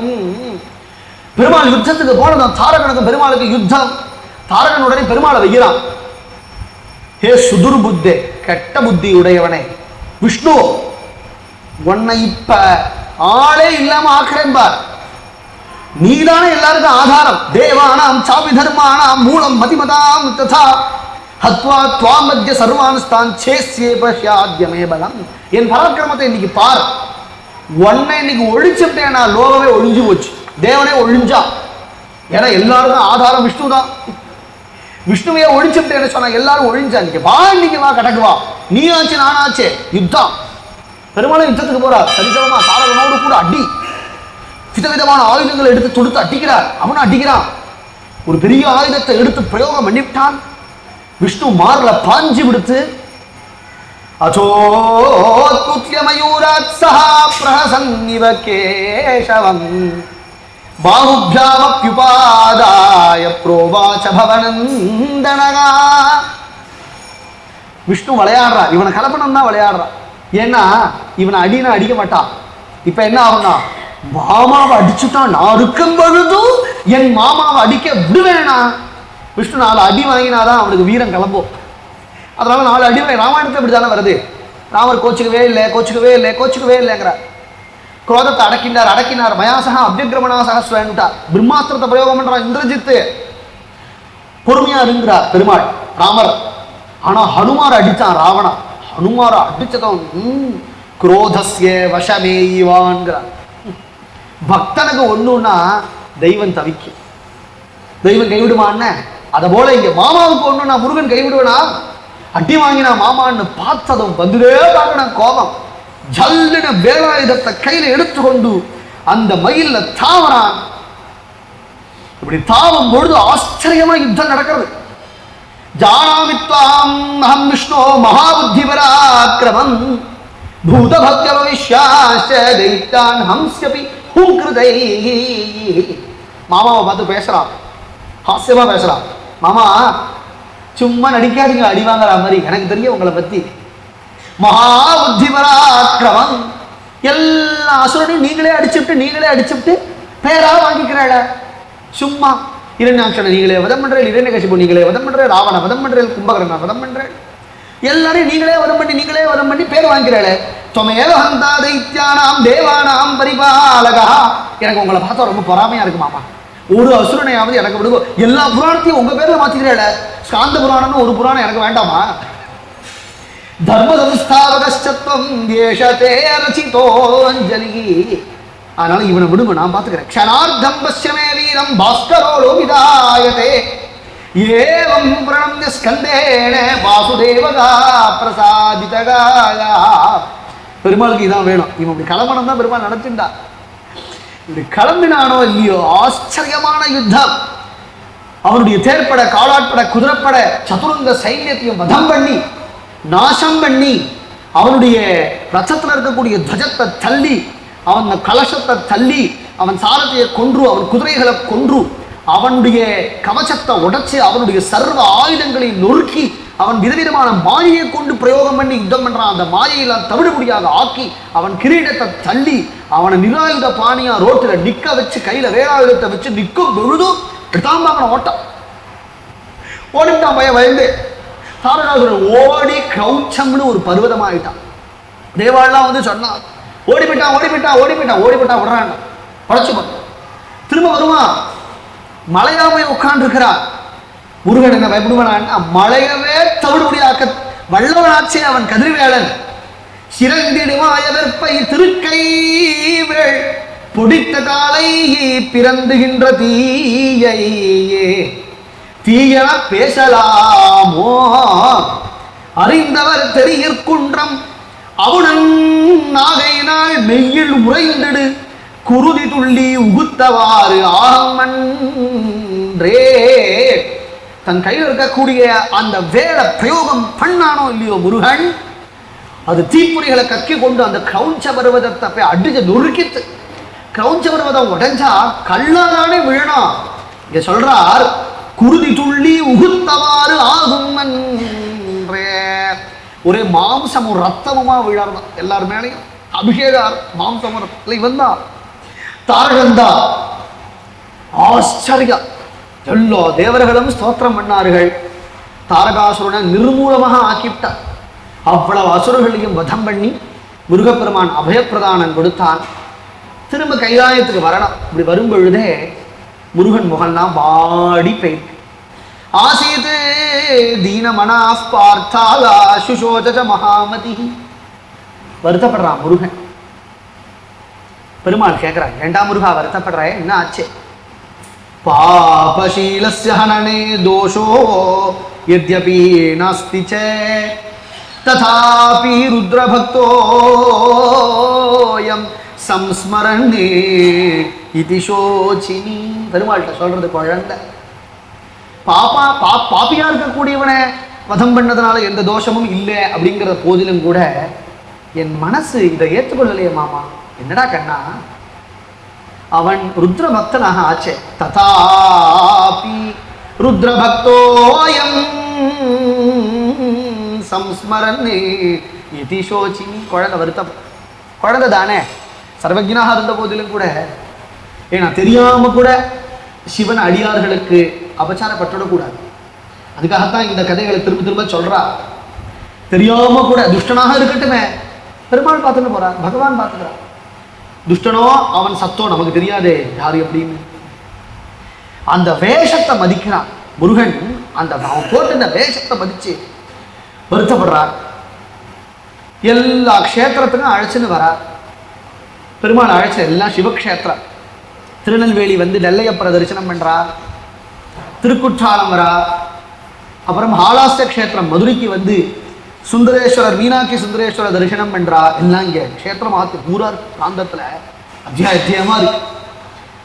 பெருமாள் யுத்தத்துக்கு போனதான் தாரகனுக்கு பெருமாளுக்கு யுத்தம். தாரகனுடனே பெருமாளை வைக்கிறான். ஹே சுதுர்புத்தே, கெட்ட புத்தி உடையவனே விஷ்ணு, உன்னை இப்ப ஆளே இல்லாம ஆக்கிறேன்பார். நீதானே எல்லாருக்கும் ஆதாரம். தேவானாம் சாபி தர்மானாம் மூலம் மதிமதாம் ததா ஹத்வா த்வாம் மத்ய சர்வானுஸ்தான் சேஸ்யே பஷ்யாத்யமே பலம். என் பராக்கிரமத்தை இன்னைக்கு பார். உன்னை இன்னைக்கு ஒழிச்சுட்டேனா லோகமே ஒழிஞ்சு போச்சு, தேவனே ஒழிஞ்சா. ஏன்னா எல்லாருக்கும் ஆதாரம் விஷ்ணு தான். விஷ்ணுவையே ஒழிச்சுட்டேன்னு சொன்னா எல்லாரும் ஒழிஞ்சா. இன்னைக்கு வா, இன்னைக்கு வா, கடக்கு வா, நீ ஆச்சு நானாச்சே, யுத்தம். பெருமாளும் யுத்தத்துக்கு போறார். சரிசமமா தாரகனோடு கூட அடி, விதவிதமான ஆயுதங்களை எடுத்து தொடுத்து அடிக்கிறார். அவனும் அடிக்கிறான். ஒரு பெரிய ஆயுதத்தை எடுத்து பிரயோகம் பண்ணிவிட்டான். விஷ்ணு மார்ல பாஞ்சு விடுத்து அச்சோத்குத்யமயூராத் சஹா பிரஹசன்னிவ கேசவம் பாஹுப்யாமப்யுபாதாய ப்ரோவாச பவனந்தனகா. விஷ்ணு விளையாடுறா, இவனை கலப்பணம் தான் விளையாடுறா. ஏன்னா இவனை அடினா அடிக்க மாட்டான். இப்ப என்ன ஆகும்னா, மாமாவை அடிச்சுட்டான், நான் இருக்கும் பொழுதும் என் மாமாவை அடிக்க விடுவேனா? விஷ்ணு 4 அடி வாங்கினாதான் அவனுக்கு வீரம் கிளம்பும். அதனால 4 அடி வாங்கி, ராமாயணத்தை இப்படி தானே வருது. ராமர் கோச்சுக்கவே இல்லைங்கிறார். குரோதத்தை அடக்கினார். மயாசகா அபியகிரமணாசக ஸ்வயன்ட்டார். பிரம்மாஸ்திரத்தை பிரயோகம் பண்றான் இந்திரஜித்து. பொறுமையா இருக்கிறார் பெருமாள் ராமர். ஆனா ஹனுமார் அடித்தான் ராவணா. ஹனுமார அடிச்சதும் குரோதஸ்ய வசமேயிவான்கிறார். பக்தனுக்கு ஒண்ணுன்னா தெய்வம் தவிக்கும், தெய்வம் கைவிடுவான்னு. அதை போல இங்க மாமாவுக்கு ஒண்ணுன்னா முருகன் கைவிடுவனா? அடி வாங்கினா மாமான்னு பார்த்ததும் வந்துதே தாங்கின கோபம். ஜல்லின வேலாயுதத்தை கையில எடுத்துக்கொண்டு அந்த மயில்ல தாவறான். இப்படி தாவும் பொழுது ஆச்சரியமா யுத்தம் நடக்கிறது. ஜானாமித்வாம் அஹம் விஷ்ணோ மகாபுத்தி பராக்கிரமம் பூதபக்த பவிஷ்யாஸ்ய தைத்யான் ஹம்ஸ்யபி ஹூக்ருதை. மாமாவை பார்த்து பேசுறான், ஹாஸ்யமா பேசுறான். மாமா சும்மா நடிக்காதீங்க, அடி வாங்குற மாதிரி, எனக்கு தெரியும் உங்களை பத்தி. மகாபுத்தி பராக்கிரமம், எல்லா அசுரனையும் நீங்களே அடிச்சுட்டு பேரா வாங்கிக்கிறாள. சும்மா இரண்யாட்சனை நீங்களே வதம் பண்றேன், இரண்யகசிபு நீங்களே வதம் பண்றேன், ராவண வதம் பண்றேன், கும்பகர்ண வதம் பண்றேன், எல்லாரையும் நீங்களே வதம் பண்ணி பேர் வாங்கிறாளே. தொமேவ ஹந்தா தைத்யானாம் தேவானாம் பரிபாலகா. எனக்கு உங்களை பார்த்தா ரொம்ப பொறாமையா இருக்கு மாமா. ஒரு அசுரனையாவது எனக்கு விடுங்க. எல்லா புராணத்தையும் உங்க பேர்ல மாத்திக்கிறேன். ஸ்காந்த புராணம்னு ஒரு புராணம் எனக்கு வேண்டாமா? தர்ம சம்ஸ்தாவகச்சத்வம் தேசதே ரசிதோஞ்சலி. அதனால இவனை விடுங்க, நான் பாத்துக்கிறேன். க்ஷணார்த்தம் பஸ்யமே வீரம் பாஸ்கரோ லோகிதாயதே ஏவம் பிரணம்ய ஸ்கந்தேன வாசுதேவகா பிரசாதிதகா. பெருமாளுக்கு இதான் வேணும். இவன் இப்படி கிளம்பணும் தான் பெருமாள் நினைச்சுட்டா. இப்படி கிளம்பினானோ இல்லையோ ஆச்சரியமான யுத்தம். அவனுடைய தேர்ப்பட, காலாட்பட, குதிரைப்பட, சதுரங்க சைன்யத்தையும் வதம் பண்ணி நாசம் பண்ணி, அவனுடைய ரத்தத்தில் இருக்கக்கூடிய துவஜத்தை தள்ளி, அவன் கலசத்தை தள்ளி, அவன் சாரதியை கொன்று, அவன் குதிரைகளை கொன்று, அவனுடைய கவசத்தை உடைச்சு, அவனுடைய சர்வ ஆயுதங்களை நொறுக்கி, அவன் விதவிதமான மாயையை கொண்டு பிரயோகம் பண்ணி யுத்தம் பண்றான். அந்த மாயையெல்லாம் தவிடுபடியாக ஆக்கி, அவன் கிரீடத்தை தள்ளி, அவனை நிராயுத பாணியா ரோட்டில் நிக்க வச்சு, கையில வேலாயுதத்தை வச்சு நிற்கும் பொழுதும் தாம்பாங்கன ஓட்டம் ஓடிட்டான். பயந்து தாரகாசுரன் ஓடி கிரௌச்சம்னு ஒரு பர்வதமாயிட்டான். தேவாலாம் வந்து சொன்னான், ஓடிவிட்டான் விடுறான், படைச்சு திரும்ப வருவான். மலையாமை உட்கார்ந்து இருக்கிறான். முருகன் என்ன பயப்படுவானா? மலையவே தவிடுபடியாக்க வல்லவனாச்சே அவன் கதிர்வேளன். சிறந்திடுவாய வெற்பை திருக்கை பொடித்த காலை பிறந்துகின்ற தீயையே தீயன பேசலாமோ அறிந்தவர் தெரியற்குன்றம் அவுணன் நாகையினால் மெய்யில் உறைந்திடு குருதி துள்ளி உகுத்தவாறு ஆமன்றே. தன் கையில் இருக்கக்கூடிய அந்த வேலை பிரயோகம் பண்ணானோ இல்லையோ முருகன், அது தீப்புரிகளை கக்கி கொண்டு அந்த கிரௌஞ்ச பர்வதத்தை போய் அடிச்சு நொறுக்கித்து. கிரௌஞ்ச பர்வதம் உடைஞ்சா கல்லாதானே விழணும். இங்க சொல்றார், குருதி துள்ளி உகுத்தவாறு ஆகும் என்றே. ஒரே மாம்சமும் ரத்தமுமா விழார்தான் எல்லார் மேலையும். அபிஷேகார் மாம்சமும் ரத்தம். இவன் தான் தாரகந்தா. ஆச்சரியம். எல்லா தேவர்களும் ஸ்தோத்திரம் பண்ணார்கள். தாரகாசுரனை நிர்மூலமாக ஆக்கிவிட்டார். அவ்வளவு அசுரர்களையும் வதம் பண்ணி முருகப்பெருமான் அபயப்பிரதானம் கொடுத்தான். திரும்ப கைலாயத்துக்கு வரணும். இப்படி வரும் பொழுதே முருகன் முகம்லாம் வாடி போயிட்டு, ஆசீது தீனமனா பார்த்தாலா சுசோஜ மகாமதி. வருத்தப்படுறான் முருகன். பெருமாள் கேட்கிறான், ஏண்டா முருகா வருத்தப்படுற, என்ன ஆச்சு? பாபசீலஸ்ய ஹனனே தோஷோ யத்யபி நாஸ்தி ச ததாபி ருத்ரபக்தோயம் சம்ஸ்மரன்னே இதி சோசினி. பெருமாள்கிட்ட சொல்றது குழந்தை. பாப்பியா இருக்கக்கூடியவனை வதம் பண்ணதுனால எந்த தோஷமும் இல்லை அப்படிங்கிற போதிலும் கூட என் மனசு இதை ஏற்றுக்கொள்ளலையே மாமா. என்னடா கண்ணா, அவன் ருத்ர பக்தனாக ஆச்சே. ததாபி ருத்ரபக்தோயம் சம்ஸ்மரன்னே இதி சோசினி. குழந்தை வருத்தம். குழந்தை தானே, சர்வஜனாக இருந்த போதிலும் கூட, ஏன்னா தெரியாம கூட சிவன் அடியார்களுக்கு அபச்சாரப்பட்டுடக்கூடாது. அதுக்காகத்தான் இந்த கதைகளை திரும்ப திரும்ப சொல்றா. தெரியாம கூட துஷ்டனாக இருக்கட்டுமே, பெருமாள் பார்த்துட்டு போறார், பகவான் பார்த்துக்கிறார். துஷ்டனோ அவன் சத்தோ நமக்கு தெரியாதே யாரு எப்படின்னு. அந்த வேஷத்தை மதிக்கிறான் முருகன். அந்த அவன் போட்டு இந்த வேஷத்தை மதிச்சு வருத்தப்படுறார். எல்லா க்ஷேத்திரத்துக்கும் அழைச்சின்னு வரா. பெருமாள் அழைச்ச எல்லாம் சிவக்ஷேத்திரம். திருநெல்வேலி வந்து நெல்லையப்பரை தரிசனம் பண்ணுறா, திருக்குற்றாலம் வரா. அப்புறம் ஹாலாஸ்த க்ஷேத்திரம் மதுரைக்கு வந்து சுந்தரேஸ்வரர், மீனாட்சி சுந்தரேஸ்வரர் தரிசனம் பண்ணுறா. எல்லாம் இங்கே க்ஷேத்திரம் ஆத்து பூரா பிராந்தத்தில் அத்தியாயமாக இருக்கு.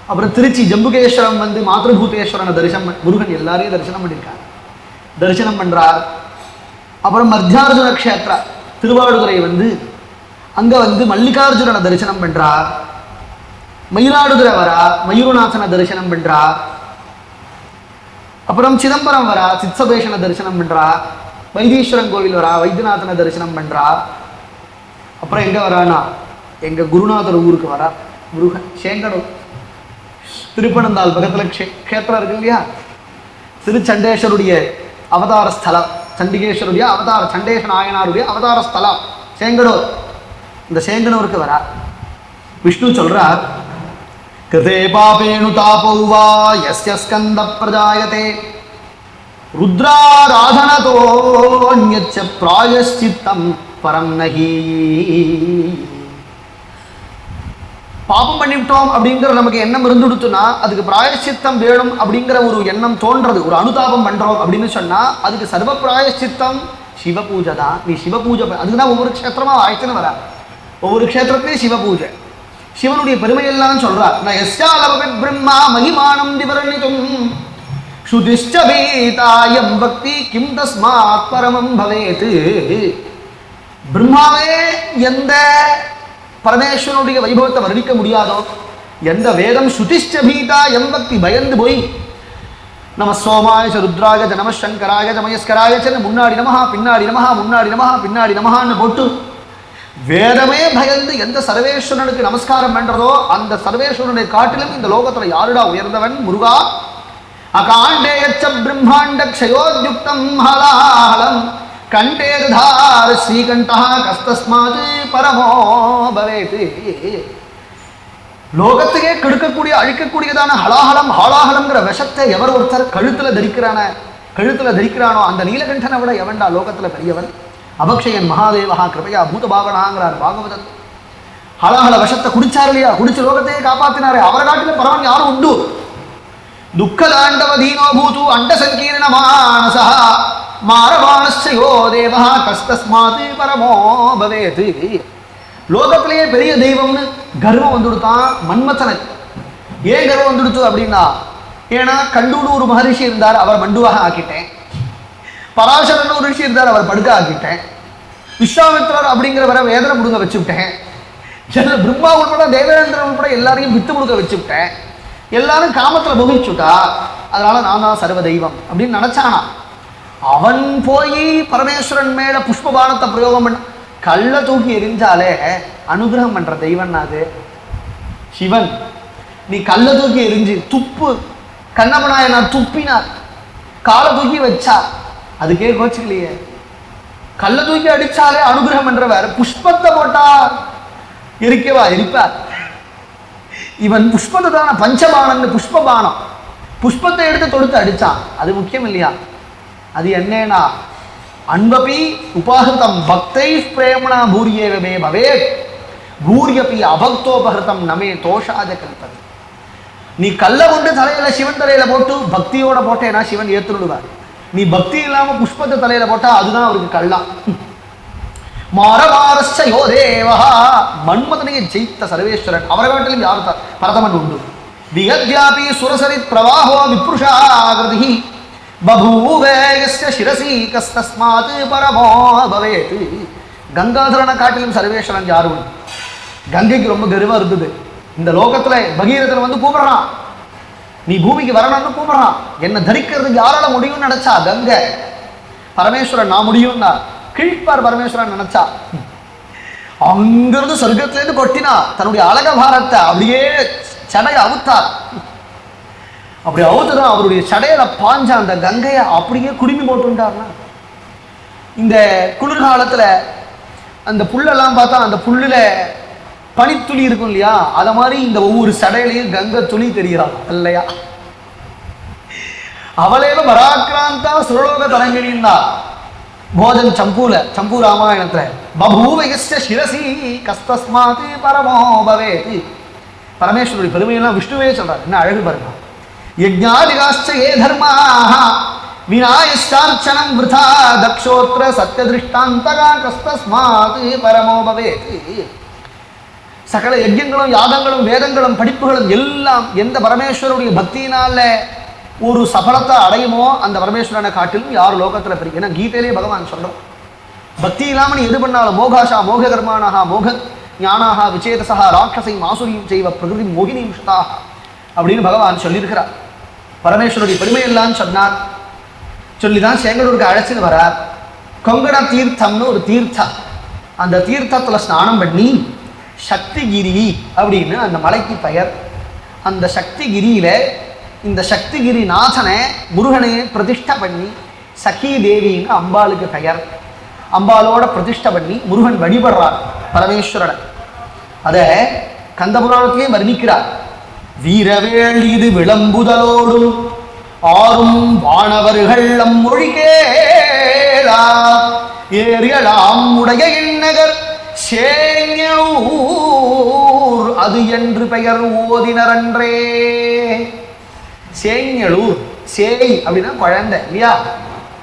அப்புறம் திருச்சி ஜம்புகேஸ்வரம் வந்து மாத்ருபூதேஸ்வரனை தரிசனம், முருகன் எல்லாரையும் தரிசனம் பண்ணியிருக்காங்க, தரிசனம் பண்ணுறார். அப்புறம் மத்தியார்ஜுன க்ஷேத்திரம் திருவாடுதுறை வந்து அங்கே வந்து மல்லிகார்ஜுனனை தரிசனம் பண்ணுறா. மயிலாடுதுறை வரா, மயூரநாதனை தரிசனம் பண்ணுறா. அப்புறம் சிதம்பரம் வரா, சித்சபேஷனை தரிசனம் பண்ணுறா. வைத்தீஸ்வரன் கோவில் வரா, வைத்தியநாதனை தரிசனம் பண்ணுறா. அப்புறம் எங்கே வரானா எங்கள் குருநாதர் ஊருக்கு வரா, முருகன் சேங்கடூர் திருப்பனந்தாள் பக்கத்தில் க்ஷேத்திரம் இருக்கு இல்லையா, திருச்சண்டேஸ்வருடைய அவதார ஸ்தலம், சண்டிகேஸ்வருடைய அவதார, சண்டேச நாயனாருடைய அவதார ஸ்தலம் சேங்கடூர். இந்த சேங்கனூருக்கு வரா. விஷ்ணு சொல்றார், கிருதே பாபேனு தாபௌவா யஸ்ய ஸ்கந்த பிரஜாயதே ருத்ராராதனதோன்யச்ச பிராயஷ்சித்தம் பரம் நஹி. பாபம் பண்ணிவிட்டோம் அப்படிங்கிற நமக்கு எண்ணம் இருந்துடுத்துனா அதுக்கு பிராயஷ்சித்தம் வேணும் அப்படிங்கிற ஒரு எண்ணம் தோன்றது, ஒரு அனுதாபம் பண்றோம் அப்படின்னு சொன்னா அதுக்கு சர்வ பிராயஷ்சித்தம் சிவ பூஜை தான். நீ சிவ பூஜை, அதுக்கு தான் ஒவ்வொரு க்ஷேத்திரமா ஆயிடுச்சுன்னு வரா. ஒவ்வொரு க்ஷேத்திரத்திலையும் சிவ பூஜை, சிவனுடைய பெருமையெல்லாம் சொல்றார். நான் எஸ்யாலபவித் பிரம்மா மகிமானம் விவரணிதும் ஸ்ருதிஷ்ட வேதாயம் பக்தி கிம் தஸ்மாத் பரமம் பவேத். பிரம்மாவே எந்த பரமேஸ்வரனுடைய வைபவத்தை வர்ணிக்க முடியாதோ, எந்த வேதம் ஸ்ருதிஷ்ட பீதாயம் பக்தி பயந்து போய் நம சோமாய ருத்ராய நம சங்கராய மயஸ்கராய முன்னாடி நமஹா பின்னாடி நமஹா முன்னாடி நமஹா பின்னாடி நமஹான்னு போட்டு வேதமே பயந்து எந்த சர்வேஸ்வரனுக்கு நமஸ்காரம் பண்றதோ அந்த சர்வேஸ்வரனை காட்டிலும் இந்த லோகத்துல யாருடா உயர்ந்தவன் முருகா. அகாண்டேயச்ச பிரம்மாண்ட க்ஷயோத்யுக்தம் ஹலாஹலம் கண்டேதார ஸ்ரீகண்டா கஸ்தஸ்மாத் பரமோ பவேத். லோகத்துக்கே கெடுக்கக்கூடிய அழிக்கக்கூடியதான ஹலாஹலம் ஹாலாஹலம்ங்கிற விஷத்தை எவர் ஒருத்தர் கழுத்துல தரிக்கிறானோ அந்த நீலகண்டனை விட எவன்டா லோகத்துல பெரியவன். அபக்ஷயன் மகாதேவா கிருபையா பூதபாவனாங்கிறார் பாகவதன். ஹலாஹல விஷத்தை குடிச்சார் இல்லையா, குடிச்ச லோகத்தையே காப்பாத்தினாரு. அவரை காட்டில பரவன் யாரும் உண்டு. துக்கதாண்டவ தீனோ பூது அண்ட சங்கீர்ண மானசா மாரவானஸ்யோ தேவா கஸ்தஸ்மாத் பரமோ பவேத். லோகத்திலேயே பெரிய தெய்வம்னு கர்வம் வந்துடுத்தான் மன்மதனுக்கு. ஏன் கர்வம் வந்துடுச்சு அப்படின்னா, ஏன்னா கண்டூடு ஒரு மகரிஷி இருந்தார், அவர் மண்டுவாக ஆக்கிட்டேன். பராசரன் ஒரு ரிஷி இருந்தார், அவர் படுக்க ஆக்கிட்டேன். விஸ்வாமித்ரர் அப்படிங்கிறவரை வேதனை முடுங்க வச்சுவிட்டேன். பிரம்மா உட்பட தேவேந்திரன் உட்பட எல்லாரையும் வித்து முடுக்க வச்சுவிட்டேன். எல்லாரும் காமத்தில் முகிச்சுட்டா, அதனால நான் தான் சர்வ தெய்வம் அப்படின்னு நினைச்சானா. அவன் போய் பரமேஸ்வரன் மேல புஷ்பபானத்தை பிரயோகம் பண்ண, கல்ல தூக்கி எரிஞ்சாலே அனுகிரகம் பண்ற தெய்வன் அது சிவன். நீ கல்ல தூக்கி எரிஞ்சு துப்பு, கண்ணப்பனாயனார் துப்பினார், காலை தூக்கி வச்சா அதுக்கே கோச்சுக்கலையே. கல்ல தூக்கி அடிச்சாலே அனுகிரகம் பண்றவர் புஷ்பத்தை போட்டா எரிக்கவா எரிப்பார். இவன் புஷ்பத்தை தான பஞ்சபானம்னு புஷ்பபானம், புஷ்பத்தை எடுத்து தொடுத்து அடிச்சான். அது முக்கியம் இல்லையா? அது என்னன்னா அன்பபி உபாகிருதம் பக்தை பிரேமணா பூரியவே பவேத் பூரியபி அபக்தோபகிருதம் நமே தோஷாஜ கல்பது. நீ கல்ல கொண்டு தலையில சிவன் தலையில போட்டு பக்தியோட போட்டேன்னா சிவன் ஏத்துடுவார். நீ பக்தி இல்லாம புஷ்பத்தை தலையில போட்டா அதுதான் அவருக்கு கள்ளம். மாரவாரஸ்ய யோ தேவா, மன்மதனையை ஜெயித்த சர்வேஸ்வரன், அவரை காட்டிலும் யார் பரதமன் உண்டு. விகத்யாபி சுரசரி பிரவாஹோ விப்ருஷாகிருதி பபூவேயஸ்ய சிரசி கஸ்தஸ்மாத் பரமோ பவேத். கங்காதரனை காட்டிலும் சர்வேஸ்வரன் யார் உண்டு? கங்கைக்கு ரொம்ப கர்வம் இருந்தது. இந்த லோகத்துல பகீரதன் வந்து கூப்பிடுறான், நீ பூமிக்கு வரணும்னு கூப்பிடுறான். என்ன தரிக்கிறதுக்கு யாரால முடியும்னு நினைச்சா கங்கை. பரமேஸ்வரன் நான் முடியும்னா கீழ்ப்பார் பரமேஸ்வரன் நினைச்சா. அங்கிருந்து சொர்க்கத்திலேருந்து கொட்டினா தன்னுடைய அழக பாரத்தை அப்படியே சடையை அவுத்தார். அப்படி அவுத்துதான் அவருடைய சடையில பாஞ்ச அந்த கங்கையை அப்படியே குடுமி போட்டுட்டார்னா. இந்த குளிர்காலத்துல அந்த புல்லெல்லாம் பார்த்தா அந்த புல்லுல பனித்துளி இருக்கும் இல்லையா, அத மாதிரி இந்த ஒவ்வொரு சடையிலையும் கங்கை துளி தெரிகிறாள் இல்லையா. அவளேல பராக்கிராந்தா சுரலோக தரங்கினா போஜன் சம்பூ ராமாயணத்துல பபூவயஸ்ய சிரசி கஸ்தஸ்மாத் பரமோ பவேத். பரமேஸ்வருடைய பெருமையெல்லாம் விஷ்ணுவே சொல்றாரு. என்ன அழகு பாருங்க. யஜ்ஞாதிகாஸ்ச ஏ தர்மாக விநாயஷ்டார்ச்சனம் விருதா தக்ஷோத்ர சத்யதிருஷ்டாந்தகா கஸ்தஸ்மாத் பரமோ பவேத். சகல யஜ்யங்களும் யாகங்களும் வேதங்களும் படிப்புகளும் எல்லாம் எந்த பரமேஸ்வருடைய பக்தியினால ஒரு சபலத்தை அடையுமோ அந்த பரமேஸ்வரனை காட்டிலும் யார் லோகத்தில் பெரிய. ஏன்னா கீதையிலே பகவான் சொல்றோம், பக்தி இல்லாமல் நீ எது பண்ணாலும் மோகாஷா மோக கர்மானாக மோக ஞானாக விச்சேதசா ராட்சசை மாசுரியும் செய்வ பிரகிருதி மோகினியும் சுதாக அப்படின்னு பகவான் சொல்லியிருக்கிறார். பரமேஸ்வருடைய பெருமையெல்லாம் சொன்னார். சொல்லிதான் சேங்கலூருக்கு அழைச்சின்னு வரார். கொங்கண தீர்த்தம்னு ஒரு தீர்த்தம், அந்த தீர்த்தத்தில் ஸ்நானம் பண்ணி சக்திகிரி அப்படின்னு அந்த மலைக்கு பெயர். அந்த சக்திகிரியில இந்த சக்திகிரி நாதனை முருகனை பிரதிஷ்டை பண்ணி சகி தேவின்னு அம்பாளுக்கு பெயர். அம்பாலோட பிரதிஷ்டை பண்ணி முருகன் வழிபடுறார் பரமேஸ்வரனை. அதை கந்தபுராணத்திலையும் வர்ணிக்கிறார். வீரவேள் இது விளம்புதலோடு ஆறும் வானவர்கள் அம்மொழி கேளா ஏறியலாம் உடைய இந்நகர் சேஞூர் அது என்று பெயர் ஓதினரன்றே. சேஞலூர், சேய் அப்படின்னா குழந்தை இல்லையா,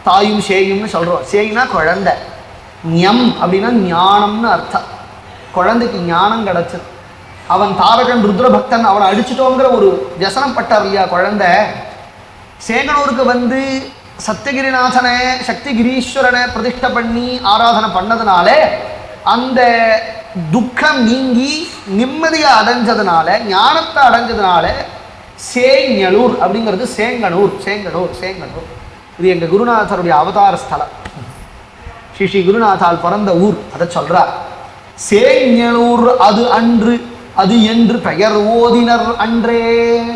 தாயும் சேயும்னு சொல்றோம். சேய்னா குழந்தை, ஞம் அப்படின்னா ஞானம்னு அர்த்தம். குழந்தைக்கு ஞானம் கிடைச்சது. அவன் தாரகன் ருத்ரபக்தன், அவனை அடிச்சுட்டோங்கிற ஒரு வியசனம் பட்டார் இல்லையா குழந்தை. சேங்கனூருக்கு வந்து சத்தியகிரிநாதனை சக்திகிரீஸ்வரனை பிரதிஷ்டை பண்ணி ஆராதனை பண்ணதுனால அந்த துக்கம் நீங்கி நிம்மதியை அடைஞ்சதுனால ஞானத்தை அடைஞ்சதுனால சேஞலூர் அப்படிங்கிறது சேங்கனூர். சேங்கனூர் சேங்கனூர் இது எங்க குருநாதருடைய அவதார ஸ்தலம். ஸ்ரீ குருநாதால் பிறந்த ஊர். அதை சொல்றார். சேஞலூர் அது அன்று அது என்று பெயர் ஓதினர் அன்றே.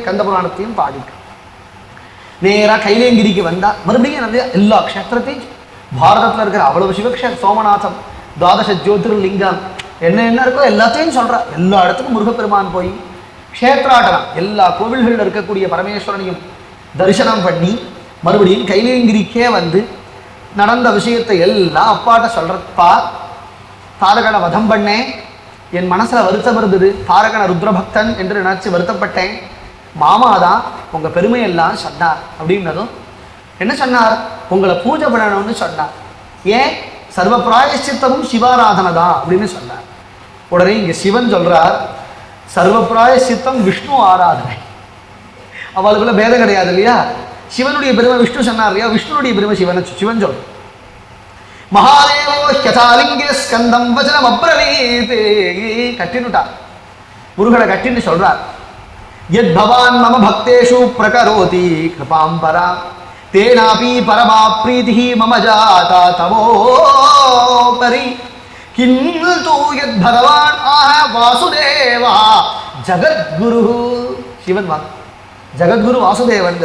கந்தபுராணத்தையும் பாடிக்க நேராக கைலேங்கிரிக்கு வந்தா மறுபடியும் நிறைய எல்லா க்ஷேத்திரத்தையும் பாரதத்தில் இருக்கிற அவ்வளவு சிவக்ஷேத்திரம், சோமநாதம், துவாதச ஜோதிர்லிங்கம் என்ன இருக்கோ எல்லாத்தையும் சொல்றா. எல்லா இடத்துக்கும் முருகப்பெருமான் போய் க்ஷேத்ராடனம் எல்லா கோவில்களில் இருக்கக்கூடிய பரமேஸ்வரனையும் தரிசனம் பண்ணி மறுபடியும் கைலேங்கிரிக்கே வந்து நடந்த விஷயத்தை எல்லாம் அப்பாட்ட சொல்றப்பா. தாரகனை வதம் பண்ணேன், என் மனசுல வருத்தம் இருந்தது, தாரகன ருத்ரபக்தன் என்று நினைச்சு வருத்தப்பட்டேன். மாமா தான் உங்க பெருமையெல்லாம் சொன்னார் அப்படின்னதும் என்ன சொன்னார், உங்களை பூஜை பண்ணணும்னு சொன்னார். ஏன், சர்வ பிராயசித்தமும் சிவாராதனை தான் அப்படின்னு சொன்னார். உடனே இங்க சிவன் சொல்றார், சர்வ பிராயசித்தம் விஷ்ணு ஆராதனை. அவளுக்குள்ள பேதம் கிடையாது இல்லையா. சிவனுடைய பெருமை விஷ்ணு சொன்னார் இல்லையா, விஷ்ணுடைய பெருமை சிவன் சொல்ற. மகாதேவோ யதாலிங்கே ஸ்கந்தம் வச்சனம் அப்ரவீத். கட்டினுட்டார், முருகனை கட்டின்னு சொல்றார். யத் பவான் மம பக்தேஷு பிரகரோதி கிருபாம் பரா தேனாபி பரமா பிரீதிஹி மம ஜாதா தவோபரி கிந்து யத் பகவான் ஆஹ வாசுதேவா ஜகத்குரு. சிவன் வா ஜகத்குரு வாசுதேவன்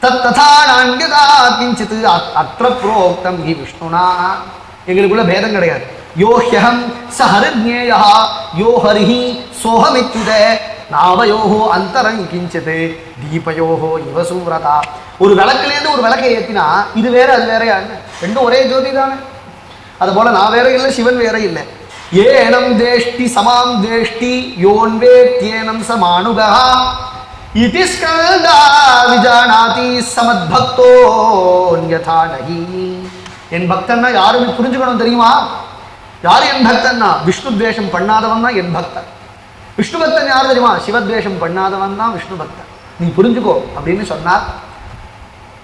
தத் ததா நான்யதா கிஞ்சித் அத்ர புரோக்தம் ஹி விஷ்ணுனா. எங்களுக்குள்ள பேதம் கிடையாது. யோ ஹ்யஹம் ச ஹரிஜ்ஞேயः யோ ஹரிஹி சோஹமித்யுத நாவயோஹோ அந்தரங் கிஞ்சித் தீபயோஹோ இவ சுவ்ரதா. ஒரு விளக்குலேருந்து ஒரு விளக்கை ஏற்றினா இது வேற அது வேறையா, ரெண்டும் ஒரே ஜோதி தானே. அதுபோல நான் வேற இல்லை, சிவன் வேற இல்லை. ஏனம் தேஷ்டி சமாம் தேஷ்டி யோன்வேத்யேனம் சமானுகா இதி ஸ்கந்தா விஜானாதி சமத்பக்தோ யதா நஹி. என் பக்தன்னா யாருன்னு புரிஞ்சுக்கணும் தெரியுமா. யார் என் பக்தன்னா, விஷ்ணு துவேஷம் பண்ணாதவன் தான் என் பக்தன். விஷ்ணு பக்தன் யார் தெரியுமா, சிவத்வேஷம் பண்ணாதவன் தான் விஷ்ணு பக்தன். நீ புரிஞ்சுக்கோ அப்படின்னு சொன்னார்.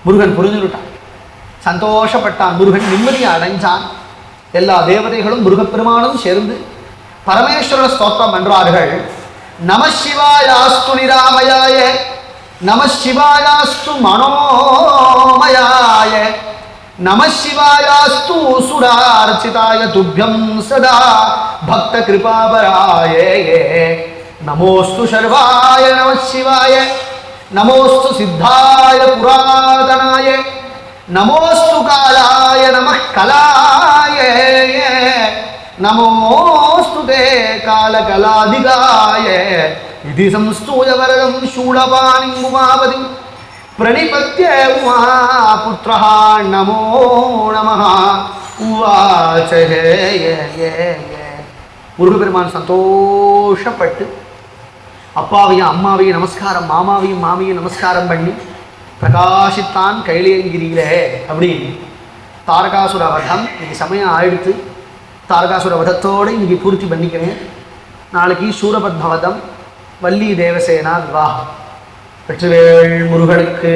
முருகன் புரிஞ்சுட்டான், சந்தோஷப்பட்டான். முருகன் நிம்மதியை அடைஞ்சான். எல்லா தேவதைகளும் முருகப்பெருமானும் சேர்ந்து பரமேஸ்வர ஸ்தோத்திரம் பண்றார்கள். நம சிவாயாஸ்து நிராமயாய நம சிவாயாஸ்து மனோமயாய நம சிவாயாஸ்து சுரார்ச்சிதாய துப்யம் சதா பக்த கிருபாபராய நமோஸ்து சர்வாய நம சிவாய நமோஸ்து சித்தாய புராதனாய நமோஸ்து காலாய நமः கலாய நமோஸ்து தே காலகலாதிகாய இதி சம்ஸ்தூய வரதம் சூலபாணிம் உமாபதிம் பிரணிபத்ய உமாபுத்ர புத்திரா நமோ நமஹ உவாச்ச. முருகப்பெருமான் சந்தோஷப்பட்டு அப்பாவையும் அம்மாவையும் நமஸ்காரம், மாமாவையும் மாமியும் நமஸ்காரம் பண்ணி பிரகாசித்தான் கைலேயங்கிரியில. அப்படி தாரகாசுர வதம் இன்னைக்கு சமயம் ஆயிடுத்து. தாரகாசுர வதத்தோடு இன்னைக்கு பூர்த்தி பண்ணிக்கிறேன். நாளைக்கு சூரபத்மவதம், வள்ளி தேவசேனா விவாகம். வெற்றிவேல் முருகனுக்கு.